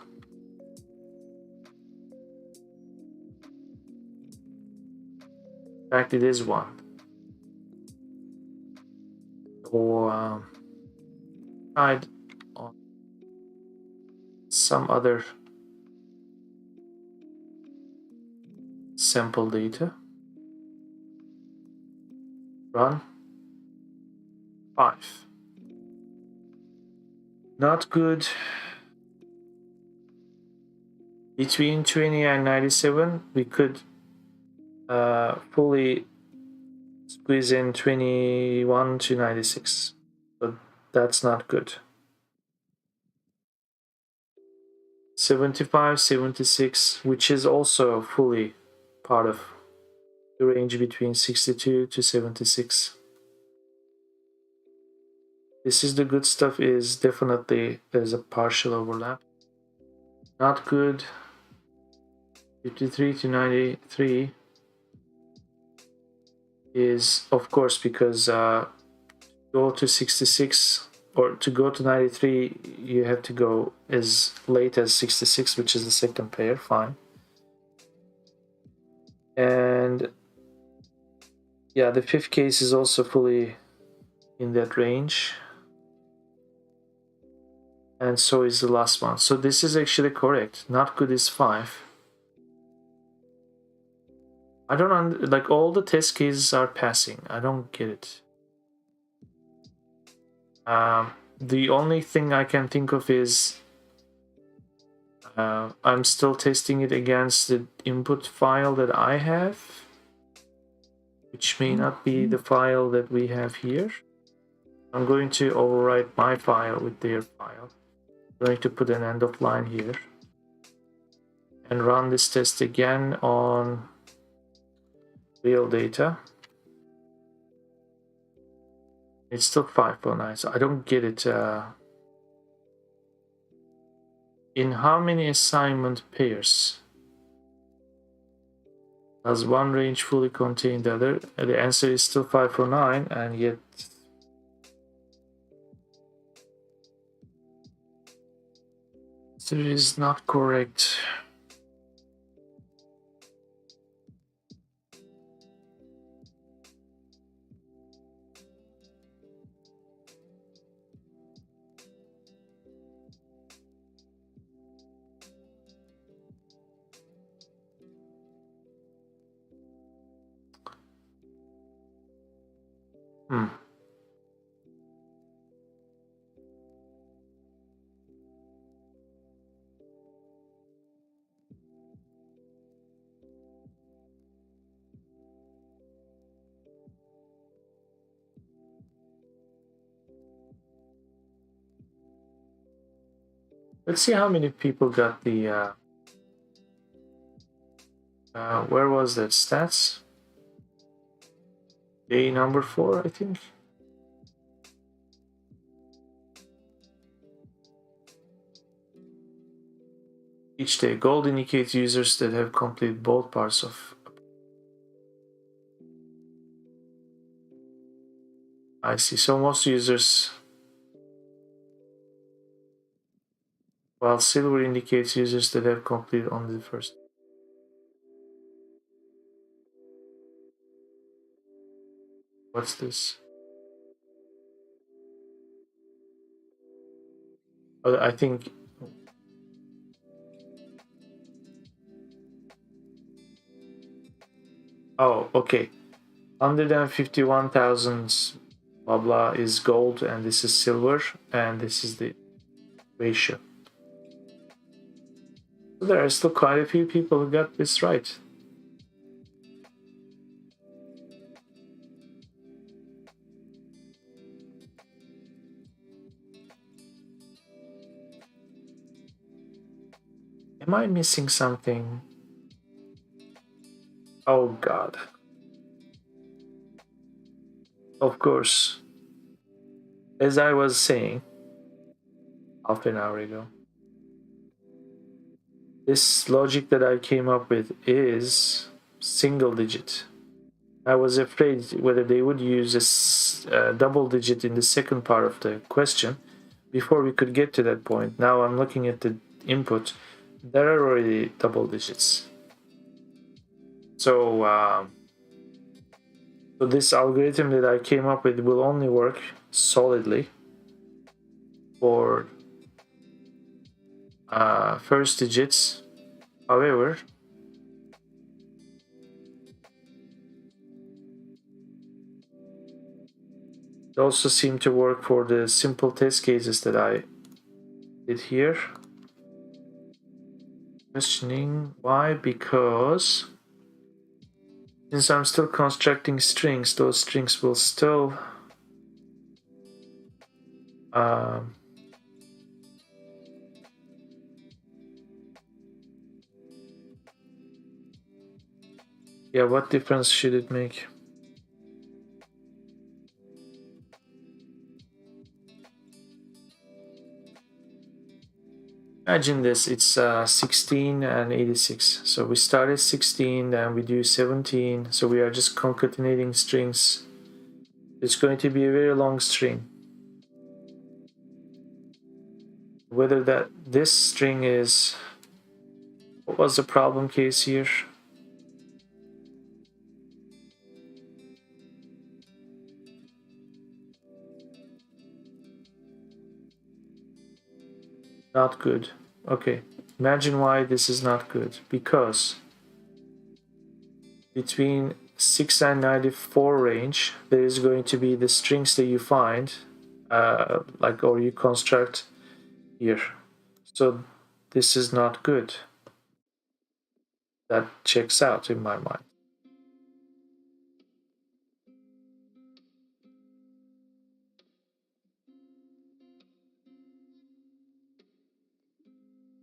In fact, it is 1. Or tried on some other sample data. Run 5. Not good. Between 20 and 97, we could fully squeeze in 21 to 96, but that's not good. 75, 76, which is also fully part of the range between 62 to 76. This is the good stuff, is definitely there's a partial overlap. Not good. 53 to 93 is, of course, because go to 66 or to go to 93, you have to go as late as 66, which is the second pair. Fine. And yeah, the 5th case is also fully in that range, and so is the last one. So this is actually correct. Not good is 5. I don't like all the test cases are passing. I don't get it. The only thing I can think of is I'm still testing it against the input file that I have. which may not be the file that we have here. I'm going to overwrite my file with their file. I'm going to put an end of line here and run this test again on real data. It's still 5.9, so I don't get it. In how many assignment pairs does one range fully contain the other? The answer is still 5.9, and yet answer is not correct. Let's see how many people got the where was that stats? Day number 4, I think. Each day, gold indicates users that have completed both parts of. I see. So most users, while silver indicates users that have completed only the first. What's this? Oh, I think. Oh, okay. 151,000 blah blah is gold, and this is silver, and this is the ratio. So there are still quite a few people who got this right. Am I missing something? Oh God. Of course. As I was saying half an hour ago, this logic that I came up with is single digit. I was afraid whether they would use a double digit in the second part of the question before we could get to that point. Now I'm looking at the input. There are already double digits. So this algorithm that I came up with will only work solidly for first digits. However, it also seemed to work for the simple test cases that I did here. Questioning why? Because since I'm still constructing strings, those strings will still yeah, what difference should it make? Imagine this, it's 16 and 86. So we start at 16, then we do 17. So we are just concatenating strings. It's going to be a very long string. Whether this string is, what was the problem case here? Not good. Okay, imagine why this is not good. Because between 6 and 94 range, there is going to be the strings that you find, or you construct here. So this is not good. That checks out in my mind.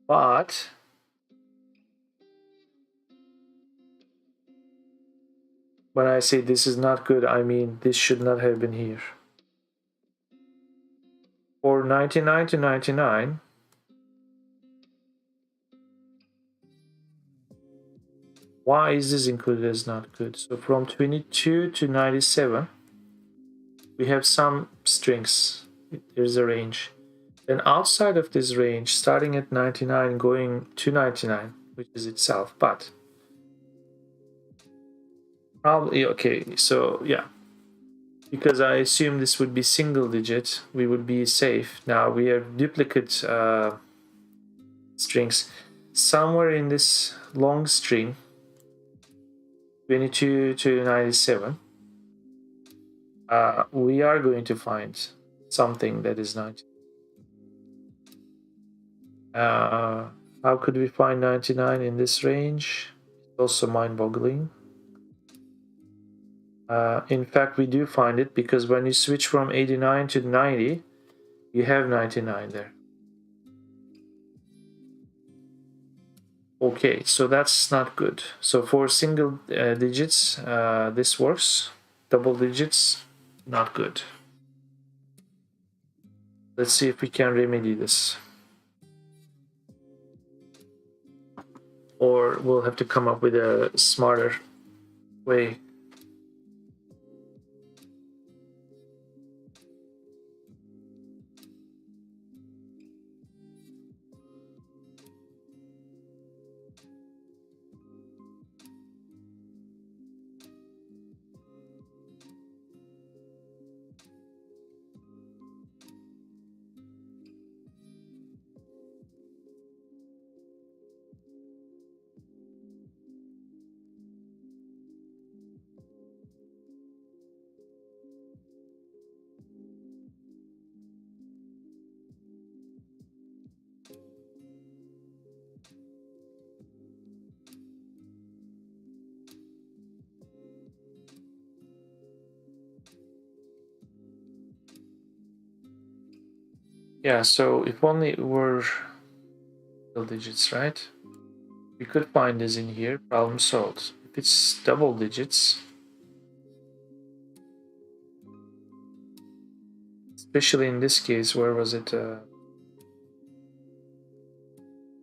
But when I say this is not good, I mean this should not have been here. For 99 to 99, why is this included as not good? So from 22 to 97, we have some strings. There's a range. Then outside of this range, starting at 99, going to 99, which is itself, but probably, okay, so yeah, because I assume this would be single digit, we would be safe. Now we have duplicate strings. Somewhere in this long string, 22 to 97, we are going to find something that is 90. How could we find 99 in this range? It's also mind-boggling. In fact, we do find it because when you switch from 89 to 90, you have 99 there. Okay, so that's not good. So for single digits, this works. Double digits, not good. Let's see if we can remedy this. Or we'll have to come up with a smarter way. Yeah, so if only it were single digits, right? We could find this in here, problem solved. If it's double digits, especially in this case, where was it?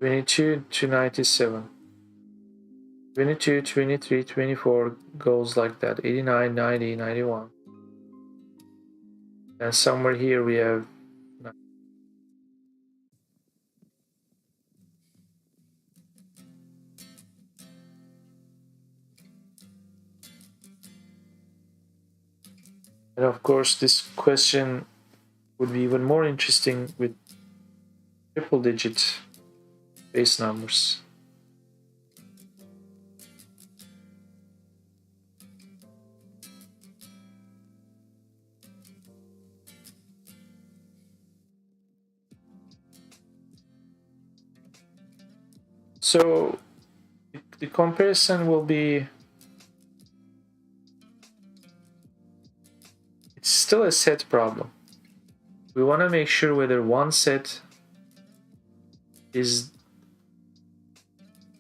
22 to 97. 22, 23, 24 goes like that. 89, 90, 91. And somewhere here we have. And of course, this question would be even more interesting with triple digit base numbers. So the comparison will be, it's still a set problem. We want to make sure whether one set is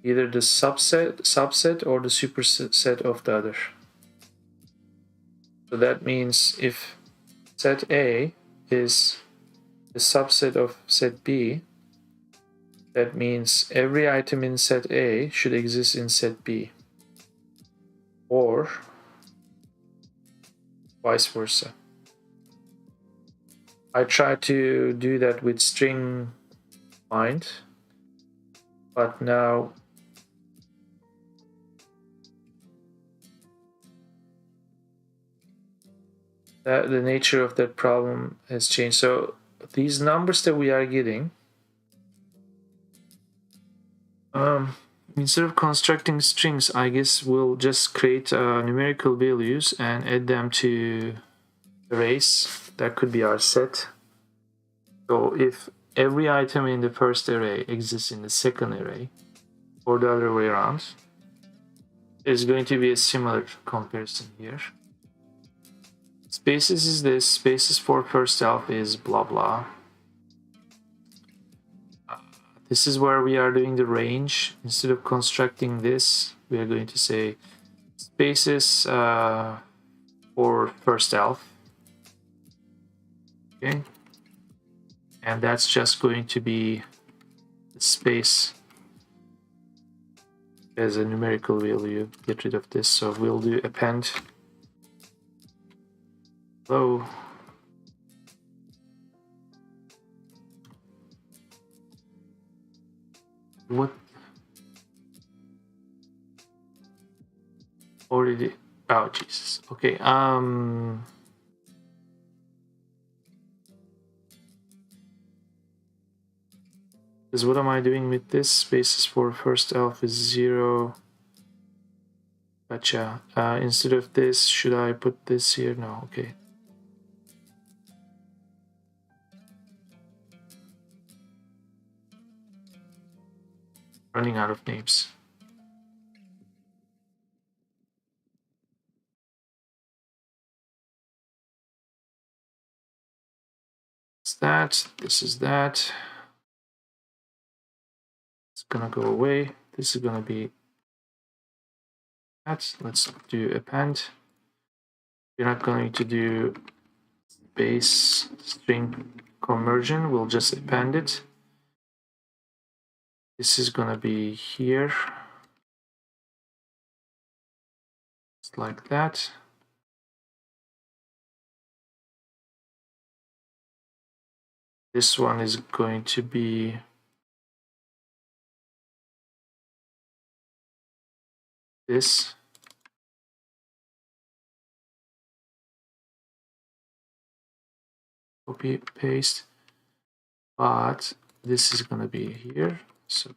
either the subset or the superset of the other. So that means if set A is the subset of set B, that means every item in set A should exist in set B, or vice versa. I try to do that with string find, but now the nature of that problem has changed. So these numbers that we are getting, instead of constructing strings, I guess we'll just create numerical values and add them to arrays. That could be our set. So if every item in the first array exists in the second array, or the other way around, there's going to be a similar comparison here. Spaces is this, spaces for first alpha is blah blah. this is where we are doing the range. Instead of constructing this, we are going to say spaces for first elf. Okay, and that's just going to be the space as a numerical value. Get rid of this, so we'll do append hello. What already? Oh Jesus. Okay. Because what am I doing with this? Spaces for first elf is 0. Gotcha. Instead of this, should I put this here? No. Okay. Running out of names. It's that. This is that. It's gonna go away. This is gonna be that. Let's do append. We're not going to do base string conversion. We'll just append it. This is gonna be here. Just like that. This one is going to be this. Copy, paste. But this is going to be here. So,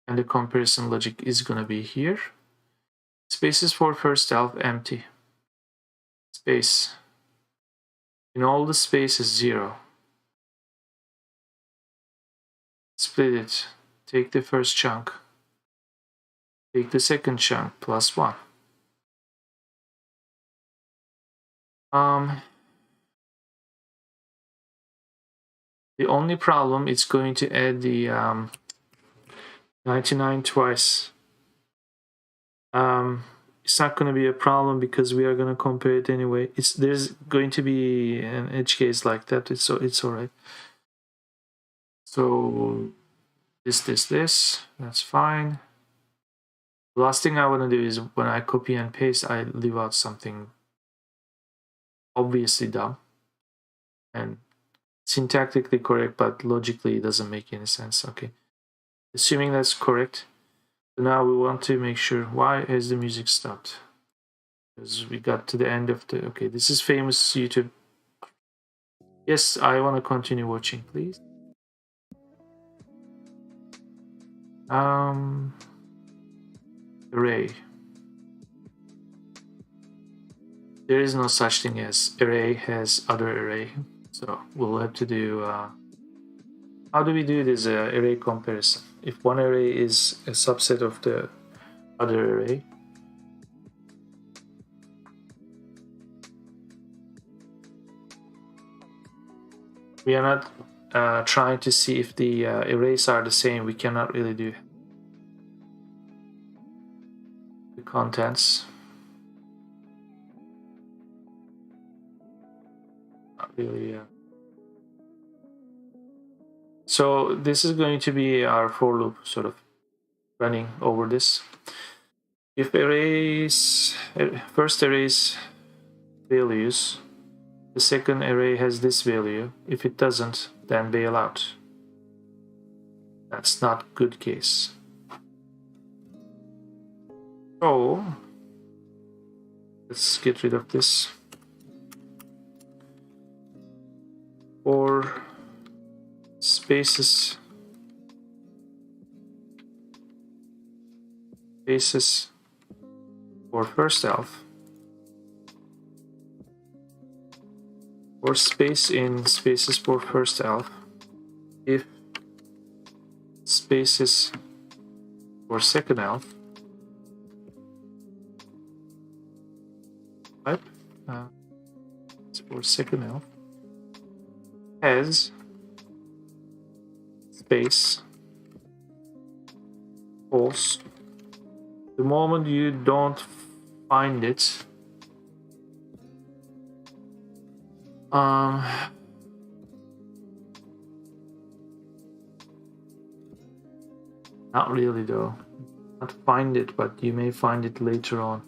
and the comparison logic is going to be here. Spaces for first elf empty. Space. In all the spaces 0. Split it. Take the first chunk. Take the second chunk plus 1. The only problem, it's going to add the 99 twice. It's not going to be a problem because we are going to compare it anyway. There's going to be an edge case like that. It's all right. So this, that's fine. The last thing I want to do is when I copy and paste, I leave out something obviously dumb and syntactically correct, but logically it doesn't make any sense. Okay, assuming that's correct. So now we want to make sure, why has the music stopped? Because we got to the end of the, okay, this is famous YouTube. Yes, I want to continue watching, please. Array. There is no such thing as array has other array. So we'll have to do, how do we do this array comparison? If one array is a subset of the other array, we are not trying to see if the arrays are the same. We cannot really do the contents. Not really. So this is going to be our for loop sort of running over this. If arrays, first array's values, the second array has this value. If it doesn't, then bail out. That's not good case. So let's get rid of this. For spaces for first elf, or space in spaces for first elf, if spaces for second elf type for second elf has space false. The moment you don't find it, not really though. Not find it, but you may find it later on.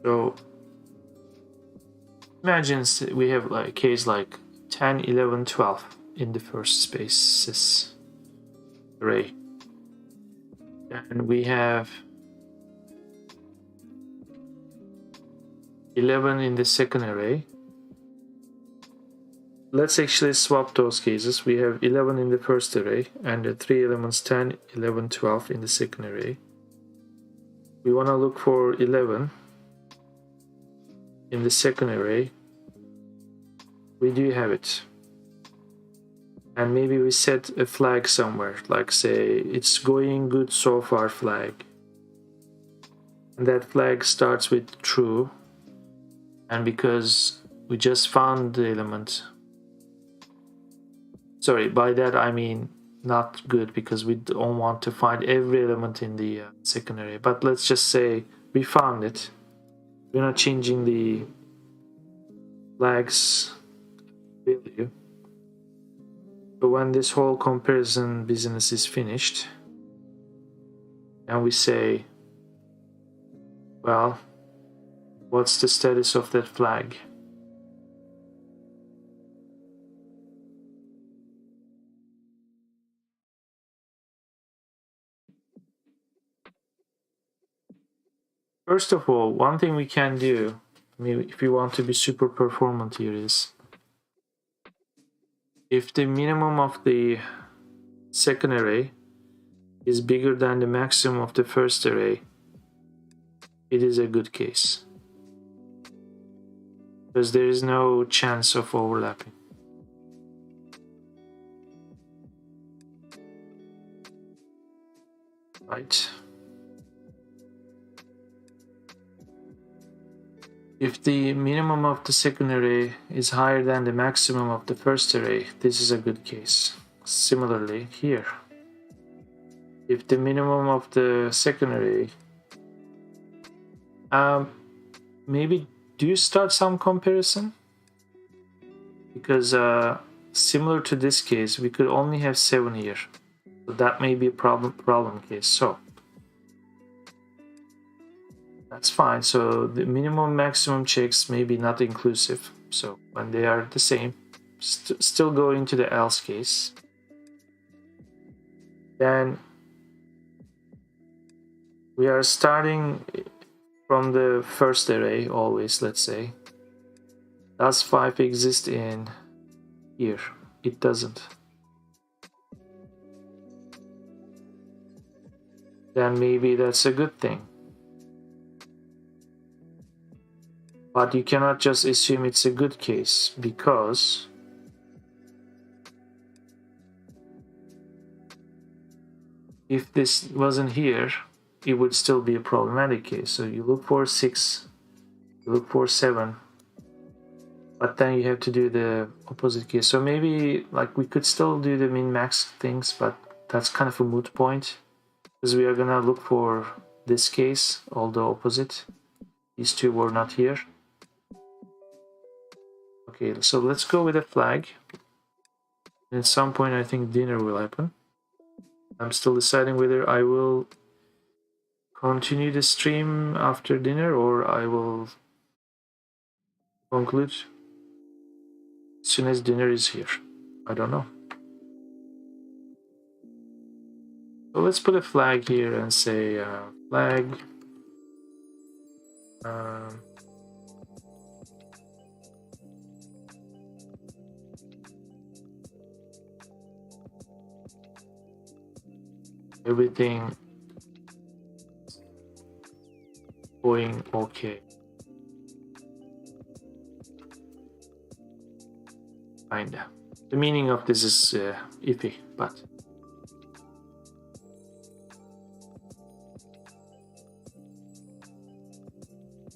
So imagine we have like a case like 10, 11, 12 in the first spaces array. And we have 11 in the second array. Let's actually swap those cases. We have 11 in the first array and the 3 elements 10, 11, 12 in the second array. We want to look for 11 in the second array. We do have it. And maybe we set a flag somewhere, like say it's going good so far flag. And that flag starts with true. And because we just found the element, sorry, by that I mean not good, because we don't want to find every element in the second array. But let's just say we found it. We're not changing the flags value. So when this whole comparison business is finished, and we say, well, what's the status of that flag? First of all, one thing we can do, maybe if you want to be super performant here, is if the minimum of the second array is bigger than the maximum of the first array, it is a good case, because there is no chance of overlapping. Right? If the minimum of the second array is higher than the maximum of the first array, this is a good case. Similarly here, if the minimum of the second array, maybe do you start some comparison? Because similar to this case, we could only have 7 here. So that may be a problem case. So that's fine. So the minimum maximum checks may be not inclusive. So when they are the same, still go into the else case. Then we are starting from the first array always, let's say. Does 5 exist in here? It doesn't. Then maybe that's a good thing. But you cannot just assume it's a good case, because if this wasn't here, it would still be a problematic case. So you look for 6, you look for 7, but then you have to do the opposite case. So maybe like we could still do the min-max things, but that's kind of a moot point, because we are gonna look for this case, although opposite. These two were not here. Okay, so let's go with a flag. At some point I think dinner will happen. I'm still deciding whether I will continue the stream after dinner or I will conclude as soon as dinner is here. I don't know. So let's put a flag here and say flag everything going okay. Kinda. The meaning of this is iffy, but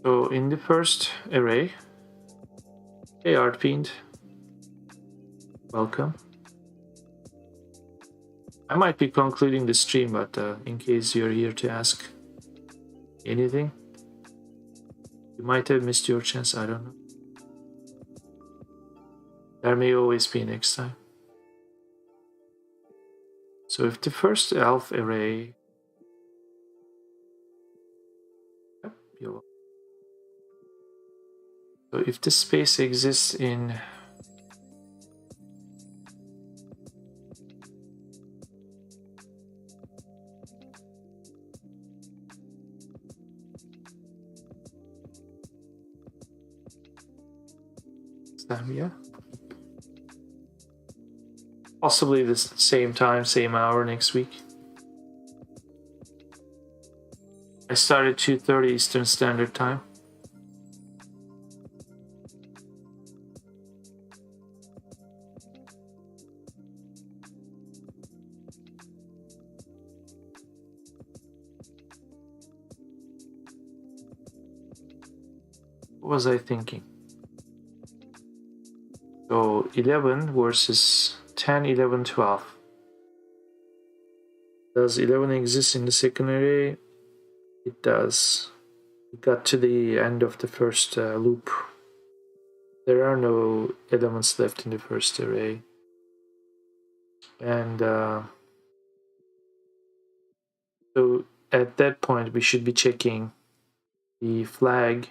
so in the first array, hey Artfiend, welcome. I might be concluding the stream, but in case you're here to ask anything, you might have missed your chance, I don't know. There may always be next time. So if the first elf array, so if the space exists in yeah, possibly the same time, same hour next week. I started 2:30 Eastern Standard Time. What was I thinking? So 11 versus 10, 11, 12. Does 11 exist in the second array? It does. We got to the end of the first loop. There are no elements left in the first array. And so at that point, we should be checking the flag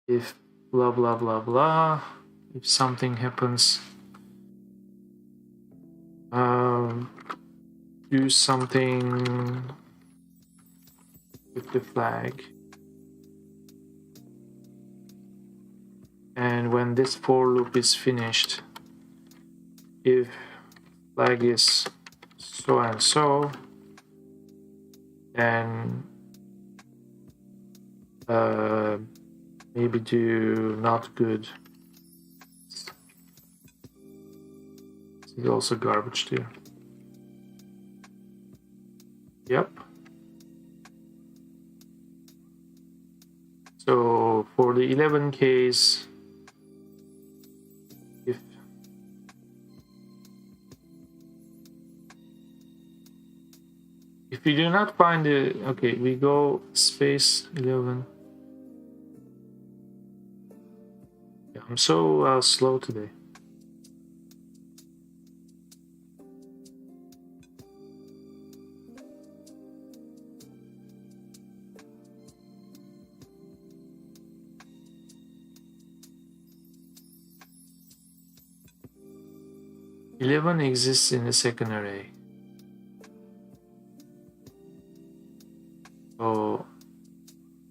if blah, blah, blah, blah. If something happens, do something with the flag. And when this for loop is finished, if flag is so and so, then maybe do not good. This is also garbage too. Yep. So for the 11 case, if we do not find the, okay, we go space 11. Yeah, I'm so slow today. Eleven exists in the second array. So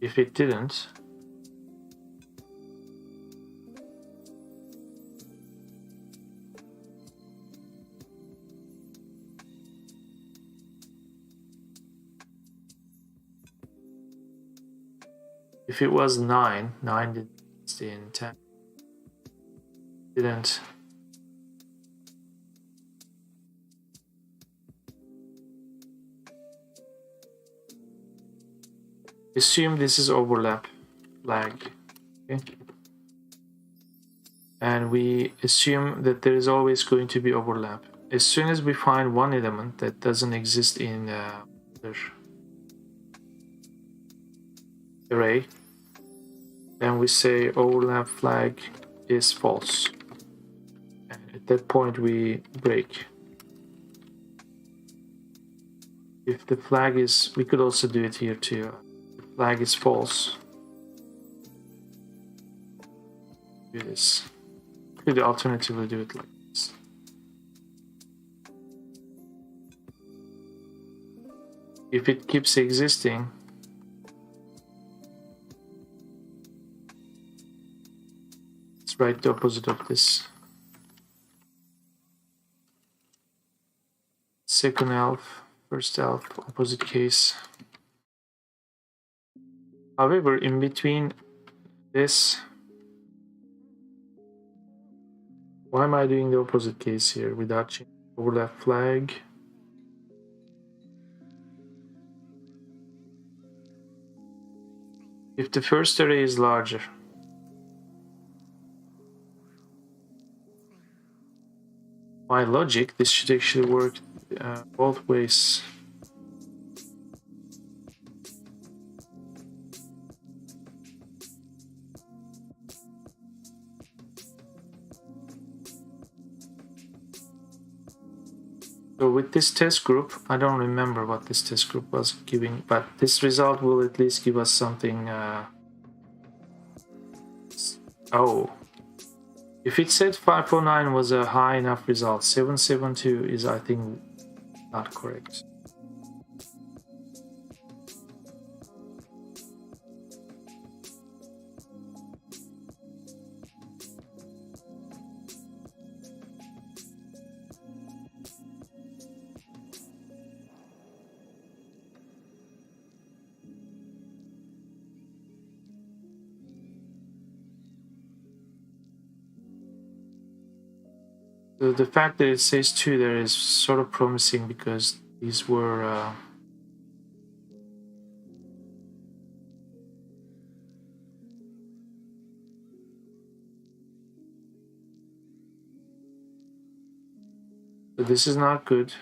if it didn't, if it was 9, 9 didn't stay in 10, didn't. Assume this is overlap flag, okay? And we assume that there is always going to be overlap. As soon as we find one element that doesn't exist in the array, then we say overlap flag is false. And at that point we break. If the flag is, we could also do it here too. The flag is false. Do this. Could alternatively do it like this. If it keeps existing, let's write the opposite of this. second elf, first elf, opposite case. However, in between this, why am I doing the opposite case here without changing overlap flag? If the first array is larger, by logic, this should actually work both ways. So with this test group, I don't remember what this test group was giving, but this result will at least give us something. Oh, if it said 549 was a high enough result, 772 is, I think, not correct. So the fact that it says 2 there is sort of promising because these were so this is not good.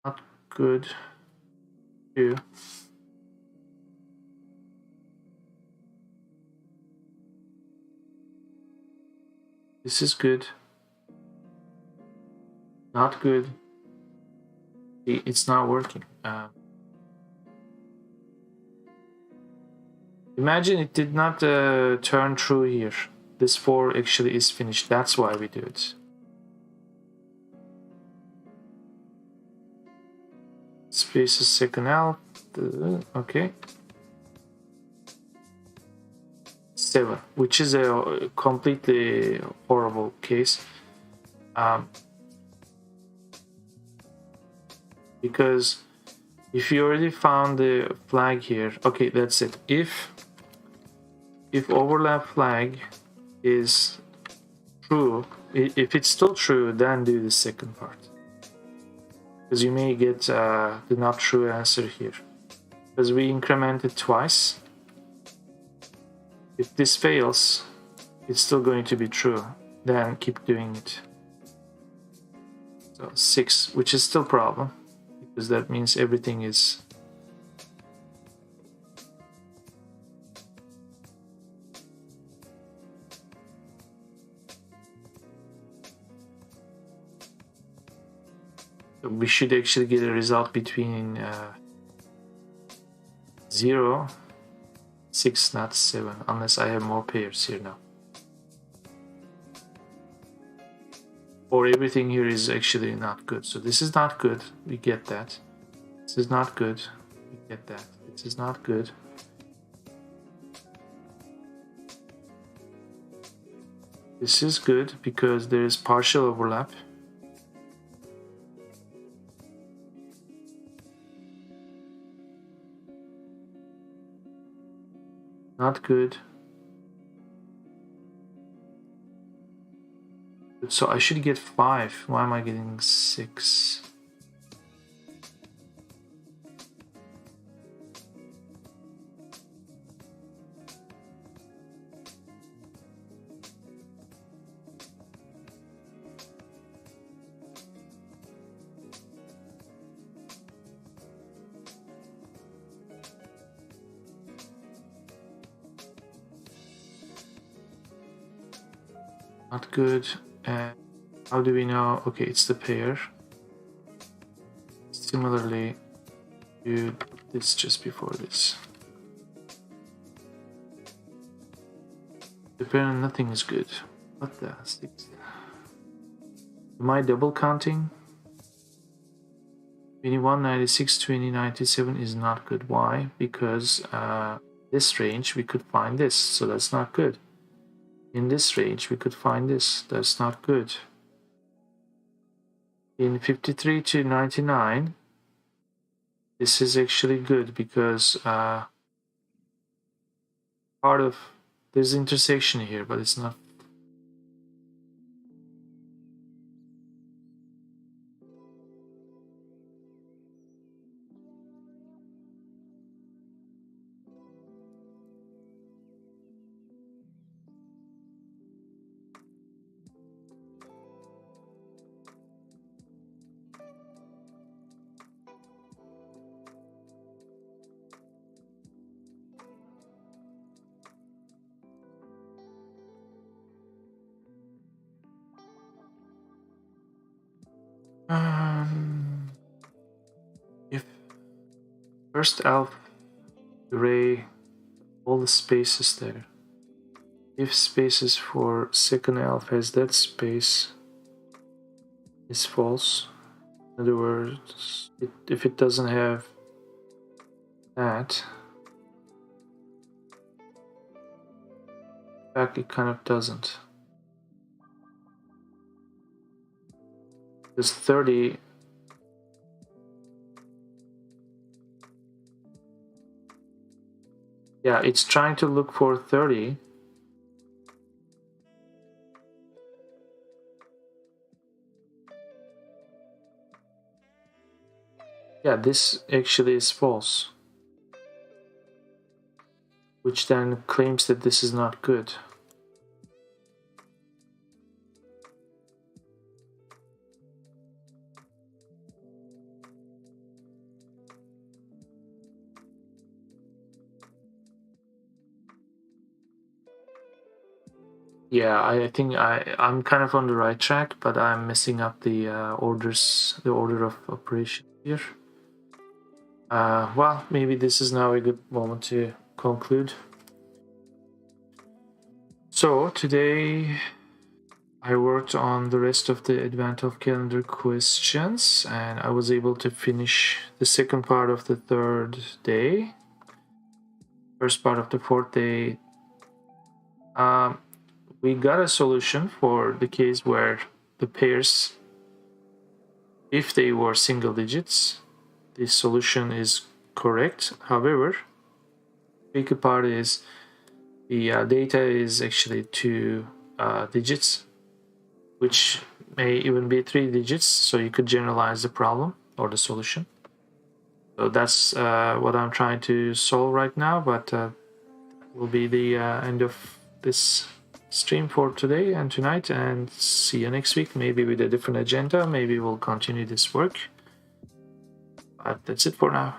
Not good. 2. This is good. Not good. It's not working. Imagine it did not turn true here. This 4 actually is finished. That's why we do it. Space is second out. Okay. 7, which is a completely horrible case. Because if you already found the flag here, okay, that's it. If overlap flag is true, if it's still true, then do the second part. Because you may get the not true answer here. Because we incremented twice. If this fails, it's still going to be true. Then keep doing it. So 6, which is still a problem, because that means everything is we should actually get a result between 0, 6, not 7, unless I have more pairs here now. Or everything here is actually not good. So this is not good, we get that. This is not good, we get that. This is not good. This is good because there is partial overlap. Not good. So I should get 5. Why am I getting 6? Not good. And how do we know? Okay, it's the pair. Similarly, do this just before this. The pair, nothing is good. What the? Am I double counting? 2196, 2097 is not good. Why? Because this range we could find this, so that's not good. in this range we could find this. That's not good. In 53 to 99, this is actually good because part of there's intersection here, but it's not. If first alpha array all the spaces there, if spaces for second alpha has that space is false. In other words, if it doesn't have that, in fact it kind of doesn't. Because 30 yeah, it's trying to look for 30. Yeah, this actually is false, which then claims that this is not good. Yeah, I think I'm kind of on the right track, but I'm messing up the orders, the order of operation here. Well, maybe this is now a good moment to conclude. So today I worked on the rest of the advent of calendar questions, and I was able to finish the second part of the third day, first part of the fourth day. We got a solution for the case where the pairs, if they were single digits, the solution is correct. However, the tricky part is the data is actually 2 digits, which may even be 3 digits, so you could generalize the problem or the solution. So that's what I'm trying to solve right now, but will be the end of this stream for today and tonight, and see you next week, maybe with a different agenda. Maybe we'll continue this work, but that's it for now.